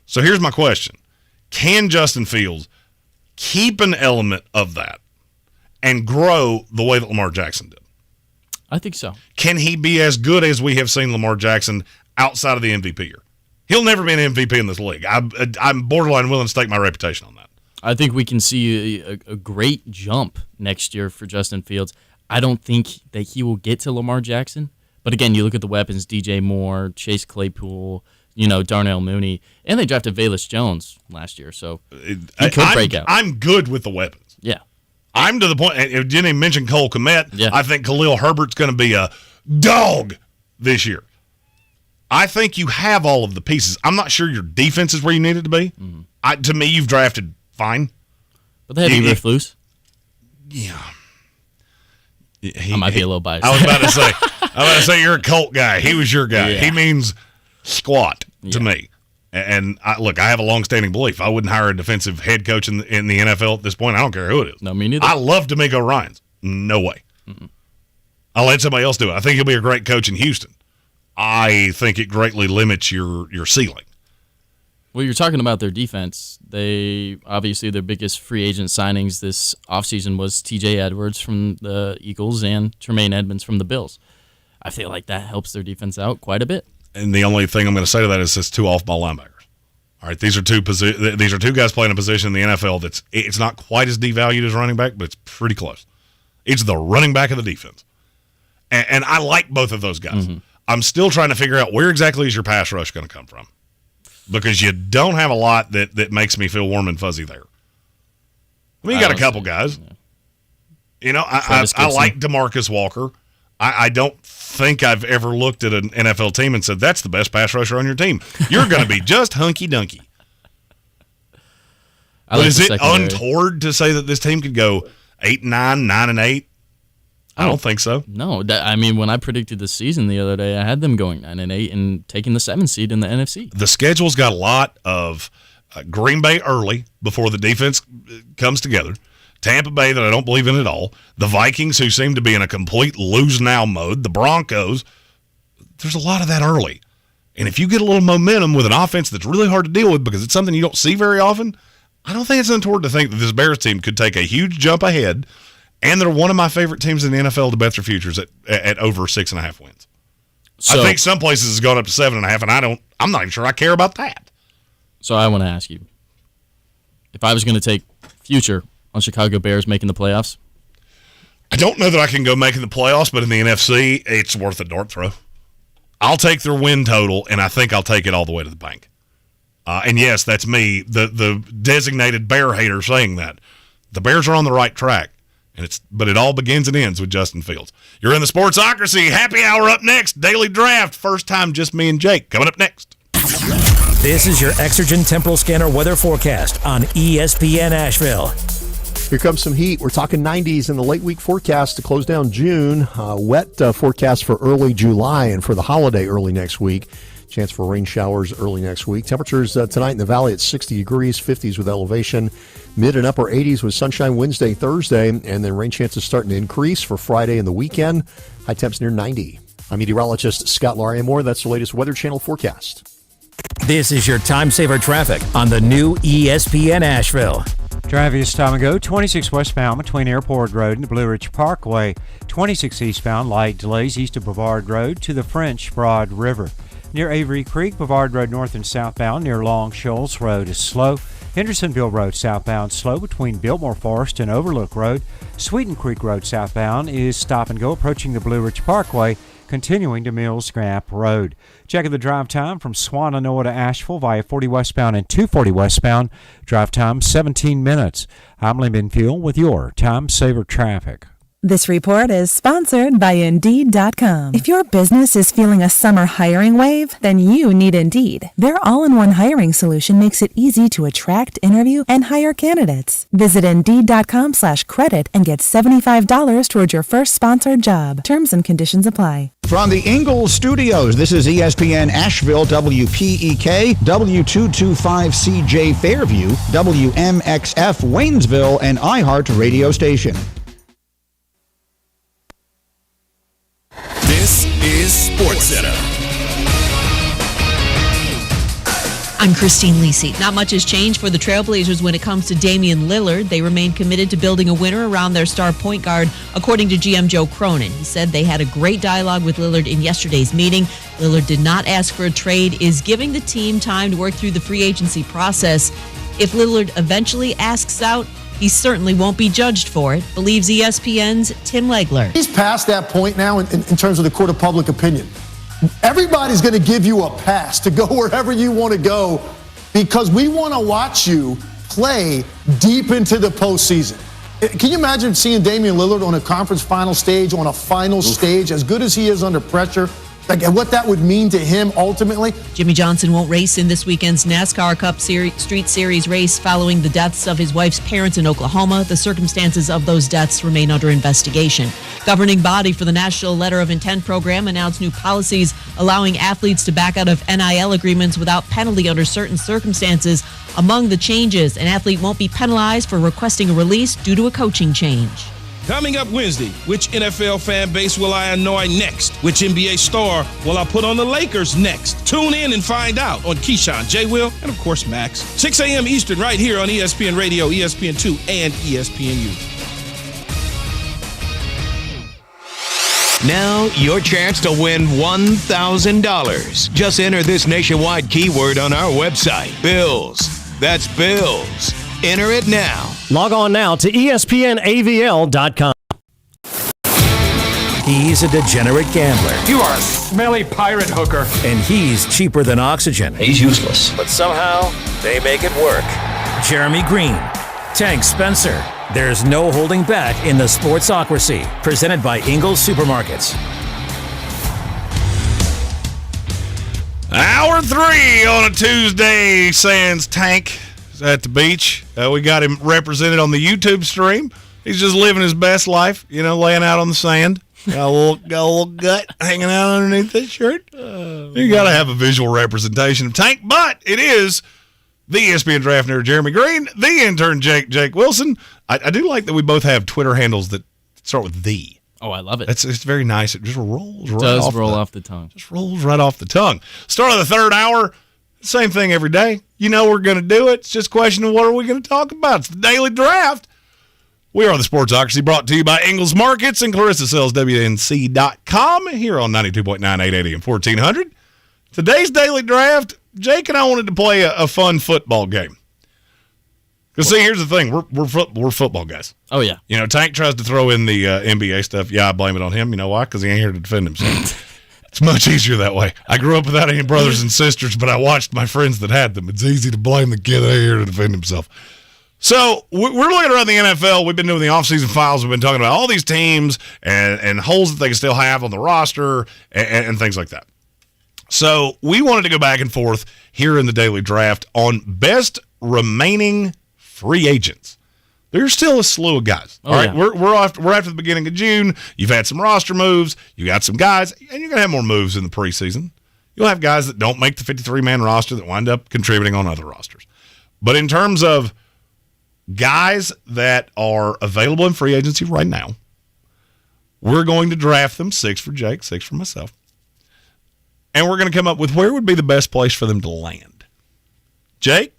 [SPEAKER 5] So here's my question. Can Justin Fields keep an element of that and grow the way that Lamar Jackson did?
[SPEAKER 6] I think so.
[SPEAKER 5] Can he be as good as we have seen Lamar Jackson outside of the MVP year? He'll never be an MVP in this league. I'm borderline willing to stake my reputation on that.
[SPEAKER 6] I think we can see a great jump next year for Justin Fields. I don't think that he will get to Lamar Jackson. But again, you look at the weapons, DJ Moore, Chase Claypool, Darnell Mooney, and they drafted Velus Jones last year. So he could break out.
[SPEAKER 5] I'm good with the weapons.
[SPEAKER 6] Yeah.
[SPEAKER 5] I'm to the point, and didn't even mention Cole Kmet.
[SPEAKER 6] Yeah.
[SPEAKER 5] I think Khalil Herbert's going to be a dog this year. I think you have all of the pieces. I'm not sure your defense is where you need it to be. To me, you've drafted fine.
[SPEAKER 6] But they had Eberflus.
[SPEAKER 5] Yeah.
[SPEAKER 6] I might be a little biased.
[SPEAKER 5] I was about to say you're a Colt guy. He was your guy. Yeah. He means squat to me. And I have a long-standing belief. I wouldn't hire a defensive head coach in the NFL at this point. I don't care who it is.
[SPEAKER 6] No, me neither.
[SPEAKER 5] I love D'Amico Ryans. No way. I'll let somebody else do it. I think he'll be a great coach in Houston. I think it greatly limits your ceiling.
[SPEAKER 6] Well, you're talking about their defense. They obviously their biggest free agent signings this offseason was T.J. Edwards from the Eagles and Tremaine Edmonds from the Bills. I feel like that helps their defense out quite a bit.
[SPEAKER 5] And the only thing I'm going to say to that is it's two off-ball linebackers. All right, these are two guys playing a position in the NFL it's not quite as devalued as running back, but it's pretty close. It's the running back of the defense, and I like both of those guys. I'm still trying to figure out where exactly is your pass rush going to come from, because you don't have a lot that makes me feel warm and fuzzy there. I mean, you got a couple guys. Yeah. I like DeMarcus Walker. I don't think I've ever looked at an NFL team and said, that's the best pass rusher on your team. You're going to be just hunky-dunky. But is it untoward to say that this team could go 8-9, 9-8? I don't think so.
[SPEAKER 6] No. When I predicted the season the other day, I had them going 9-8 and taking the 7th seed in the NFC.
[SPEAKER 5] The schedule's got a lot of Green Bay early before the defense comes together. Tampa Bay that I don't believe in at all. The Vikings, who seem to be in a complete lose-now mode. The Broncos. There's a lot of that early. And if you get a little momentum with an offense that's really hard to deal with because it's something you don't see very often, I don't think it's untoward to think that this Bears team could take a huge jump ahead, and they're one of my favorite teams in the NFL to bet their futures at over 6.5 wins. So, I think some places it's gone up to 7.5, and I'm not even sure I care about that.
[SPEAKER 6] So I want to ask you, if I was going to take future on Chicago Bears making the playoffs?
[SPEAKER 5] I don't know that I can go making the playoffs, but in the NFC, it's worth a dart throw. I'll take their win total, and I think I'll take it all the way to the bank. And yes, that's me, the designated Bear hater, saying that. The Bears are on the right track, but it all begins and ends with Justin Fields. You're in the Sportsocracy. Happy hour up next. Daily Draft. First time just me and Jake. Coming up next.
[SPEAKER 11] This is your Exergen Temporal Scanner weather forecast on ESPN Asheville.
[SPEAKER 8] Here comes some heat. We're talking 90s in the late week forecast to close down June. Wet forecast for early July and for the holiday early next week. Chance for rain showers early next week. Temperatures tonight in the valley at 60 degrees, 50s with elevation. Mid and upper 80s with sunshine Wednesday, Thursday. And then rain chances starting to increase for Friday and the weekend. High temps near 90. I'm meteorologist Scott Larimore. That's the latest Weather Channel forecast.
[SPEAKER 11] This is your time saver traffic on the new ESPN Asheville.
[SPEAKER 19] Driving this time ago, 26 westbound between Airport Road and the Blue Ridge Parkway. 26 eastbound, light delays east of Brevard Road to the French Broad River. Near Avery Creek, Brevard Road north and southbound near Long Shoals Road is slow. Hendersonville Road southbound slow between Biltmore Forest and Overlook Road. Sweeten Creek Road southbound is stop and go approaching the Blue Ridge Parkway, continuing to Mills Gap Road. Checking the drive time from Swannanoa to Asheville via 40 westbound and 240 westbound. Drive time 17 minutes. I'm Lee Fuel with your Time Saver Traffic.
[SPEAKER 9] This report is sponsored by Indeed.com. If your business is feeling a summer hiring wave, then you need Indeed. Their all-in-one hiring solution makes it easy to attract, interview, and hire candidates. Visit Indeed.com/credit and get $75 towards your first sponsored job. Terms and conditions apply.
[SPEAKER 1] From the Ingalls Studios, this is ESPN Asheville, WPEK, W225CJ Fairview, WMXF Waynesville, and iHeart Radio Station.
[SPEAKER 2] This is SportsCenter.
[SPEAKER 3] I'm Christine Lisi. Not much has changed for the Trailblazers when it comes to Damian Lillard. They remain committed to building a winner around their star point guard, according to GM Joe Cronin. He said they had a great dialogue with Lillard in yesterday's meeting. Lillard did not ask for a trade, is giving the team time to work through the free agency process. If Lillard eventually asks out, he certainly won't be judged for it, believes ESPN's Tim Legler.
[SPEAKER 17] He's past that point now in terms of the court of public opinion. Everybody's going to give you a pass to go wherever you want to go because we want to watch you play deep into the postseason. Can you imagine seeing Damian Lillard on a conference final stage, on a final stage, as good as he is under pressure? Like, and what that would mean to him ultimately.
[SPEAKER 3] Jimmy Johnson won't race in this weekend's NASCAR Cup Street Series race following the deaths of his wife's parents in Oklahoma. The circumstances of those deaths remain under investigation. Governing body for the National Letter of Intent program announced new policies allowing athletes to back out of NIL agreements without penalty under certain circumstances. Among the changes, an athlete won't be penalized for requesting a release due to a coaching change.
[SPEAKER 20] Coming up Wednesday, which NFL fan base will I annoy next? Which NBA star will I put on the Lakers next? Tune in and find out on Keyshawn, J. Will, and of course Max. 6 a.m. Eastern right here on ESPN Radio, ESPN2, and ESPNU.
[SPEAKER 21] Now, your chance to win $1,000. Just enter this nationwide keyword on our website, Bills. That's Bills. Enter it now.
[SPEAKER 4] Log on now to ESPNAVL.com.
[SPEAKER 11] He's a degenerate gambler.
[SPEAKER 12] You are a smelly pirate hooker.
[SPEAKER 11] And he's cheaper than oxygen.
[SPEAKER 21] He's useless.
[SPEAKER 11] But somehow, they make it work. Jeremy Green, Tank Spencer. There's no holding back in the Sportsocracy. Presented by Ingalls Supermarkets.
[SPEAKER 5] Hour 3 on a Tuesday, sans Tank at the beach. We got him represented on the YouTube stream. He's just living his best life, laying out on the sand. Got a little gut hanging out underneath this shirt. You got to have a visual representation of Tank, but it is the ESPN draft nerd Jeremy Green, the intern Jake Wilson. I do like that we both have Twitter handles that start with the.
[SPEAKER 6] Oh, I love it.
[SPEAKER 5] It's very nice. It just rolls right
[SPEAKER 6] off.
[SPEAKER 5] It does
[SPEAKER 6] roll off the tongue.
[SPEAKER 5] Just rolls right off the tongue. Start of the third hour. Same thing every day. We're going to do it. It's just a question of what are we going to talk about. It's the daily draft. We are the Sportsocracy, brought to you by Ingalls Markets and Clarissa Sells WNC.com here on 92.9, 880, and 1400. Today's daily draft, Jake and I wanted to play a fun football game. Because, see, here's the thing. We're football guys.
[SPEAKER 6] Oh, yeah.
[SPEAKER 5] Tank tries to throw in the NBA stuff. Yeah, I blame it on him. You know why? Because he ain't here to defend himself. It's much easier that way. I grew up without any brothers and sisters, but I watched my friends that had them. It's easy to blame the kid that ain't here to defend himself. So we're looking around the NFL. We've been doing the offseason files. We've been talking about all these teams and holes that they can still have on the roster and things like that. So we wanted to go back and forth here in the daily draft on best remaining free agents. There's still a slew of guys. All right, yeah. We're after the beginning of June. You've had some roster moves. You got some guys, and you're gonna have more moves in the preseason. You'll have guys that don't make the 53-man roster that wind up contributing on other rosters. But in terms of guys that are available in free agency right now, we're going to draft them, 6 for Jake, 6 for myself, and we're going to come up with where would be the best place for them to land. Jake,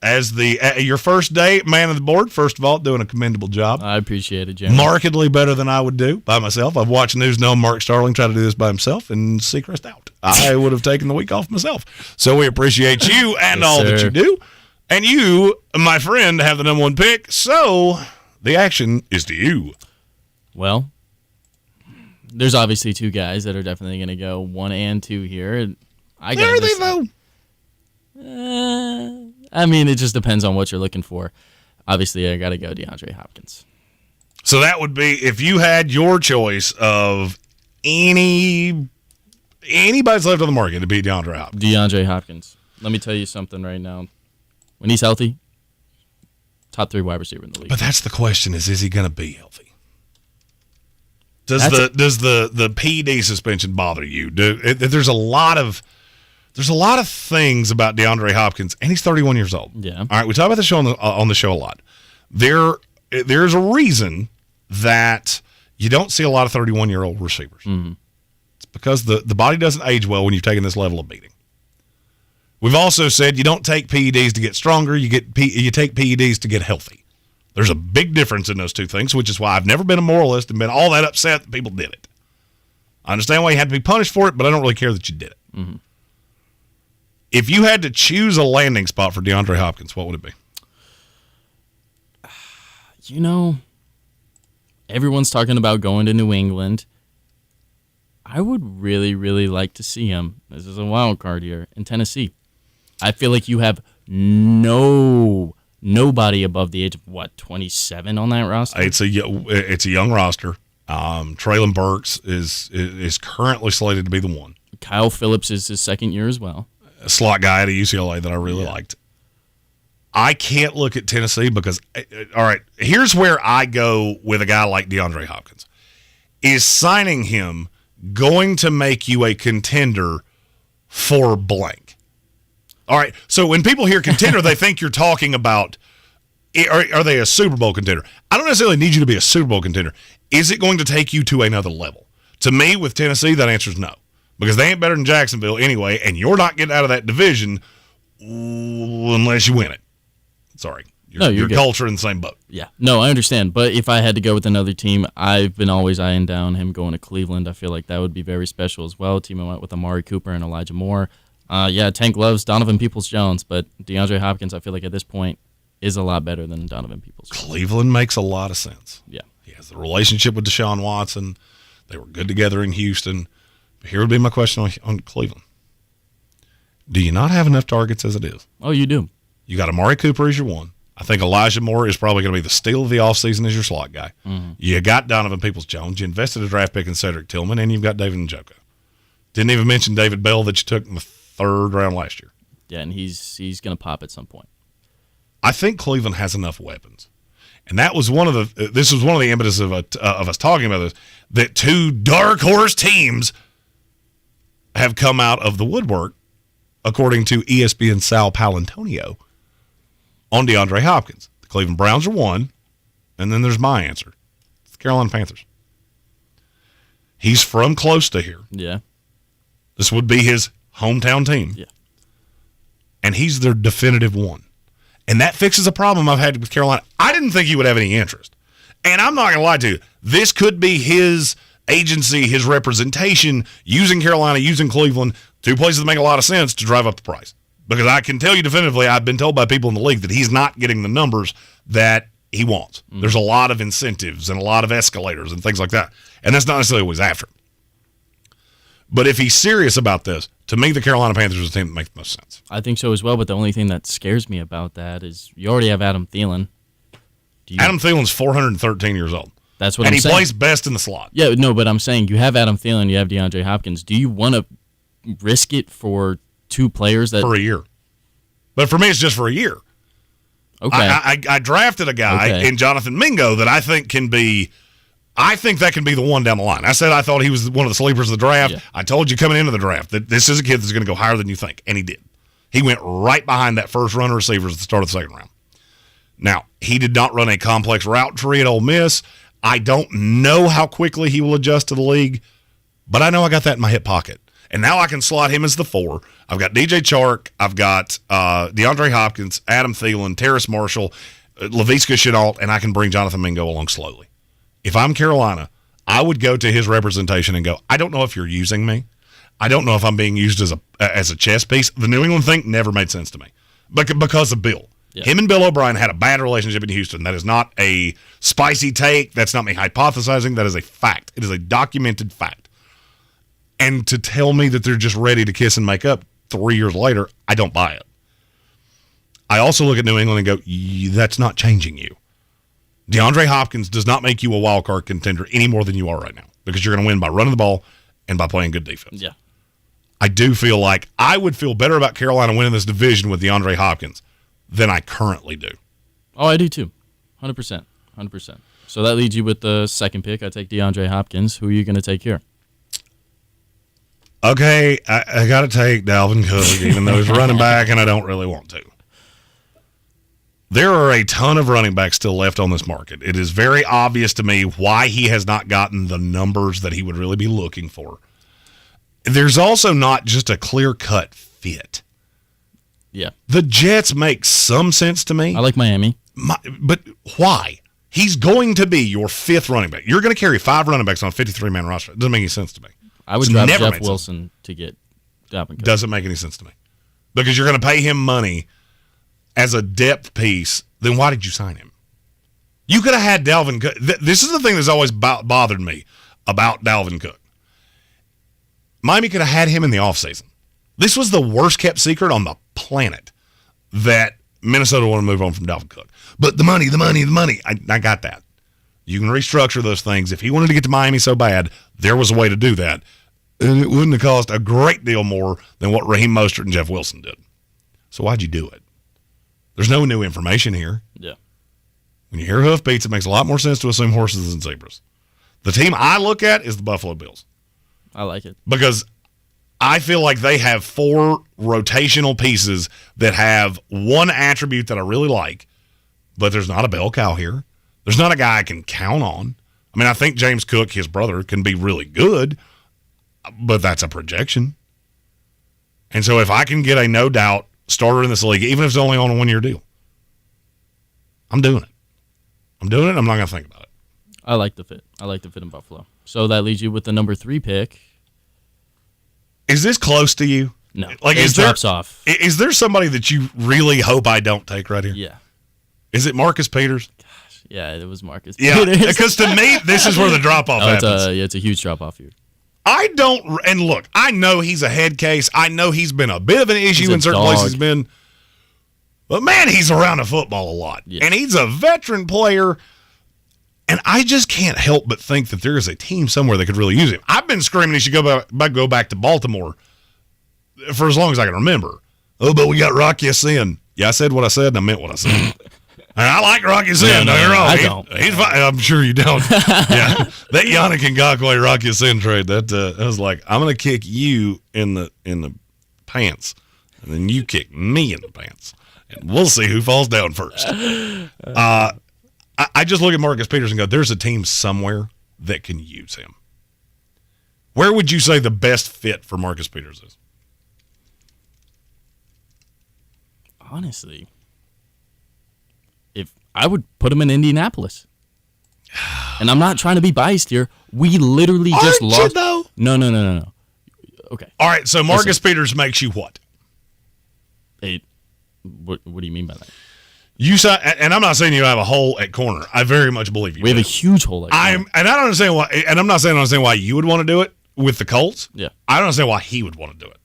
[SPEAKER 5] as your first day man of the board, first of all, doing a commendable job.
[SPEAKER 6] I appreciate it, Jeremy.
[SPEAKER 5] Markedly better than I would do by myself. I've watched News Know Mark Starling try to do this by himself, and Seacrest out. I would have taken the week off myself. So we appreciate you and all that you do. And you, my friend, have the number one pick, so the action is to you.
[SPEAKER 6] Well, there's obviously two guys that are definitely going to go 1 and 2 here. And I
[SPEAKER 5] Where are they, though?
[SPEAKER 6] I mean, it just depends on what you're looking for. Obviously, I got to go DeAndre Hopkins.
[SPEAKER 5] So that would be, if you had your choice of anybody's left on the market to be DeAndre Hopkins.
[SPEAKER 6] DeAndre Hopkins. Let me tell you something right now. When he's healthy, top 3 wide receiver in the league.
[SPEAKER 5] But that's the question: is he going to be healthy? Does the PED suspension bother you? There's a lot of things about DeAndre Hopkins, and he's 31 years old.
[SPEAKER 6] Yeah.
[SPEAKER 5] All right, we talk about the show on the show a lot. There's a reason that you don't see a lot of 31-year-old receivers.
[SPEAKER 6] Mm-hmm.
[SPEAKER 5] It's because the body doesn't age well when you've taken this level of beating. We've also said you don't take PEDs to get stronger. You take PEDs to get healthy. There's a big difference in those two things, which is why I've never been a moralist and been all that upset that people did it. I understand why you had to be punished for it, but I don't really care that you did it.
[SPEAKER 6] Mm-hmm.
[SPEAKER 5] If you had to choose a landing spot for DeAndre Hopkins, what would it be?
[SPEAKER 6] You know, everyone's talking about going to New England. I would really, really like to see him. This is a wild card here in Tennessee. I feel like you have nobody above the age of 27 on that roster.
[SPEAKER 5] It's a young roster. Traylon Burks is currently slated to be the one.
[SPEAKER 6] Kyle Phillips is his second year as well.
[SPEAKER 5] A slot guy at UCLA that I really liked. I can't look at Tennessee because, all right, here's where I go with a guy like DeAndre Hopkins. Is signing him going to make you a contender for blank? All right, so when people hear contender, they think you're talking about, are they a Super Bowl contender? I don't necessarily need you to be a Super Bowl contender. Is it going to take you to another level? To me, with Tennessee, that answer is no. Because they ain't better than Jacksonville anyway, and you're not getting out of that division unless you win it. Sorry. Your culture in the same boat.
[SPEAKER 6] Yeah. No, I understand. But if I had to go with another team, I've been always eyeing down him going to Cleveland. I feel like that would be very special as well. A team I went with Amari Cooper and Elijah Moore. Tank loves Donovan Peoples-Jones, but DeAndre Hopkins, I feel like at this point, is a lot better than Donovan Peoples-Jones.
[SPEAKER 5] Cleveland makes a lot of sense.
[SPEAKER 6] Yeah.
[SPEAKER 5] He has a relationship with Deshaun Watson. They were good together in Houston. But here would be my question on Cleveland. Do you not have enough targets as it is?
[SPEAKER 6] Oh, you do.
[SPEAKER 5] You got Amari Cooper as your one. I think Elijah Moore is probably going to be the steal of the offseason as your slot guy.
[SPEAKER 6] Mm-hmm.
[SPEAKER 5] You got Donovan Peoples-Jones. You invested a draft pick in Cedric Tillman, and you've got David Njoku. Didn't even mention David Bell that you took in the 3rd round last year.
[SPEAKER 6] Yeah, and he's going to pop at some point.
[SPEAKER 5] I think Cleveland has enough weapons. And that was one of the impetus of us talking about this, that 2 dark horse teams have come out of the woodwork, according to ESPN Sal Palantonio, on DeAndre Hopkins. The Cleveland Browns are one, and then there's my answer. It's the Carolina Panthers. He's from close to here.
[SPEAKER 6] Yeah.
[SPEAKER 5] This would be his hometown team.
[SPEAKER 6] Yeah.
[SPEAKER 5] And he's their definitive one. And that fixes a problem I've had with Carolina. I didn't think he would have any interest. And I'm not going to lie to you. This could be his agency, his representation, using Carolina, using Cleveland, 2 places that make a lot of sense to drive up the price. Because I can tell you definitively, I've been told by people in the league that he's not getting the numbers that he wants. Mm-hmm. There's a lot of incentives and a lot of escalators and things like that. And that's not necessarily what he's after. But if he's serious about this, to me, the Carolina Panthers is the team that makes the most sense.
[SPEAKER 6] I think so as well, but the only thing that scares me about that is you already have Adam Thielen.
[SPEAKER 5] Adam Thielen's 413 years old.
[SPEAKER 6] That's what
[SPEAKER 5] I'm saying. And
[SPEAKER 6] he
[SPEAKER 5] plays best in the slot.
[SPEAKER 6] Yeah, no, but I'm saying you have Adam Thielen, you have DeAndre Hopkins. Do you want to risk it for 2 players that...
[SPEAKER 5] For a year. But for me, it's just for a year.
[SPEAKER 6] Okay.
[SPEAKER 5] I drafted a guy in Jonathan Mingo that I think can be... I think that can be the one down the line. I said I thought he was one of the sleepers of the draft. Yeah. I told you coming into the draft that this is a kid that's going to go higher than you think, and he did. He went right behind that first runner receivers at the start of the 2nd round. Now, he did not run a complex route tree at Ole Miss. I don't know how quickly he will adjust to the league, but I know I got that in my hip pocket. And now I can slot him as the 4. I've got DJ Chark. I've got DeAndre Hopkins, Adam Thielen, Terrace Marshall, Laviska Shenault, and I can bring Jonathan Mingo along slowly. If I'm Carolina, I would go to his representation and go, I don't know if you're using me. I don't know if I'm being used as a chess piece. The New England thing never made sense to me because of Bill. Yeah. Him and Bill O'Brien had a bad relationship in Houston. That is not a spicy take. That's not me hypothesizing. That is a fact. It is a documented fact. And to tell me that they're just ready to kiss and make up 3 years later, I don't buy it. I also look at New England and go, that's not changing you. DeAndre Hopkins does not make you a wild card contender any more than you are right now because you're going to win by running the ball and by playing good defense.
[SPEAKER 6] Yeah.
[SPEAKER 5] I do feel like I would feel better about Carolina winning this division with DeAndre Hopkins than I currently do.
[SPEAKER 6] Oh, I do too. 100%. 100%. So that leads you with the second pick. I take DeAndre Hopkins. Who are you going to take here?
[SPEAKER 5] Okay, I got to take Dalvin Cook, even though he's running back, and I don't really want to. There are a ton of running backs still left on this market. It is very obvious to me why he has not gotten the numbers that he would really be looking for. There's also not just a clear-cut fit.
[SPEAKER 6] Yeah.
[SPEAKER 5] The Jets make some sense to me.
[SPEAKER 6] I like Miami.
[SPEAKER 5] But why? He's going to be your fifth running back. You're going to carry 5 running backs on a 53-man roster. It doesn't make any sense to me.
[SPEAKER 6] I would drop Jeff Wilson to get Dalvin Cook.
[SPEAKER 5] Doesn't make any sense to me. Because you're going to pay him money as a depth piece, then why did you sign him? You could have had Dalvin Cook. This is the thing that's always bothered me about Dalvin Cook. Miami could have had him in the offseason. This was the worst-kept secret on the planet that Minnesota wanted to move on from Dalvin Cook. But the money. I got that. You can restructure those things. If he wanted to get to Miami so bad, there was a way to do that. And it wouldn't have cost a great deal more than what Raheem Mostert and Jeff Wilson did. So why'd you do it? There's no new information here.
[SPEAKER 6] Yeah.
[SPEAKER 5] When you hear hoofbeats, it makes a lot more sense to assume horses than zebras. The team I look at is the Buffalo Bills.
[SPEAKER 6] I like it.
[SPEAKER 5] Because I feel like they have 4 rotational pieces that have one attribute that I really like, but there's not a bell cow here. There's not a guy I can count on. I mean, I think James Cook, his brother, can be really good, but that's a projection. And so if I can get a no-doubt starter in this league, even if it's only on a 1-year deal, I'm doing it. I'm doing it. I'm not going to think about it.
[SPEAKER 6] I like the fit. I like the fit in Buffalo. So that leaves you with the number 3 pick.
[SPEAKER 5] Is this close to you?
[SPEAKER 6] No.
[SPEAKER 5] Like,
[SPEAKER 6] it drops off.
[SPEAKER 5] Is there somebody that you really hope I don't take right here?
[SPEAKER 6] Yeah.
[SPEAKER 5] Is it Marcus Peters?
[SPEAKER 6] Yeah, it was Marcus
[SPEAKER 5] Yeah,
[SPEAKER 6] Peters.
[SPEAKER 5] because to me, this is where the drop-off happens.
[SPEAKER 6] It's a huge drop-off here.
[SPEAKER 5] I don't, and look, I know he's a head case. I know he's been a bit of an issue in certain places he's been. But, man, he's around the football a lot. Yeah. And he's a veteran player. And I just can't help but think that there is a team somewhere that could really use him. I've been screaming he should go back to Baltimore for as long as I can remember. Oh, but we got Rocky Sin. Yeah, I said what I said, and I meant what I said. And I like Rocky Sin. No, you're wrong.
[SPEAKER 6] I don't.
[SPEAKER 5] He's fine. I'm sure you don't. Yeah, that Yannick Ngakoue Rocky Sin trade. That I was like, I'm going to kick you in the pants, and then you kick me in the pants, and we'll see who falls down first. I just look at Marcus Peters and go, there's a team somewhere that can use him. Where would you say the best fit for Marcus Peters is?
[SPEAKER 6] Honestly, if I would put him in Indianapolis. And I'm not trying to be biased here. We literally just lost.
[SPEAKER 5] You, though?
[SPEAKER 6] No. Okay.
[SPEAKER 5] All right, so Marcus Peters makes you what?
[SPEAKER 6] What do you mean by that?
[SPEAKER 5] You saw, and I'm not saying you have a hole at corner. I very much believe you.
[SPEAKER 6] We have a huge hole at corner.
[SPEAKER 5] And I don't understand why. And I'm not saying I understand why you would want to do it with the Colts.
[SPEAKER 6] Yeah.
[SPEAKER 5] I don't understand why he would want to do it.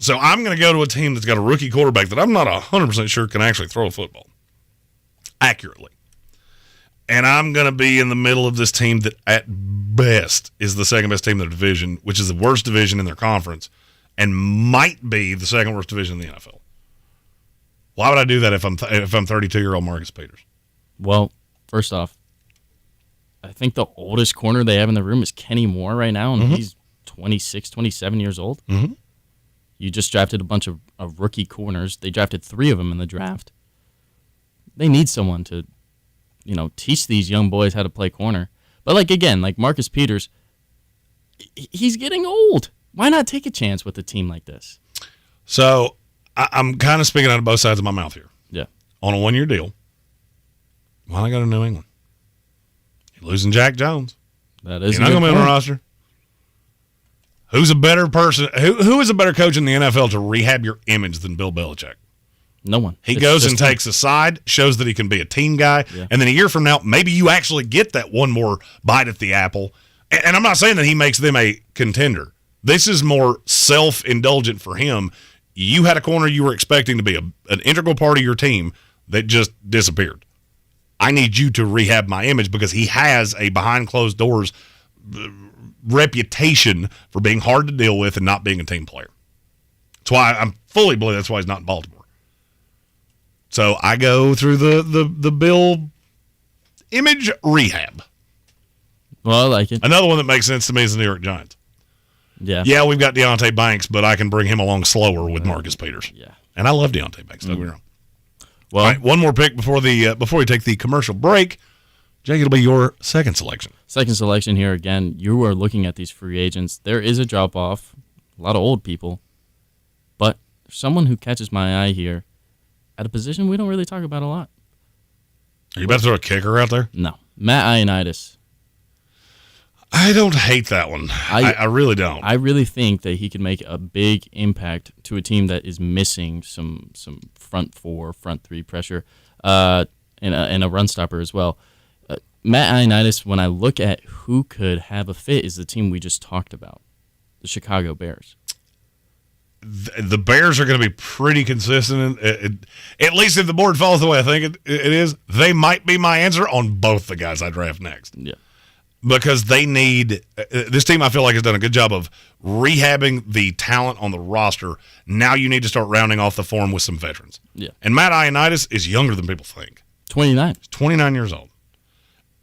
[SPEAKER 5] So I'm going to go to a team that's got a rookie quarterback that I'm not 100% sure can actually throw a football accurately. And I'm going to be in the middle of this team that at best is the second best team in their division, which is the worst division in their conference, and might be the second worst division in the NFL. Why would I do that if I'm 32-year-old Marcus Peters?
[SPEAKER 6] Well, first off, I think the oldest corner they have in the room is Kenny Moore right now, and he's 26, 27 years old.
[SPEAKER 5] Mm-hmm.
[SPEAKER 6] You just drafted a bunch of rookie corners. They drafted 3 of them in the draft. They need someone to, teach these young boys how to play corner. But, like Marcus Peters, he's getting old. Why not take a chance with a team like this?
[SPEAKER 5] So I'm kind of speaking out of both sides of my mouth here.
[SPEAKER 6] Yeah.
[SPEAKER 5] On a 1-year deal, why not go to New England? You're losing Jack Jones.
[SPEAKER 6] That is
[SPEAKER 5] You're not going to be on the roster. Who's a better person? Who is a better coach in the NFL to rehab your image than Bill Belichick?
[SPEAKER 6] No one.
[SPEAKER 5] He goes and takes a side, shows that he can be a team guy, and then a year from now, maybe you actually get that one more bite at the apple. And I'm not saying that he makes them a contender. This is more self-indulgent for him. You had a corner you were expecting to be an integral part of your team that just disappeared. I need you to rehab my image because he has a behind closed doors reputation for being hard to deal with and not being a team player. That's why I'm fully believe that's why he's not in Baltimore. So I go through the Bill image rehab.
[SPEAKER 6] Well, I like it.
[SPEAKER 5] Another one that makes sense to me is the New York Giants.
[SPEAKER 6] Yeah,
[SPEAKER 5] we've got Deonte Banks, but I can bring him along slower with Marcus Peters.
[SPEAKER 6] Yeah,
[SPEAKER 5] and I love Deonte Banks. Don't get me wrong.
[SPEAKER 6] Well,
[SPEAKER 5] all right, one more pick before we take the commercial break. Jake, it'll be your second selection.
[SPEAKER 6] Second selection here again. You are looking at these free agents. There is a drop off, a lot of old people, but someone who catches my eye here at a position we don't really talk about a lot.
[SPEAKER 5] Are you about to throw a kicker out there?
[SPEAKER 6] No, Matt Ioannidis.
[SPEAKER 5] I don't hate that one. I really don't.
[SPEAKER 6] I really think that he can make a big impact to a team that is missing some front four, front three pressure, and a run stopper as well. Matt Ioannidis, when I look at who could have a fit, is the team we just talked about, the Chicago Bears.
[SPEAKER 5] The Bears are going to be pretty consistent. At least if the board falls the way I think it is, they might be my answer on both the guys I draft next.
[SPEAKER 6] Yeah.
[SPEAKER 5] Because they need this team, I feel like, has done a good job of rehabbing the talent on the roster. Now you need to start rounding off the form with some veterans.
[SPEAKER 6] Yeah.
[SPEAKER 5] And Matt Ioannidis is younger than people think.
[SPEAKER 6] 29.
[SPEAKER 5] He's 29 years old.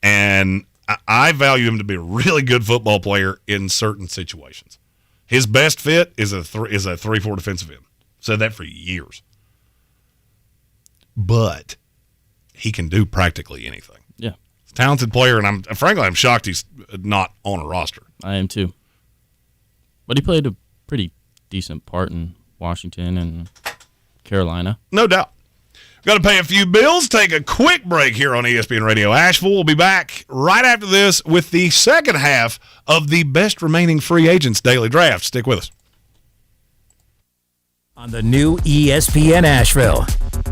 [SPEAKER 5] And I value him to be a really good football player in certain situations. His best fit is a 3-4 defensive end. Said that for years. But he can do practically anything.
[SPEAKER 6] Yeah.
[SPEAKER 5] Talented player, and I'm shocked he's not on a roster.
[SPEAKER 6] I am too. But he played a pretty decent part in Washington and Carolina.
[SPEAKER 5] No doubt. Got to pay a few bills. Take a quick break here on ESPN Radio Asheville. We'll be back right after this with the second half of the best remaining free agents daily draft. Stick with us.
[SPEAKER 11] On the new ESPN Asheville.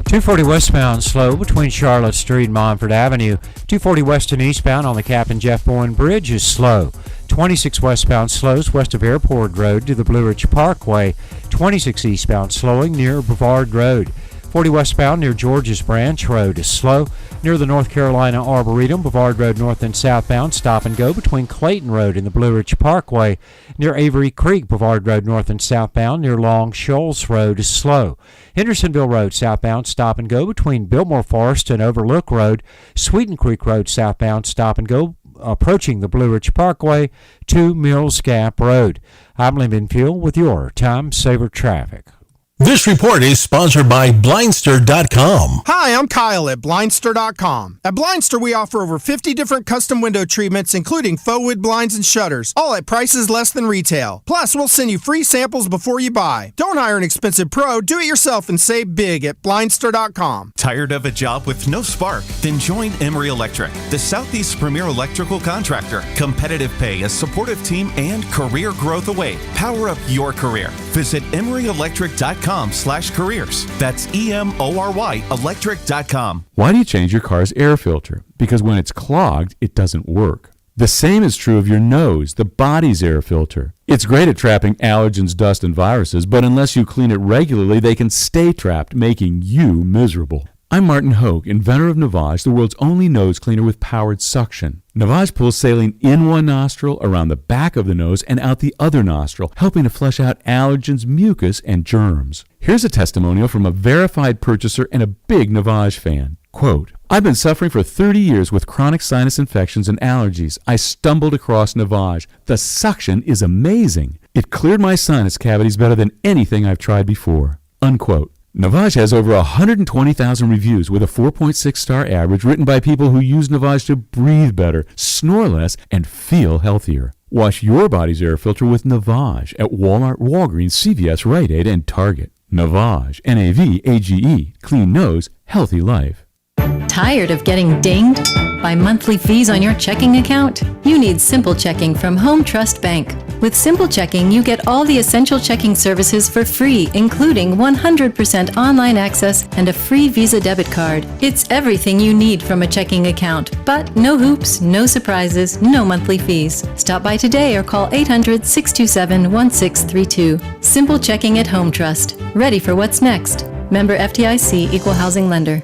[SPEAKER 19] 240 westbound slow between Charlotte Street and Montford Avenue. 240 west and eastbound on the Captain Jeff Bowen Bridge is slow. 26 westbound slows west of Airport Road to the Blue Ridge Parkway. 26 eastbound slowing near Brevard Road. 40 westbound near George's Branch Road is slow. Near the North Carolina Arboretum, Brevard Road north and southbound, stop and go between Clayton Road and the Blue Ridge Parkway. Near Avery Creek, Brevard Road north and southbound, near Long Shoals Road is slow. Hendersonville Road southbound, stop and go between Biltmore Forest and Overlook Road. Sweeten Creek Road southbound, stop and go approaching the Blue Ridge Parkway to Mills Gap Road. I'm Lyndon Fuel with your Time Saver Traffic.
[SPEAKER 7] This report is sponsored by Blindster.com.
[SPEAKER 13] Hi, I'm Kyle at Blindster.com. At Blindster, we offer over 50 different custom window treatments, including faux wood blinds and shutters, all at prices less than retail. Plus, we'll send you free samples before you buy. Don't hire an expensive pro. Do it yourself and save big at Blindster.com.
[SPEAKER 15] Tired of a job with no spark? Then join Emery Electric, the Southeast's premier electrical contractor. Competitive pay, a supportive team, and career growth await. Power up your career. Visit EmeryElectric.com/careers. That's EMORY electric.com.
[SPEAKER 22] Why do you change your car's air filter? Because when it's clogged, it doesn't work. The same is true of your nose, the body's air filter. It's great at trapping allergens, dust, and viruses, but unless you clean it regularly, they can stay trapped, making you miserable. I'm Martin Hoke, inventor of Navage, the world's only nose cleaner with powered suction. Navage pulls saline in one nostril, around the back of the nose, and out the other nostril, helping to flush out allergens, mucus, and germs. Here's a testimonial from a verified purchaser and a big Navage fan. Quote, I've been suffering for 30 years with chronic sinus infections and allergies. I stumbled across Navage. The suction is amazing. It cleared my sinus cavities better than anything I've tried before. Unquote. Navage has over 120,000 reviews with a 4.6-star average written by people who use Navage to breathe better, snore less, and feel healthier. Wash your body's air filter with Navage at Walmart, Walgreens, CVS, Rite Aid, and Target. Navage, N-A-V-A-G-E, clean nose, healthy life.
[SPEAKER 24] Tired of getting dinged?
[SPEAKER 10] By monthly fees on your checking account? You need Simple Checking from Home Trust Bank. With Simple Checking, you get all the essential checking services for free, including 100% online access and a free Visa debit card. It's everything you need from a checking account, but no hoops, no surprises, no monthly fees. Stop by today or call 800-627-1632. Simple Checking at Home Trust. Ready for what's next. Member FDIC, Equal Housing Lender.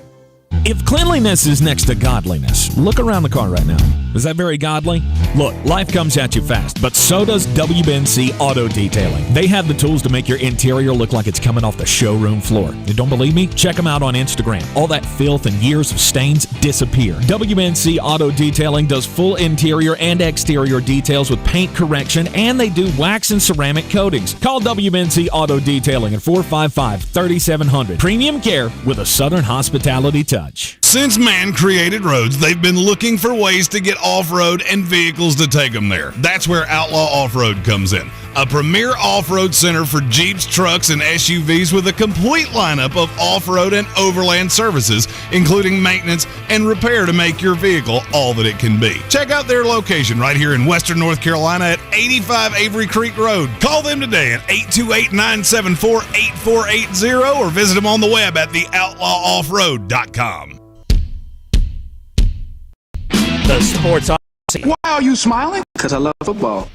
[SPEAKER 14] If cleanliness is next to godliness, look around the car right now. Is that very godly? Look, life comes at you fast, but so does WBNC Auto Detailing. They have the tools to make your interior look like it's coming off the showroom floor. You don't believe me? Check them out on Instagram. All that filth and years of stains disappear. WBNC Auto Detailing does full interior and exterior details with paint correction, and they do wax and ceramic coatings. Call WBNC Auto Detailing at 455-3700. Premium care with a Southern hospitality touch.
[SPEAKER 5] Since man created roads, they've been looking for ways to get off-road and vehicles to take them there. That's where Outlaw Off-Road comes in. A premier off-road center for Jeeps, trucks, and SUVs with a complete lineup of off-road and overland services, including maintenance and repair to make your vehicle all that it can be. Check out their location right here in Western North Carolina at 85 Avery Creek Road. Call them today at 828-974-8480 or visit them on the web at theoutlawoffroad.com.
[SPEAKER 11] The Sportsocracy.
[SPEAKER 18] Why are you smiling? Because I love football.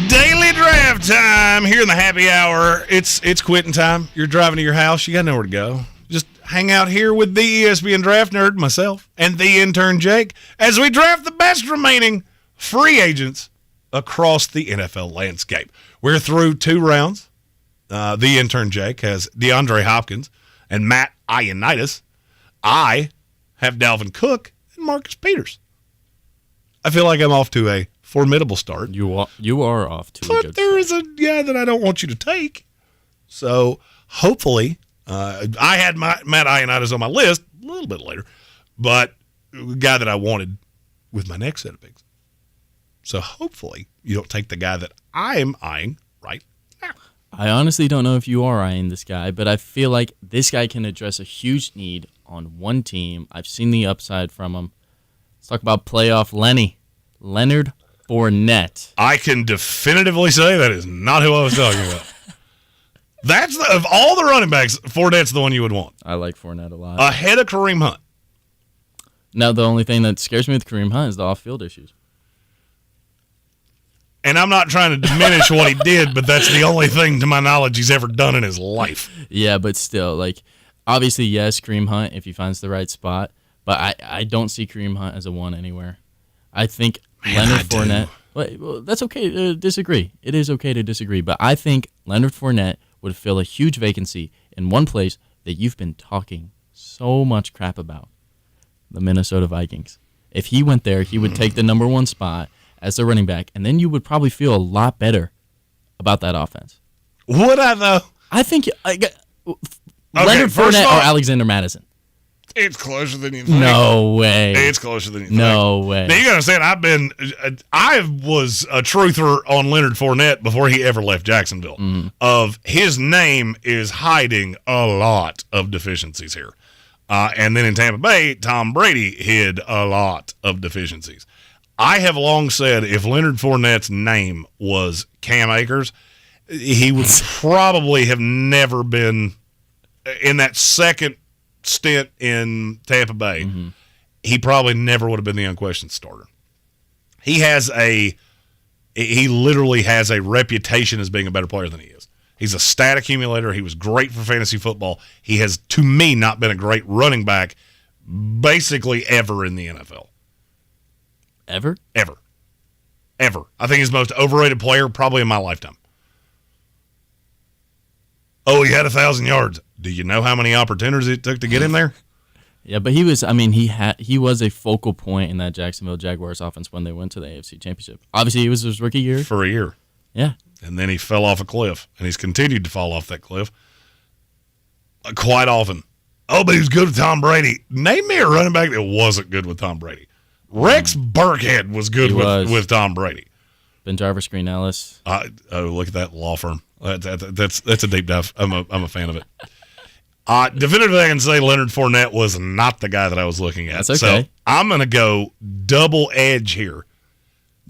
[SPEAKER 5] Daily draft time here in the happy hour. It's quitting time. You're driving to your house. You got nowhere to go. Just hang out here with the ESPN draft nerd, myself, and the intern Jake, as we draft the best remaining free agents across the NFL landscape. We're through 2 rounds. The intern Jake has DeAndre Hopkins and Matt Ioannidis. I have Dalvin Cook and Marcus Peters. I feel like I'm off to a formidable start.
[SPEAKER 6] You are off to a
[SPEAKER 5] but
[SPEAKER 6] good
[SPEAKER 5] there is a guy that I don't want you to take. So hopefully, I had Matt Ioannidis on my list a little bit later, but the guy that I wanted with my next set of picks. So hopefully you don't take the guy that I'm eyeing right now.
[SPEAKER 6] I honestly don't know if you are eyeing this guy, but I feel like this guy can address a huge need on one team. I've seen the upside from him. Let's talk about playoff Leonard Fournette.
[SPEAKER 5] I can definitively say that is not who I was talking about. That's of all the running backs, Fournette's the one you would want.
[SPEAKER 6] I like Fournette a lot.
[SPEAKER 5] Ahead of Kareem Hunt.
[SPEAKER 6] Now, the only thing that scares me with Kareem Hunt is the off-field issues.
[SPEAKER 5] And I'm not trying to diminish what he did, but that's the only thing, to my knowledge, he's ever done in his life.
[SPEAKER 6] Yeah, but still, like, obviously, yes, Kareem Hunt, if he finds the right spot, but I don't see Kareem Hunt as a one anywhere. I think Leonard Fournette. Well, that's okay to disagree. It is okay to disagree, but I think Leonard Fournette would fill a huge vacancy in one place that you've been talking so much crap about, the Minnesota Vikings. If he went there, he would take the number 1 spot as the running back, and then you would probably feel a lot better about that offense.
[SPEAKER 5] Would I, though?
[SPEAKER 6] I think Leonard Fournette or Alexander Madison.
[SPEAKER 5] It's closer than you think.
[SPEAKER 6] No way.
[SPEAKER 5] It's closer than you think.
[SPEAKER 6] No way.
[SPEAKER 5] Now, you got to understand, I was a truther on Leonard Fournette before he ever left Jacksonville. Of his name is hiding a lot of deficiencies here. And then in Tampa Bay, Tom Brady hid a lot of deficiencies. I have long said if Leonard Fournette's name was Cam Akers, he would probably have never been in that second stint in Tampa Bay. He probably never would have been the unquestioned starter. He literally has a reputation as being a better player than he is. He's a stat accumulator. He was great for fantasy football. He has, to me, not been a great running back basically ever in the NFL.
[SPEAKER 6] Ever?
[SPEAKER 5] Ever. I think he's the most overrated player probably in my lifetime. Oh, he had 1,000 yards. Do you know how many opportunities it took to get him there?
[SPEAKER 6] Yeah, but he was a focal point in that Jacksonville Jaguars offense when they went to the AFC Championship. Obviously, it was his rookie year.
[SPEAKER 5] For a year.
[SPEAKER 6] Yeah.
[SPEAKER 5] And then he fell off a cliff, and he's continued to fall off that cliff quite often. Oh, but he was good with Tom Brady. Name me a running back that wasn't good with Tom Brady. Rex Burkhead was good with Tom Brady.
[SPEAKER 6] Ben Jarvis, Green Ellis.
[SPEAKER 5] Look at that law firm. That's a deep dive. I'm a fan of it. Definitively, I can say Leonard Fournette was not the guy that I was looking at.
[SPEAKER 6] That's okay.
[SPEAKER 5] So I'm going to go double edge here.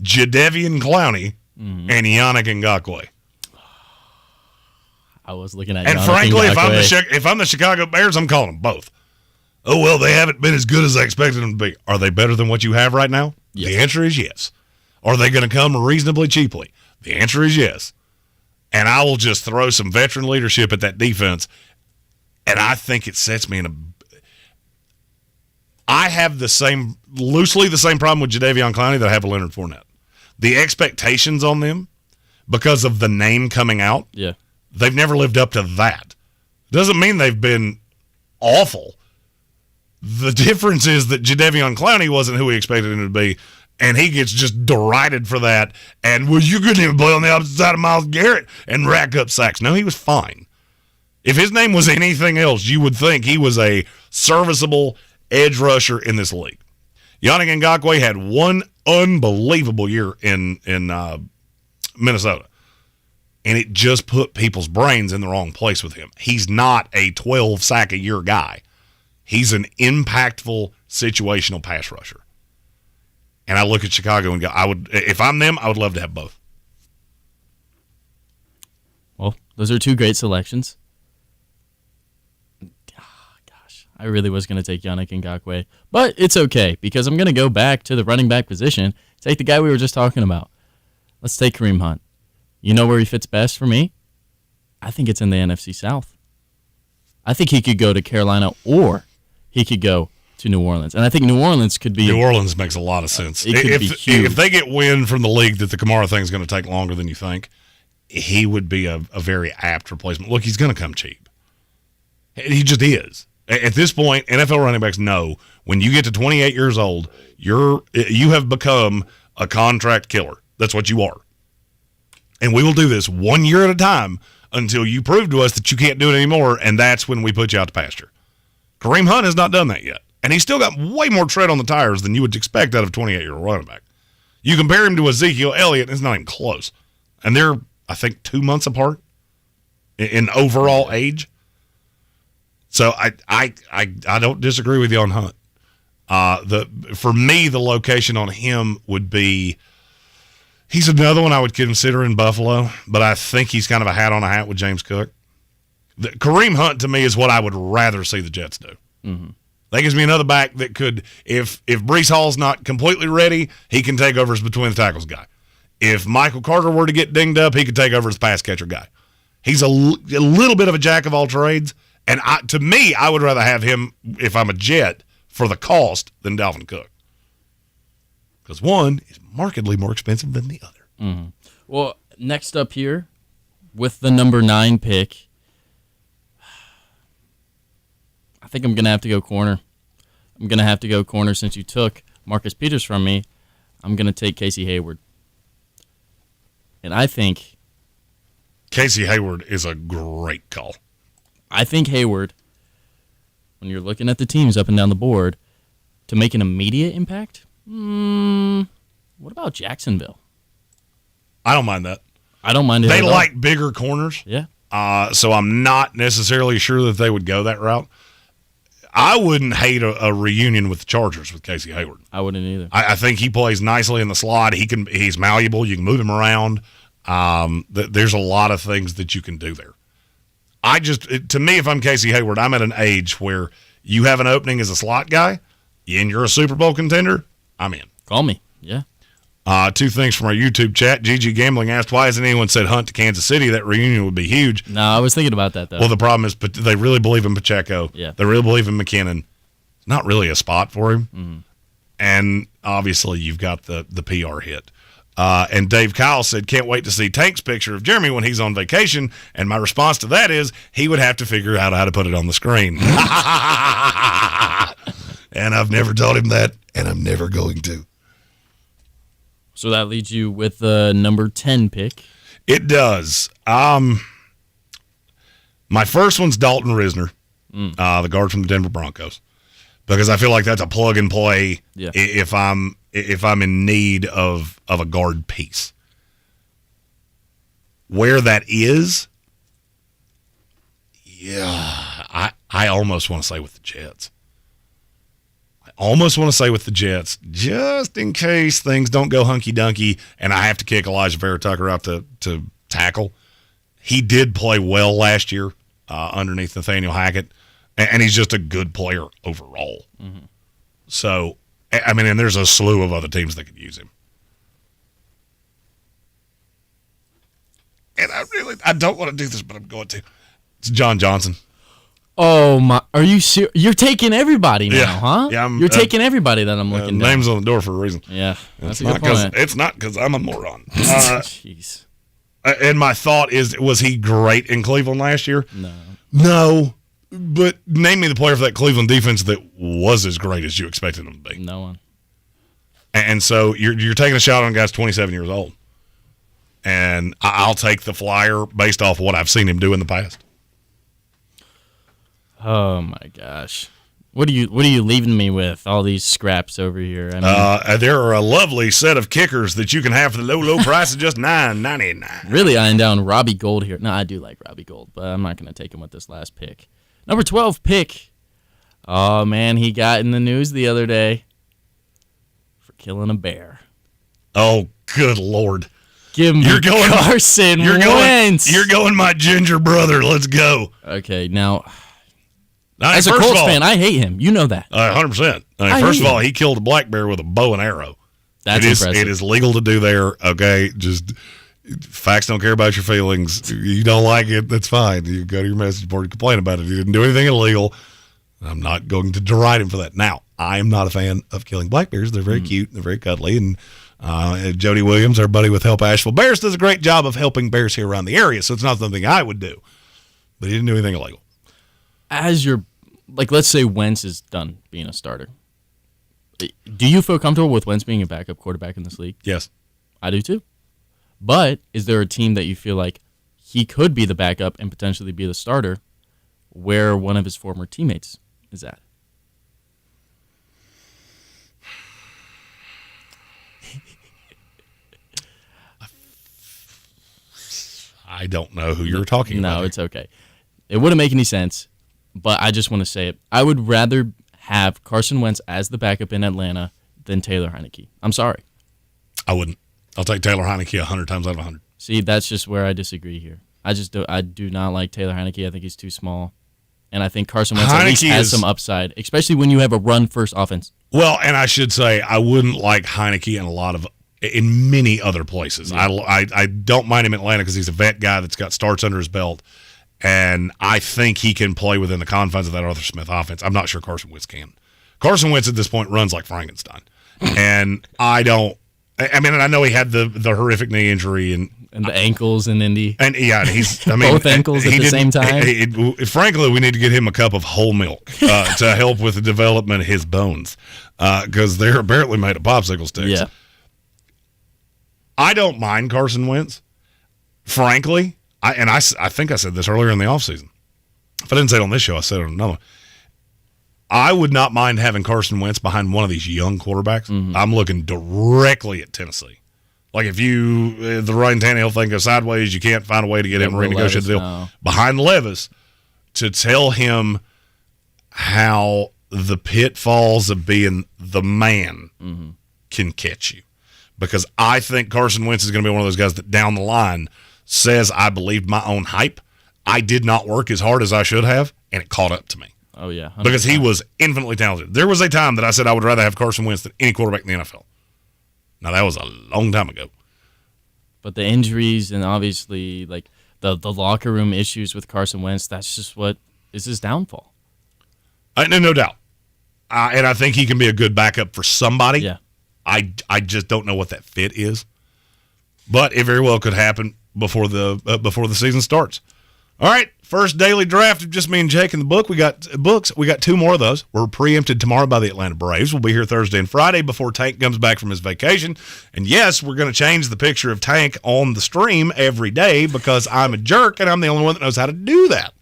[SPEAKER 5] Jadeveon Clowney and Yannick Ngakoue.
[SPEAKER 6] I was looking at
[SPEAKER 5] And
[SPEAKER 6] Yannick
[SPEAKER 5] frankly,
[SPEAKER 6] Ngakoue.
[SPEAKER 5] if I'm the Chicago Bears, I'm calling them both. Oh, well, they haven't been as good as I expected them to be. Are they better than what you have right now?
[SPEAKER 6] Yes.
[SPEAKER 5] The answer is yes. Are they going to come reasonably cheaply? The answer is yes. And I will just throw some veteran leadership at that defense, and I think it sets me in a – I have loosely the same problem with Jadeveon Clowney that I have with Leonard Fournette. The expectations on them, because of the name coming out, they've never lived up to that. Doesn't mean they've been awful. The difference is that Jadeveon Clowney wasn't who we expected him to be, and he gets just derided for that. And, well, you couldn't even play on the opposite side of Myles Garrett and rack up sacks. No, he was fine. If his name was anything else, you would think he was a serviceable edge rusher in this league. Yannick Ngakoue had one unbelievable year in Minnesota, and it just put people's brains in the wrong place with him. He's not a 12-sack-a-year guy. He's an impactful situational pass rusher. And I look at Chicago and go, if I'm them, I would love to have both.
[SPEAKER 6] Well, those are two great selections. I really was going to take Yannick Ngakoue, but it's okay because I'm going to go back to the running back position, take the guy we were just talking about. Let's take Kareem Hunt. You know where he fits best for me? I think it's in the NFC South. I think he could go to Carolina or he could go to New Orleans. And I think New Orleans could be...
[SPEAKER 5] New Orleans makes a lot of sense.
[SPEAKER 6] It could be huge.
[SPEAKER 5] If they get wind from the league that the Kamara thing is going to take longer than you think, he would be a very apt replacement. Look, he's going to come cheap. He just is. At this point, NFL running backs know when you get to 28 years old, you have become a contract killer. That's what you are. And we will do this 1 year at a time until you prove to us that you can't do it anymore, and that's when we put you out to pasture. Kareem Hunt has not done that yet, and he's still got way more tread on the tires than you would expect out of a 28-year-old running back. You compare him to Ezekiel Elliott, it's not even close. And they're, I think, 2 months apart in overall age. So I don't disagree with you on Hunt. For me, the location on him would be he's another one I would consider in Buffalo, but I think he's kind of a hat on a hat with James Cook. Kareem Hunt to me is what I would rather see the Jets do.
[SPEAKER 6] Mm-hmm.
[SPEAKER 5] That gives me another back that could, if Breece Hall's not completely ready, he can take over as between the tackles guy. If Michael Carter were to get dinged up, he could take over as pass catcher guy. He's a little bit of a jack of all trades. And to me, I would rather have him, if I'm a Jet, for the cost than Dalvin Cook. Because one is markedly more expensive than the other.
[SPEAKER 6] Mm-hmm. Well, next up here, with the number 9 pick, I think I'm going to have to go corner. I'm going to have to go corner since you took Marcus Peters from me. I'm going to take Casey Hayward. And I think
[SPEAKER 5] Casey Hayward is a great call.
[SPEAKER 6] I think Hayward, when you're looking at the teams up and down the board, to make an immediate impact, what about Jacksonville?
[SPEAKER 5] I don't mind that.
[SPEAKER 6] I don't mind it.
[SPEAKER 5] They like bigger corners.
[SPEAKER 6] Yeah.
[SPEAKER 5] So I'm not necessarily sure that they would go that route. I wouldn't hate a reunion with the Chargers with Casey Hayward.
[SPEAKER 6] I wouldn't either.
[SPEAKER 5] I think he plays nicely in the slot. He's malleable. You can move him around. There's a lot of things that you can do there. To me, if I'm Casey Hayward, I'm at an age where you have an opening as a slot guy and you're a Super Bowl contender, I'm in.
[SPEAKER 6] Call me. Yeah.
[SPEAKER 5] 2 things from our YouTube chat. GG Gambling asked, why hasn't anyone said Hunt to Kansas City? That reunion would be huge.
[SPEAKER 6] No, I was thinking about that, though.
[SPEAKER 5] Well, the problem is they really believe in Pacheco.
[SPEAKER 6] Yeah.
[SPEAKER 5] They really believe in McKinnon. It's not really a spot for him.
[SPEAKER 6] Mm-hmm.
[SPEAKER 5] And obviously you've got the PR hit. And Dave Kyle said, can't wait to see Tank's picture of Jeremy when he's on vacation. And my response to that is he would have to figure out how to put it on the screen. And I've never taught him that, and I'm never going to.
[SPEAKER 6] So that leads you with the number 10 pick.
[SPEAKER 5] It does. My first one's Dalton Risner, the guard from the Denver Broncos, because I feel like that's a plug and play if I'm in need of a guard piece. Where that is, I almost want to say with the Jets. Just in case things don't go hunky-dunky and I have to kick Elijah Vera-Tucker out to tackle. He did play well last year underneath Nathaniel Hackett, and he's just a good player overall. Mm-hmm. So, I mean, and there's a slew of other teams that could use him. And I don't want to do this, but I'm going to. It's John Johnson.
[SPEAKER 6] Oh my! Are you serious? You're taking everybody now, huh?
[SPEAKER 5] Yeah,
[SPEAKER 6] you're taking everybody that I'm looking.
[SPEAKER 5] Name's on the door for a reason.
[SPEAKER 6] Yeah,
[SPEAKER 5] that's not because it's not because I'm a moron.
[SPEAKER 6] Jeez.
[SPEAKER 5] And my thought is, was he great in Cleveland last year?
[SPEAKER 6] No.
[SPEAKER 5] But name me the player for that Cleveland defense that was as great as you expected him to be.
[SPEAKER 6] No one.
[SPEAKER 5] And so you're taking a shot on a guy that's 27 years old. And I'll take the flyer based off what I've seen him do in the past.
[SPEAKER 6] Oh my gosh. What are you leaving me with? All these scraps over here. I mean,
[SPEAKER 5] there are a lovely set of kickers that you can have for the low price of just $9.99.
[SPEAKER 6] Really eyeing down Robbie Gould here. No, I do like Robbie Gould, but I'm not going to take him with this last pick. Number 12 pick. Oh man, he got in the news the other day for killing a bear.
[SPEAKER 5] Oh, good Lord.
[SPEAKER 6] Give me Carson Wentz.
[SPEAKER 5] You're going my ginger brother. Let's go.
[SPEAKER 6] Okay, now as a Colts fan, I hate him. You know that.
[SPEAKER 5] 100%. First of all, he killed a black bear with a bow and arrow.
[SPEAKER 6] That's impressive.
[SPEAKER 5] It is legal to do there. Okay, just facts don't care about your feelings. You don't like it, that's fine. You go to your message board and complain about it. He didn't do anything illegal. I'm not going to deride him for that. Now, I am not a fan of killing black bears. They're very cute. They're very cuddly. And Jody Williams, our buddy with Help Asheville Bears, does a great job of helping bears here around the area, so it's not something I would do. But he didn't do anything illegal.
[SPEAKER 6] As you're, like, let's say Wentz is done being a starter. Do you feel comfortable with Wentz being a backup quarterback in this league?
[SPEAKER 5] Yes.
[SPEAKER 6] I do too. But is there a team that you feel like he could be the backup and potentially be the starter where one of his former teammates is at?
[SPEAKER 5] I don't know who you're talking about.
[SPEAKER 6] No, it's okay. It wouldn't make any sense, but I just want to say it. I would rather have Carson Wentz as the backup in Atlanta than Taylor Heineke. I'm sorry.
[SPEAKER 5] I wouldn't. I'll take Taylor Heineke 100 times out of 100.
[SPEAKER 6] See, that's just where I disagree here. I do not like Taylor Heineke. I think he's too small. And I think Carson Wentz at least has some upside, especially when you have a run-first offense.
[SPEAKER 5] Well, and I should say I wouldn't like Heineke in many other places. Yeah. I don't mind him in Atlanta because he's a vet guy that's got starts under his belt, and I think he can play within the confines of that Arthur Smith offense. I'm not sure Carson Wentz can. Carson Wentz at this point runs like Frankenstein, and I know he had the horrific knee injury and
[SPEAKER 6] the ankles in Indy,
[SPEAKER 5] and he's
[SPEAKER 6] both ankles at the same time.
[SPEAKER 5] Frankly, we need to get him a cup of whole milk to help with the development of his bones because they're apparently made of popsicle sticks.
[SPEAKER 6] Yeah.
[SPEAKER 5] I don't mind Carson Wentz, frankly. I think I said this earlier in the offseason. If I didn't say it on this show, I said it on another one. I would not mind having Carson Wentz behind one of these young quarterbacks. Mm-hmm. I'm looking directly at Tennessee. Like if the Ryan Tannehill thing goes sideways, you can't find a way to get him to renegotiate the deal. No. Behind Levis to tell him how the pitfalls of being the man can catch you. Because I think Carson Wentz is going to be one of those guys that down the line says, I believed my own hype. I did not work as hard as I should have, and it caught up to me.
[SPEAKER 6] Oh, yeah. 100%.
[SPEAKER 5] Because he was infinitely talented. There was a time that I said I would rather have Carson Wentz than any quarterback in the NFL. Now, that was a long time ago.
[SPEAKER 6] But the injuries and obviously like the locker room issues with Carson Wentz, that's just what is his downfall.
[SPEAKER 5] No doubt. And I think he can be a good backup for somebody.
[SPEAKER 6] Yeah.
[SPEAKER 5] I just don't know what that fit is. But it very well could happen before the season starts. All right, first daily draft of just me and Jake in the book. We got two more of those. We're preempted tomorrow by the Atlanta Braves. We'll be here Thursday and Friday before Tank comes back from his vacation. And yes, we're going to change the picture of Tank on the stream every day because I'm a jerk and I'm the only one that knows how to do that.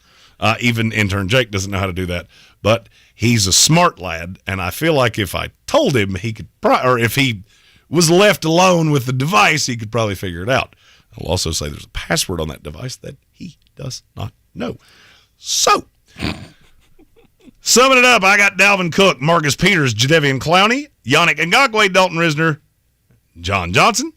[SPEAKER 5] Even intern Jake doesn't know how to do that. But he's a smart lad, and I feel like if I told him he could or if he was left alone with the device, he could probably figure it out. I'll also say there's a password on that device that he does not know. So, Summing it up, I got Dalvin Cook, Marcus Peters, Jadeveon Clowney, Yannick Ngakoue, Dalton Risner, John Johnson,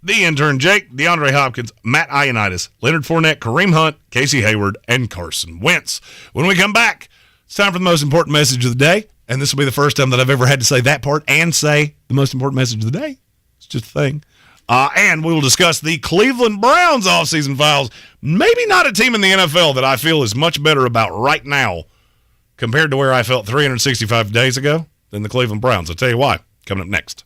[SPEAKER 5] the intern Jake, DeAndre Hopkins, Matt Ioannidis, Leonard Fournette, Kareem Hunt, Casey Hayward, and Carson Wentz. When we come back, it's time for the most important message of the day, and this will be the first time that I've ever had to say that part and say the most important message of the day. It's just a thing. And we will discuss the Cleveland Browns offseason files. Maybe not a team in the NFL that I feel is much better about right now compared to where I felt 365 days ago than the Cleveland Browns. I'll tell you why. Coming up next.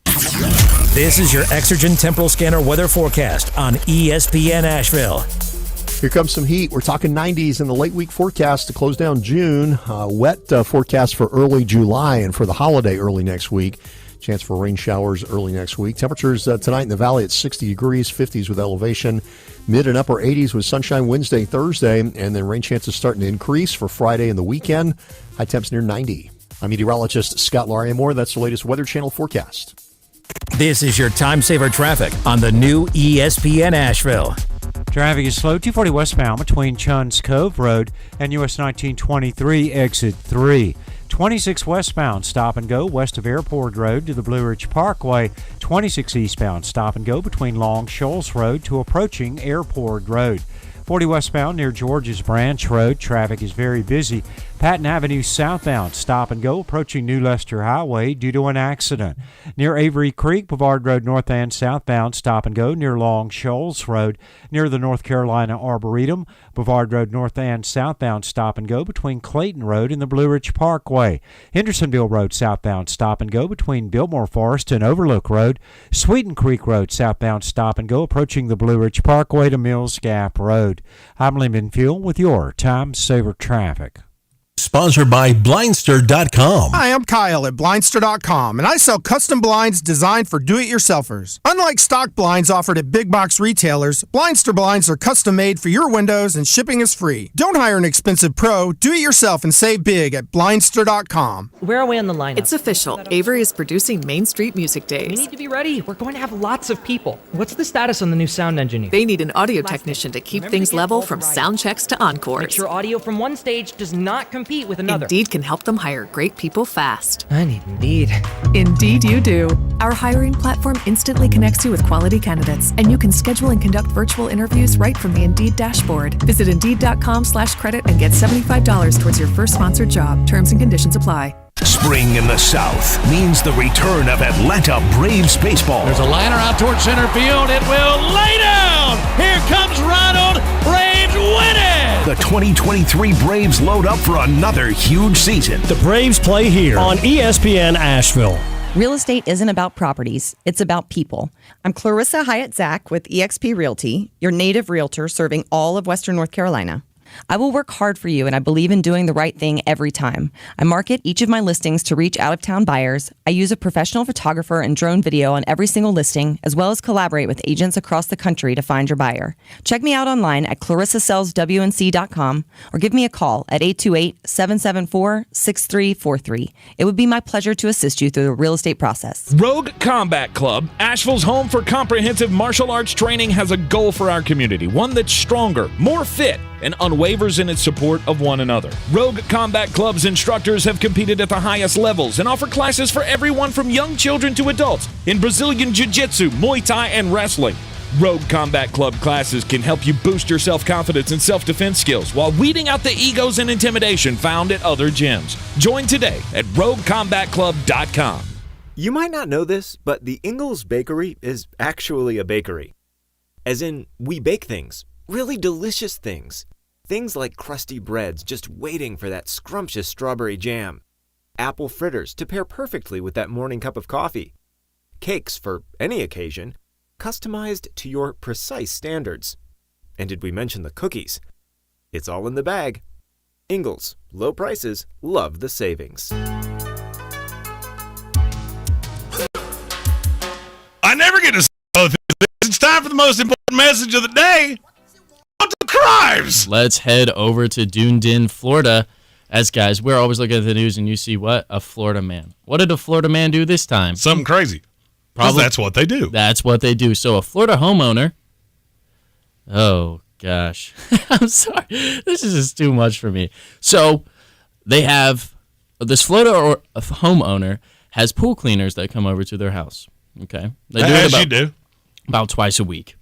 [SPEAKER 11] This is your Exergen Temporal Scanner weather forecast on ESPN Asheville.
[SPEAKER 8] Here comes some heat. We're talking 90s in the late week forecast to close down June. Wet forecast for early July and for the holiday early next week. Chance for rain showers early next week. Temperatures tonight in the valley at 60 degrees, 50s with elevation. Mid and upper 80s with sunshine Wednesday, Thursday, and then rain chances starting to increase for Friday and the weekend. High temps near 90. I'm meteorologist Scott Lauriamore. That's the latest Weather Channel forecast.
[SPEAKER 11] This is your time saver traffic on the new ESPN Asheville.
[SPEAKER 19] Traffic is slow 240 westbound between Chuns Cove Road and US 1923 exit 3. 26 westbound stop and go west of Airport Road to the Blue Ridge Parkway. 26 eastbound stop and go between Long Shoals Road to approaching Airport Road. 40 westbound near George's Branch Road. Traffic is very busy. Patton Avenue southbound stop and go approaching New Leicester Highway due to an accident. Near Avery Creek, Boulevard Road north and southbound stop and go near Long Shoals Road. Near the North Carolina Arboretum, Boulevard Road north and southbound stop and go between Clayton Road and the Blue Ridge Parkway. Hendersonville Road southbound stop and go between Biltmore Forest and Overlook Road. Sweeten Creek Road southbound stop and go approaching the Blue Ridge Parkway to Mills Gap Road. I'm Lyman Fuel with your Time Saver Traffic.
[SPEAKER 7] Sponsored by Blindster.com.
[SPEAKER 13] Hi, I'm Kyle at Blindster.com, and I sell custom blinds designed for do-it-yourselfers. Unlike stock blinds offered at big box retailers, Blindster blinds are custom made for your windows and shipping is free. Don't hire an expensive pro. Do it yourself and save big at Blindster.com.
[SPEAKER 16] Where are we on the lineup?
[SPEAKER 23] It's official. Avery is producing Main Street Music Days.
[SPEAKER 16] We need to be ready. We're going to have lots of people. What's the status on the new sound engineer?
[SPEAKER 23] They need an audio technician to keep things level from sound checks to encores.
[SPEAKER 16] Make sure audio from one stage does not compete with another.
[SPEAKER 23] Indeed can help them hire great people fast.
[SPEAKER 16] I need Indeed.
[SPEAKER 23] Indeed you do. Our hiring platform instantly connects you with quality candidates, and you can schedule and conduct virtual interviews right from the Indeed dashboard. Visit Indeed.com/credit and get $75 towards your first sponsored job. Terms and conditions apply.
[SPEAKER 2] Spring in the South means the return of Atlanta Braves baseball.
[SPEAKER 24] There's a liner out towards center field. It will lay down. Here comes Ronald. Braves win it.
[SPEAKER 2] The 2023 Braves load up for another huge season.
[SPEAKER 4] The Braves play here on ESPN Asheville.
[SPEAKER 25] Real estate isn't about properties, it's about people. I'm Clarissa Hyatt-Zach with eXp Realty, your native realtor serving all of Western North Carolina. I will work hard for you, and I believe in doing the right thing every time. I market each of my listings to reach out-of-town buyers. I use a professional photographer and drone video on every single listing, as well as collaborate with agents across the country to find your buyer. Check me out online at clarissasellswnc.com or give me a call at 828-774-6343. It would be my pleasure to assist you through the real estate process.
[SPEAKER 14] Rogue Combat Club, Asheville's home for comprehensive martial arts training, has a goal for our community, one that's stronger, more fit, and unwavers in its support of one another. Rogue Combat Club's instructors have competed at the highest levels and offer classes for everyone from young children to adults in Brazilian Jiu-Jitsu, Muay Thai, and wrestling. Rogue Combat Club classes can help you boost your self-confidence and self-defense skills while weeding out the egos and intimidation found at other gyms. Join today at RogueCombatClub.com.
[SPEAKER 12] You might not know this, but the Ingalls Bakery is actually a bakery. As in, we bake things, really delicious things. Things like crusty breads just waiting for that scrumptious strawberry jam. Apple fritters to pair perfectly with that morning cup of coffee. Cakes for any occasion, customized to your precise standards. And did we mention the cookies? It's all in the bag. Ingalls, low prices, love the savings.
[SPEAKER 5] I never get to say both these things. It's time for the most important message of the day. Crimes.
[SPEAKER 6] Let's head over to Dunedin, Florida. As guys, we're always looking at the news and you see what? A Florida man. What did a Florida man do this time?
[SPEAKER 5] Something crazy. Probably that's what they do.
[SPEAKER 6] That's what they do. So a Florida homeowner. Oh, gosh. I'm sorry. This is just too much for me. So they have this Florida or a homeowner has pool cleaners that come over to their house. Okay, they do
[SPEAKER 5] As
[SPEAKER 6] it
[SPEAKER 5] you do.
[SPEAKER 6] about twice a week.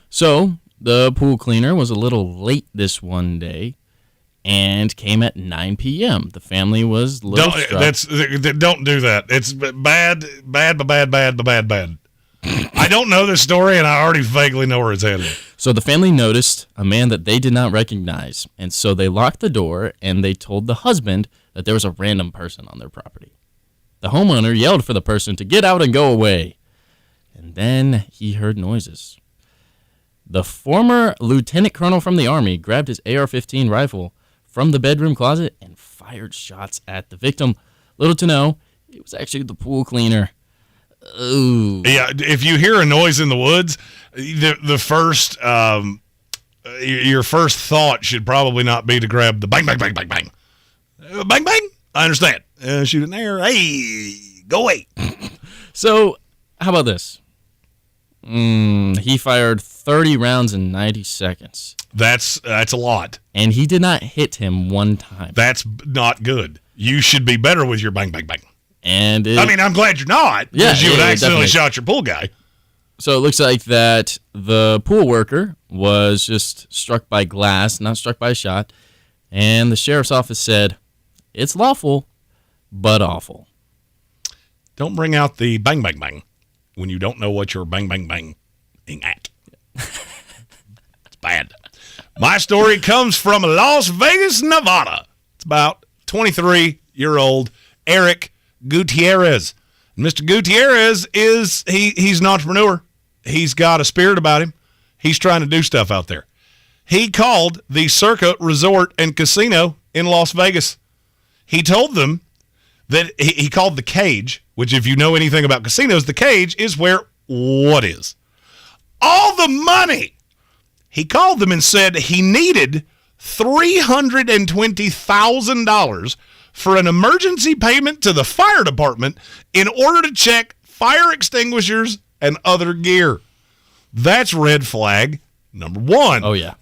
[SPEAKER 6] So the pool cleaner was a little late this one day and came at 9 p.m. The family was a little struck.
[SPEAKER 5] Don't do that. It's bad. I don't know this story, and I already vaguely know where it's headed.
[SPEAKER 6] So the family noticed a man that they did not recognize, and so they locked the door, and they told the husband that there was a random person on their property. The homeowner yelled for the person to get out and go away, and then he heard noises. The former lieutenant colonel from the Army grabbed his AR-15 rifle from the bedroom closet and fired shots at the victim. Little to know, it was actually the pool cleaner. Ooh.
[SPEAKER 5] Yeah, if you hear a noise in the woods, the first your first thought should probably not be to grab the bang, bang, bang, bang, bang. Bang, bang. I understand. Shoot in there. Hey, go away.
[SPEAKER 6] So, how about this? He fired 30 rounds in 90 seconds.
[SPEAKER 5] That's a lot.
[SPEAKER 6] And he did not hit him one time.
[SPEAKER 5] That's not good. You should be better with your bang, bang, bang.
[SPEAKER 6] And
[SPEAKER 5] I'm glad you're not, because you would accidentally shot your pool guy.
[SPEAKER 6] So it looks like that the pool worker was just struck by glass, not struck by a shot. And the sheriff's office said, it's lawful, but awful.
[SPEAKER 5] Don't bring out the bang, bang, bang when you don't know what you're bang, bang, banging at. It's bad. My story comes from Las Vegas, Nevada. It's about 23-year-old Eric Gutierrez. Mr. Gutierrez he's an entrepreneur. He's got a spirit about him. He's trying to do stuff out there. He called the Circa Resort and Casino in Las Vegas. He told them that he called the cage, which if you know anything about casinos, the cage is where what is? All the money. He called them and said he needed $320,000 for an emergency payment to the fire department in order to check fire extinguishers and other gear. That's red flag number one.
[SPEAKER 6] Oh, yeah.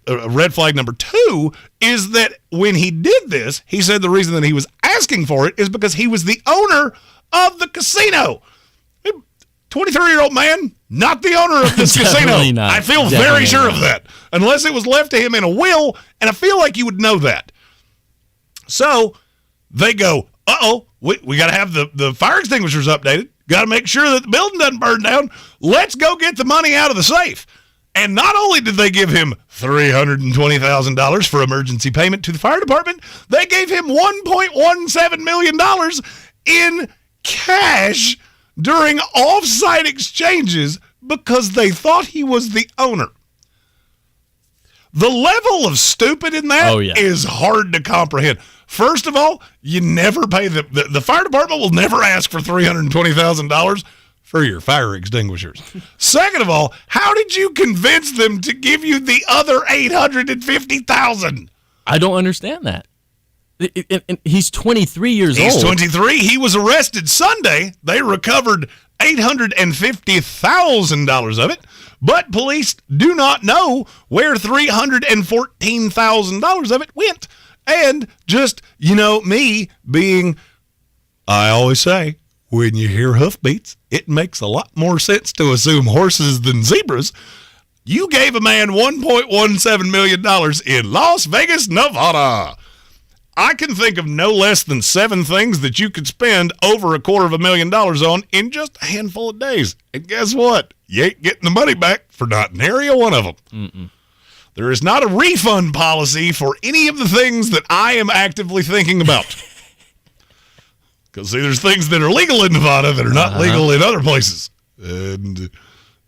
[SPEAKER 5] Red flag number two is that when he did this, he said the reason that he was asking for it is because he was the owner of the casino. 23-year-old man, not the owner of this casino.
[SPEAKER 6] Not.
[SPEAKER 5] I feel
[SPEAKER 6] Definitely
[SPEAKER 5] very sure
[SPEAKER 6] not.
[SPEAKER 5] of that. Unless it was left to him in a will, and I feel like you would know that. So they go, we got to have the fire extinguishers updated. Got to make sure that the building doesn't burn down. Let's go get the money out of the safe. And not only did they give him $320,000 for emergency payment to the fire department, they gave him $1.17 million in cash during off-site exchanges because they thought he was the owner. The level of stupid in that is hard to comprehend. First of all, you never pay the fire department will never ask for $320,000 for your fire extinguishers. Second of all, how did you convince them to give you the other $850,000?
[SPEAKER 6] I don't understand that. He's 23 years old.
[SPEAKER 5] He's 23. He was arrested Sunday. They recovered $850,000 of it, but police do not know where $314,000 of it went. And just, me being, I always say, when you hear hoofbeats, it makes a lot more sense to assume horses than zebras. You gave a man $1.17 million in Las Vegas, Nevada. I can think of no less than 7 things that you could spend over $250,000 on in just a handful of days. And guess what? You ain't getting the money back for not nary a one of them.
[SPEAKER 6] Mm-mm.
[SPEAKER 5] There is not a refund policy for any of the things that I am actively thinking about. Because, see, there's things that are legal in Nevada that are not legal in other places. And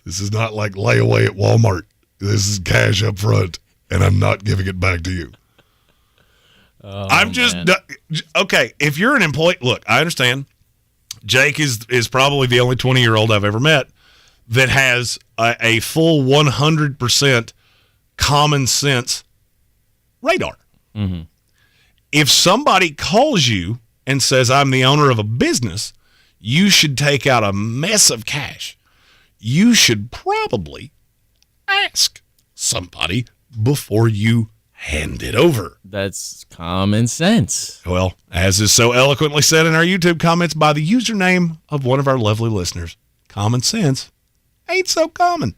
[SPEAKER 5] this is not like layaway at Walmart. This is cash up front, and I'm not giving it back to you. I'm just okay. If you're an employee, look, I understand. Jake is probably the only 20-year-old I've ever met that has a full 100% common sense radar.
[SPEAKER 6] Mm-hmm.
[SPEAKER 5] If somebody calls you and says, I'm the owner of a business, you should take out a mess of cash. You should probably ask somebody before you hand it over.
[SPEAKER 6] That's common sense.
[SPEAKER 5] Well, as is so eloquently said in our YouTube comments by the username of one of our lovely listeners, common sense ain't so common.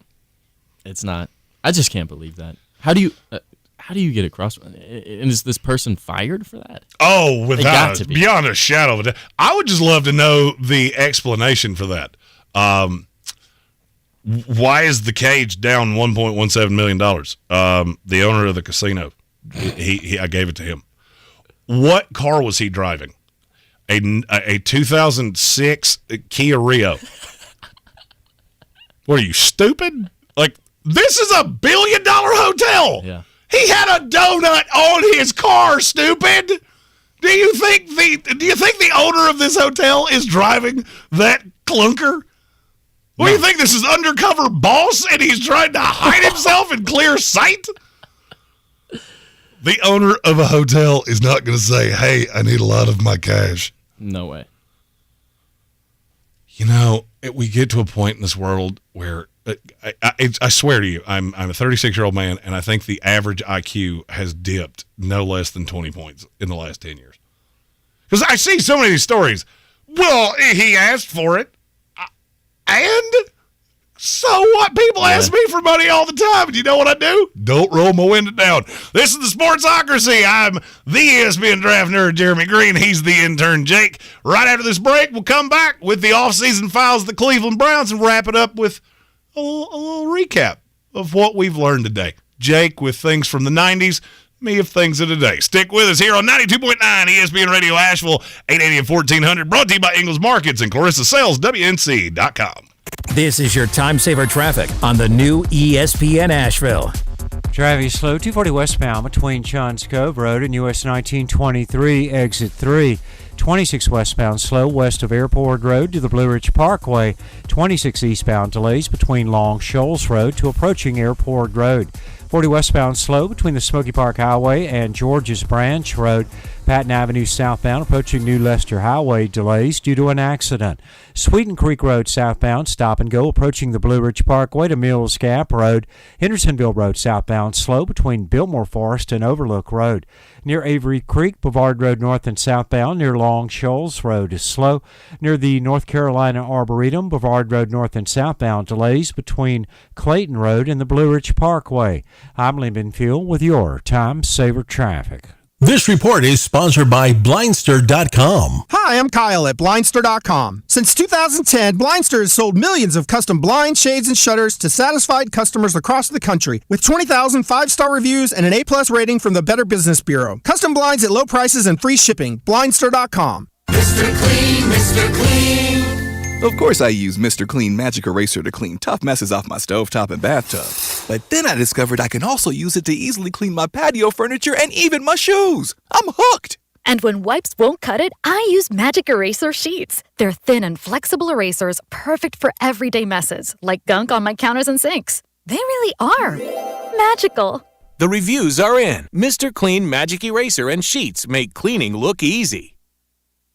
[SPEAKER 6] It's not. I just can't believe that. How do you get across? And is this person fired for that?
[SPEAKER 5] Oh, beyond a shadow of a doubt. I would just love to know the explanation for that. Why is the cage down $1.17 million? The owner of the casino, I gave it to him. What car was he driving? A 2006 Kia Rio. What are you, stupid? Like, this is $1 billion hotel.
[SPEAKER 6] Yeah.
[SPEAKER 5] He had a donut on his car, stupid. Do you think the owner of this hotel is driving that clunker? What do you think? This is undercover boss and he's trying to hide himself in clear sight? The owner of a hotel is not going to say, hey, I need a lot of my cash.
[SPEAKER 6] No way.
[SPEAKER 5] You know, we get to a point in this world where I swear to you, I'm a 36-year-old man, and I think the average IQ has dipped no less than 20 points in the last 10 years. Because I see so many of these stories. Well, he asked for it. And so what? People ask me for money all the time. And you know what I do? Don't roll my window down. This is the Sportsocracy. I'm the ESPN draft nerd, Jeremy Green. He's the intern, Jake. Right after this break, we'll come back with the offseason files of the Cleveland Browns and wrap it up with a little recap of what we've learned today. Jake with things from the 90s, me of things of today. Stick with us here on 92.9 ESPN Radio Asheville, 880 and 1400, brought to you by Ingles Markets and Clarissa Sales, WNC.com.
[SPEAKER 11] This is your time saver traffic on the new ESPN Asheville.
[SPEAKER 19] Driving slow, 240 westbound between Johns Cove Road and US 1923, exit 3. 26 westbound slow west of Airport Road to the Blue Ridge Parkway. 26 eastbound delays between Long Shoals Road to approaching Airport Road. 40 westbound slow between the Smoky Park Highway and George's Branch Road. Patton Avenue southbound approaching New Leicester Highway, delays due to an accident. Sweeten Creek Road southbound, stop and go approaching the Blue Ridge Parkway to Mills Gap Road. Hendersonville Road southbound slow between Biltmore Forest and Overlook Road. Near Avery Creek, Brevard Road north and southbound near Long Shoals Road is slow. Near the North Carolina Arboretum, Brevard Road north and southbound, delays between Clayton Road and the Blue Ridge Parkway. I'm Lyndon Fuel with your Time Saver Traffic.
[SPEAKER 7] This report is sponsored by Blindster.com.
[SPEAKER 13] Hi, I'm Kyle at Blindster.com. Since 2010, Blindster has sold millions of custom blinds, shades, and shutters to satisfied customers across the country with 20,000 5-star reviews and an A+ rating from the Better Business Bureau. Custom blinds at low prices and free shipping. Blindster.com.
[SPEAKER 1] Mr. Clean, Mr. Clean. Of course I use Mr. Clean Magic Eraser to clean tough messes off my stovetop and bathtub. But then I discovered I can also use it to easily clean my patio furniture and even my shoes. I'm hooked.
[SPEAKER 3] And when wipes won't cut it, I use Magic Eraser Sheets. They're thin and flexible erasers, perfect for everyday messes, like gunk on my counters and sinks. They really are magical.
[SPEAKER 9] The reviews are in. Mr. Clean Magic Eraser and Sheets make cleaning look easy.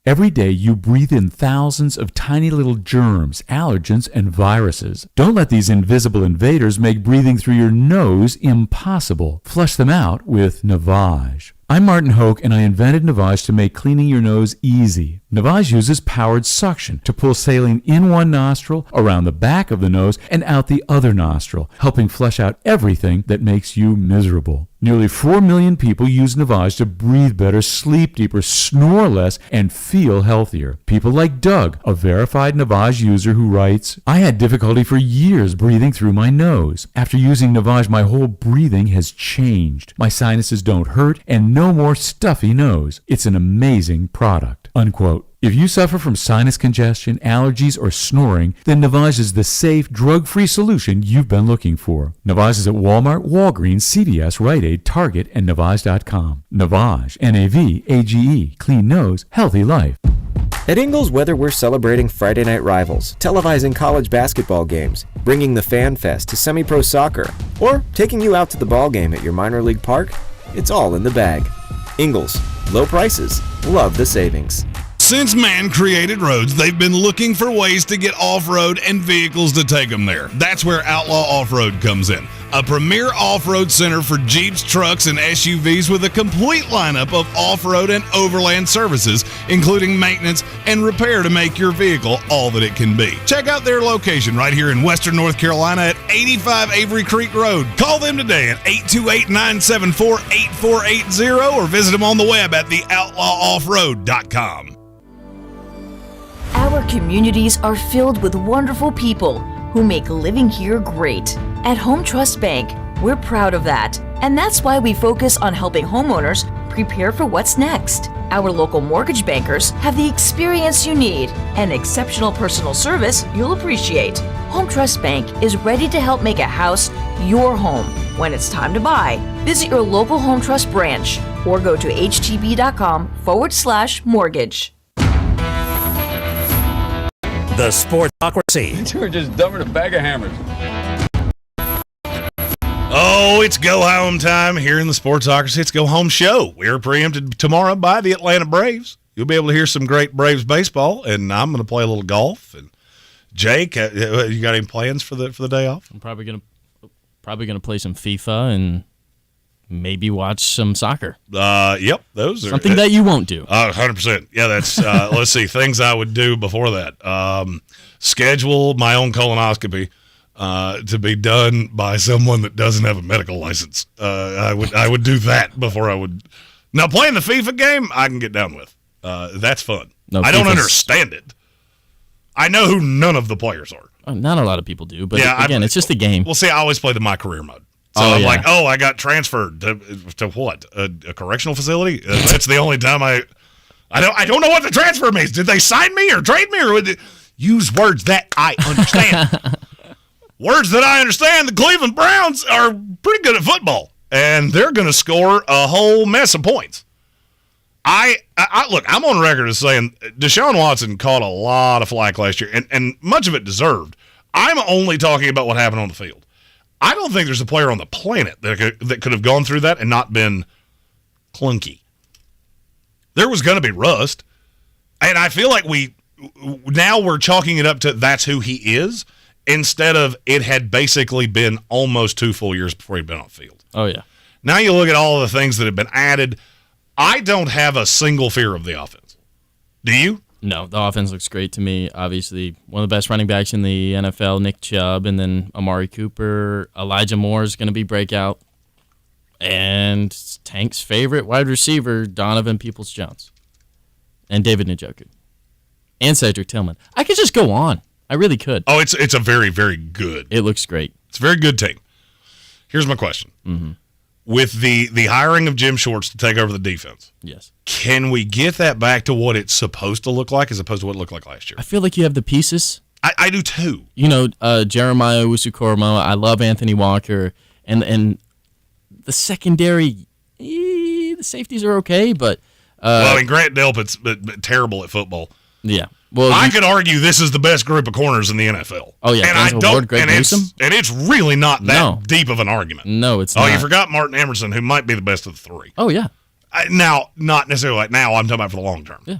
[SPEAKER 22] Every day you breathe in thousands of tiny little germs, allergens, and viruses. Don't let these invisible invaders make breathing through your nose impossible. Flush them out with Navage. I'm Martin Hoke, and I invented Navage to make cleaning your nose easy. Navage uses powered suction to pull saline in one nostril, around the back of the nose, and out the other nostril, helping flush out everything that makes you miserable. Nearly 4 million people use Navage to breathe better, sleep deeper, snore less, and feel healthier. People like Doug, a verified Navage user who writes, I had difficulty for years breathing through my nose. After using Navage, my whole breathing has changed. My sinuses don't hurt, and no more stuffy nose. It's an amazing product. Unquote. If you suffer from sinus congestion, allergies, or snoring, then Navage is the safe, drug-free solution you've been looking for. Navage is at Walmart, Walgreens, CVS, Rite Aid, Target, and Navage.com. Navage, N-A-V-A-G-E, clean nose, healthy life.
[SPEAKER 12] At Ingles Weather, we're celebrating Friday night rivals, televising college basketball games, bringing the Fan Fest to semi-pro soccer, or taking you out to the ball game at your minor league park. It's all in the bag. Ingles, low prices, love the savings.
[SPEAKER 5] Since man created roads, they've been looking for ways to get off-road and vehicles to take them there. That's where Outlaw Off-Road comes in. a premier off-road center for Jeeps, trucks, and SUVs with a complete lineup of off-road and overland services, including maintenance and repair to make your vehicle all that it can be. Check out their location right here in Western North Carolina at 85 Avery Creek Road. Call them today at 828-974-8480 or visit them on the web at theoutlawoffroad.com.
[SPEAKER 10] Our communities are filled with wonderful people who make living here great. At Home Trust Bank, we're proud of that. And that's why we focus on helping homeowners prepare for what's next. Our local mortgage bankers have the experience you need and exceptional personal service you'll appreciate. Home Trust Bank is ready to help make a house your home. When it's time to buy, visit your local Home Trust branch or go to htb.com/mortgage.
[SPEAKER 11] The Sportsocracy.
[SPEAKER 15] We're just dumping a bag of hammers.
[SPEAKER 5] Oh, it's go home time here in the Sportsocracy. It's go home show. We're preempted tomorrow by the Atlanta Braves. You'll be able to hear some great Braves baseball, and I'm going to play a little golf. And Jake, you got any plans for the day off?
[SPEAKER 6] I'm probably gonna play some FIFA and maybe watch some soccer.
[SPEAKER 5] Yep, those are
[SPEAKER 6] something that you won't do.
[SPEAKER 5] 100%. Yeah, that's let's see, things I would do before that. Schedule my own colonoscopy to be done by someone that doesn't have a medical license. I would do that before I would. Now, playing the FIFA game, I can get down with. That's fun.
[SPEAKER 6] No,
[SPEAKER 5] I don't understand it. I know who none of the players are.
[SPEAKER 6] Not a lot of people do, but yeah, again, it's just a game.
[SPEAKER 5] Well, see, I always play the My Career mode. So I'm like, I got transferred to what? A correctional facility? That's the only time I don't know what the transfer means. Did they sign me or trade me or use words that I understand? Words that I understand. The Cleveland Browns are pretty good at football, and they're going to score a whole mess of points. Look, I'm on record as saying Deshaun Watson caught a lot of flack last year, and much of it deserved. I'm only talking about what happened on the field. I don't think there's a player on the planet that could have gone through that and not been clunky. There was going to be rust, and I feel like we're chalking it up to that's who he is, instead of it had basically been almost 2 full years before he'd been on the field.
[SPEAKER 6] Oh, yeah.
[SPEAKER 5] Now you look at all the things that have been added. I don't have a single fear of the offense. Do you?
[SPEAKER 6] No, the offense looks great to me. Obviously, one of the best running backs in the NFL, Nick Chubb, and then Amari Cooper. Elijah Moore is going to be breakout. And Tank's favorite wide receiver, Donovan Peoples-Jones. And David Njoku. And Cedric Tillman. I could just go on. I really could.
[SPEAKER 5] Oh, it's a very, very good.
[SPEAKER 6] It looks great.
[SPEAKER 5] It's a very good team. Here's my question.
[SPEAKER 6] Mm-hmm.
[SPEAKER 5] With the hiring of Jim Schwartz to take over the defense,
[SPEAKER 6] yes,
[SPEAKER 5] can we get that back to what it's supposed to look like as opposed to what it looked like last year?
[SPEAKER 6] I feel like you have the pieces.
[SPEAKER 5] I do too.
[SPEAKER 6] You know, Jeremiah Owusu-Koramoah, I love Anthony Walker, and the secondary, the safeties are okay, but
[SPEAKER 5] well, I mean, Grant Delpit's terrible at football.
[SPEAKER 6] Yeah. Well,
[SPEAKER 5] I could argue this is the best group of corners in the NFL.
[SPEAKER 6] Oh yeah,
[SPEAKER 5] and it's really not that deep of an argument.
[SPEAKER 6] No, it's not.
[SPEAKER 5] Oh, you forgot Martin Emerson, who might be the best of the three.
[SPEAKER 6] Oh yeah.
[SPEAKER 5] Now, not necessarily like now. I'm talking about for the long term.
[SPEAKER 6] Yeah.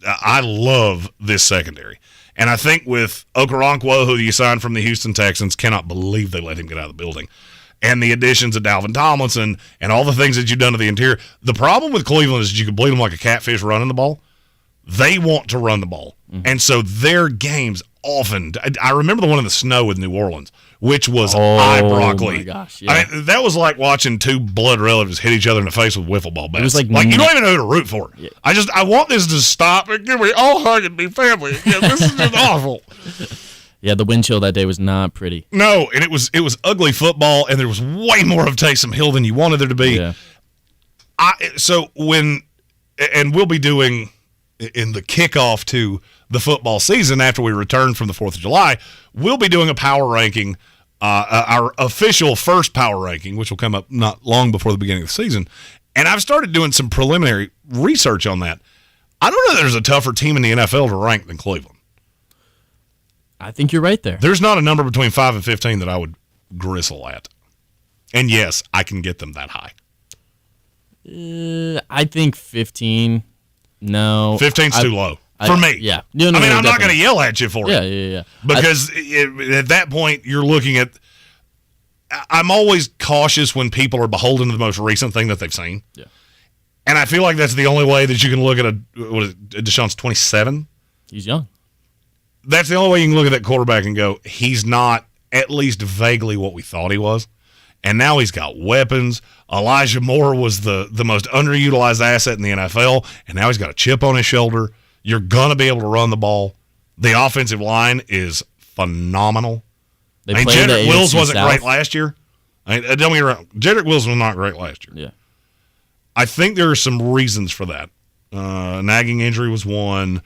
[SPEAKER 5] I love this secondary, and I think with Okoronkwo, who you signed from the Houston Texans, cannot believe they let him get out of the building. And the additions of Dalvin Tomlinson and all the things that you've done to the interior. The problem with Cleveland is you can bleed them like a catfish running the ball. They want to run the ball. Mm-hmm. And so their games often – I remember the one in the snow with New Orleans, which was eye broccoli.
[SPEAKER 6] Oh, my gosh, yeah.
[SPEAKER 5] I mean, that was like watching two blood relatives hit each other in the face with wiffle ball bats.
[SPEAKER 6] It was like
[SPEAKER 5] you don't even know who to root for. Yeah. I want this to stop and give me all hug and be family. Yeah, this is just awful.
[SPEAKER 6] Yeah, the wind chill that day was not pretty.
[SPEAKER 5] No, and it was ugly football, and there was way more of Taysom Hill than you wanted there to be.
[SPEAKER 6] Yeah.
[SPEAKER 5] And we'll be doing – in the kickoff to the football season after we return from the 4th of July, we'll be doing a power ranking, our official first power ranking, which will come up not long before the beginning of the season. And I've started doing some preliminary research on that. I don't know that there's a tougher team in the NFL to rank than Cleveland.
[SPEAKER 6] I think you're right there.
[SPEAKER 5] There's not a number between 5 and 15 that I would gristle at. And yes, I can get them that high.
[SPEAKER 6] I think 15. No.
[SPEAKER 5] 15's too low. For me.
[SPEAKER 6] Yeah.
[SPEAKER 5] No, I'm not going to yell at you for it.
[SPEAKER 6] Yeah.
[SPEAKER 5] Because at that point, you're looking at I'm always cautious when people are beholden to the most recent thing that they've seen.
[SPEAKER 6] Yeah.
[SPEAKER 5] And I feel like that's the only way that you can look at Deshaun's 27.
[SPEAKER 6] He's young.
[SPEAKER 5] That's the only way you can look at that quarterback and go, he's not at least vaguely what we thought he was. And now he's got weapons. Elijah Moore was the most underutilized asset in the NFL, and now he's got a chip on his shoulder. You're going to be able to run the ball. The offensive line is phenomenal. Jedrick Wills wasn't great last year. Don't get me wrong. Jedrick Wills was not great last year.
[SPEAKER 6] Yeah.
[SPEAKER 5] I think there are some reasons for that. Nagging injury was one.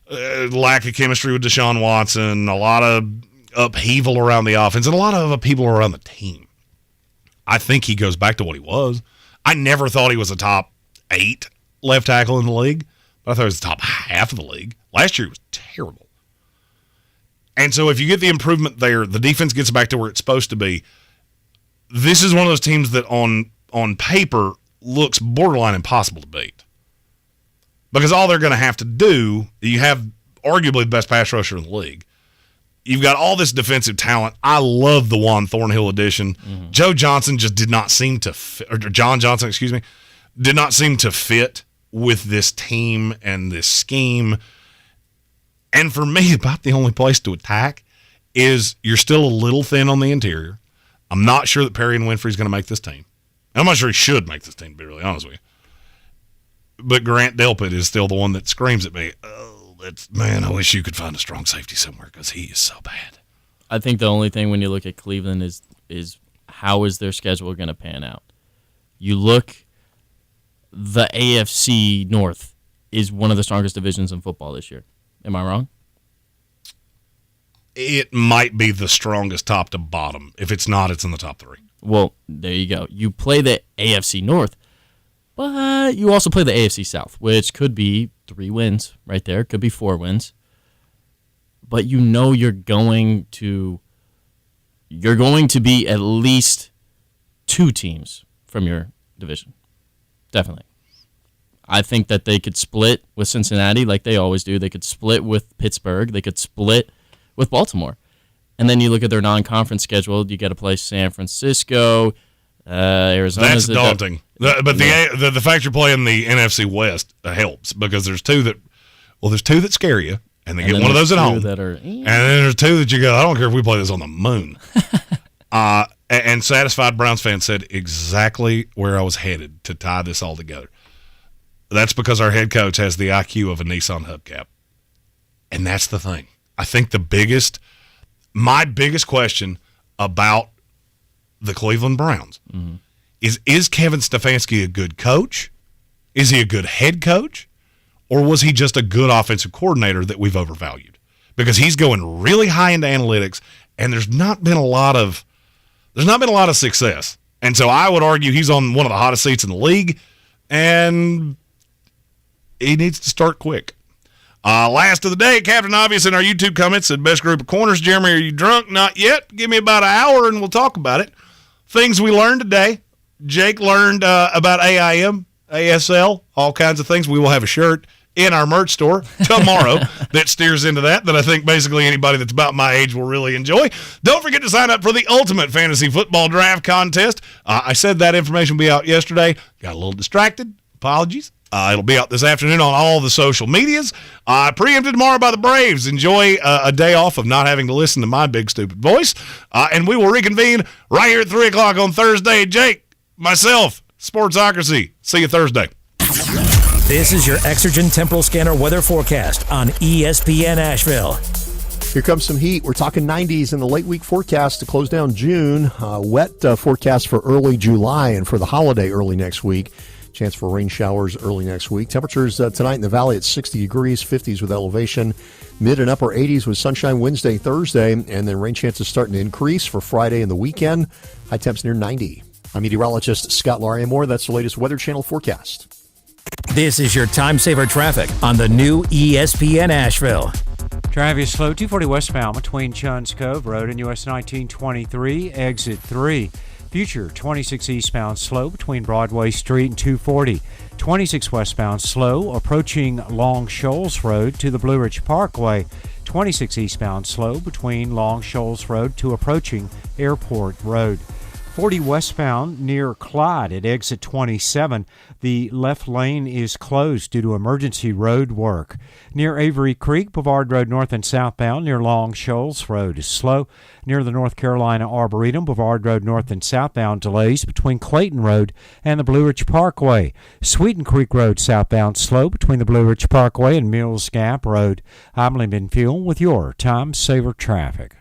[SPEAKER 5] Lack of chemistry with Deshaun Watson. A lot of upheaval around the offense, and a lot of upheaval around the team. I think he goes back to what he was. I never thought he was a top 8 left tackle in the league, but I thought he was the top half of the league. Last year he was terrible. And so if you get the improvement there, the defense gets back to where it's supposed to be. This is one of those teams that on paper looks borderline impossible to beat. Because all they're going to have to do, you have arguably the best pass rusher in the league. You've got all this defensive talent. I love the Juan Thornhill addition. Mm-hmm. Joe Johnson just did not seem to John Johnson, did not seem to fit with this team and this scheme. And for me, about the only place to attack is you're still a little thin on the interior. I'm not sure that Perry and Winfrey's going to make this team. And I'm not sure he should make this team, to be really honest with you. But Grant Delpit is still the one that screams at me, I wish you could find a strong safety somewhere because he is so bad.
[SPEAKER 6] I think the only thing when you look at Cleveland is how is their schedule going to pan out? You look, the AFC North is one of the strongest divisions in football this year. Am I wrong?
[SPEAKER 5] It might be the strongest top to bottom. If it's not, it's in the top 3.
[SPEAKER 6] Well, there you go. You play the AFC North, but you also play the AFC South, which could be 3 wins right there. Could be 4 wins. But you know you're going to be at least 2 teams from your division. Definitely. I think that they could split with Cincinnati like they always do. They could split with Pittsburgh. They could split with Baltimore. And then you look at their non-conference schedule. You got to play San Francisco, Arizona.
[SPEAKER 5] That's daunting. But the fact you're playing the NFC West helps because there's 2 that scare you, and they get one of those at home. And then there's 2 that you go, I don't care if we play this on the moon. And Satisfied Browns fan said exactly where I was headed to tie this all together. That's because our head coach has the IQ of a Nissan hubcap. And that's the thing. I think my biggest question about the Cleveland Browns is Kevin Stefanski a good coach? Is he a good head coach? Or was he just a good offensive coordinator that we've overvalued? Because he's going really high into analytics, and there's not been a lot of success. And so I would argue he's on one of the hottest seats in the league, and he needs to start quick. Last of the day, Captain Obvious in our YouTube comments said, best group of corners. Jeremy, are you drunk? Not yet. Give me about an hour and we'll talk about it. Things we learned today. Jake learned about AIM, ASL, all kinds of things. We will have a shirt in our merch store tomorrow that steers into that I think basically anybody that's about my age will really enjoy. Don't forget to sign up for the Ultimate Fantasy Football Draft Contest. I said that information will be out yesterday. Got a little distracted. Apologies. It'll be out this afternoon on all the social medias. Preempted tomorrow by the Braves. Enjoy a day off of not having to listen to my big stupid voice. And we will reconvene right here at 3 o'clock on Thursday. Jake, myself, Sportsocracy. See you Thursday.
[SPEAKER 11] This is your Exergen Temporal Scanner weather forecast on ESPN Asheville.
[SPEAKER 8] Here comes some heat. We're talking 90s in the late week forecast to close down June. Wet forecast for early July and for the holiday early next week. Chance for rain showers early next week. Temperatures tonight in the valley at 60 degrees, 50s with elevation. Mid and upper 80s with sunshine Wednesday, Thursday. And then rain chances starting to increase for Friday and the weekend. High temps near 90. I'm meteorologist Scott Lariamore. That's the latest Weather Channel forecast.
[SPEAKER 11] This is your time saver traffic on the new ESPN Asheville.
[SPEAKER 19] Traffic is slow 240 westbound between Chuns Cove Road and US 1923, exit 3. Future 26 eastbound slow between Broadway Street and 240. 26 westbound slow approaching Long Shoals Road to the Blue Ridge Parkway. 26 eastbound slow between Long Shoals Road to approaching Airport Road. 40 westbound near Clyde at exit 27. The left lane is closed due to emergency road work. Near Avery Creek, Boulevard Road north and southbound near Long Shoals Road is slow. Near the North Carolina Arboretum, Boulevard Road north and southbound delays between Clayton Road and the Blue Ridge Parkway. Sweeten Creek Road southbound slow between the Blue Ridge Parkway and Mills Gap Road. I'm Lyndon Fuel with your Time Saver Traffic.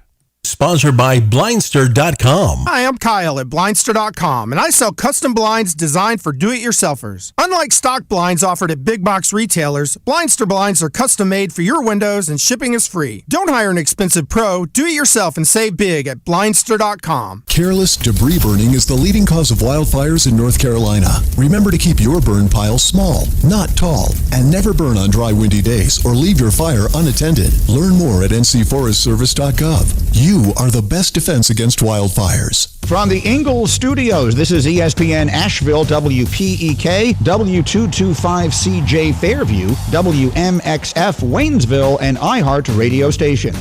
[SPEAKER 7] Sponsored by Blindster.com.
[SPEAKER 13] Hi, I'm Kyle at Blindster.com, and I sell custom blinds designed for do-it-yourselfers. Unlike stock blinds offered at big box retailers, Blindster blinds are custom made for your windows and shipping is free. Don't hire an expensive pro. Do it yourself and save big at Blindster.com.
[SPEAKER 15] Careless debris burning is the leading cause of wildfires in North Carolina. Remember to keep your burn pile small, not tall, and never burn on dry, windy days or leave your fire unattended. Learn more at ncforestservice.gov. You are the best defense against wildfires.
[SPEAKER 17] From the Ingalls Studios, this is ESPN Asheville, WPEK, W225CJ Fairview, WMXF Waynesville, and iHeart radio station.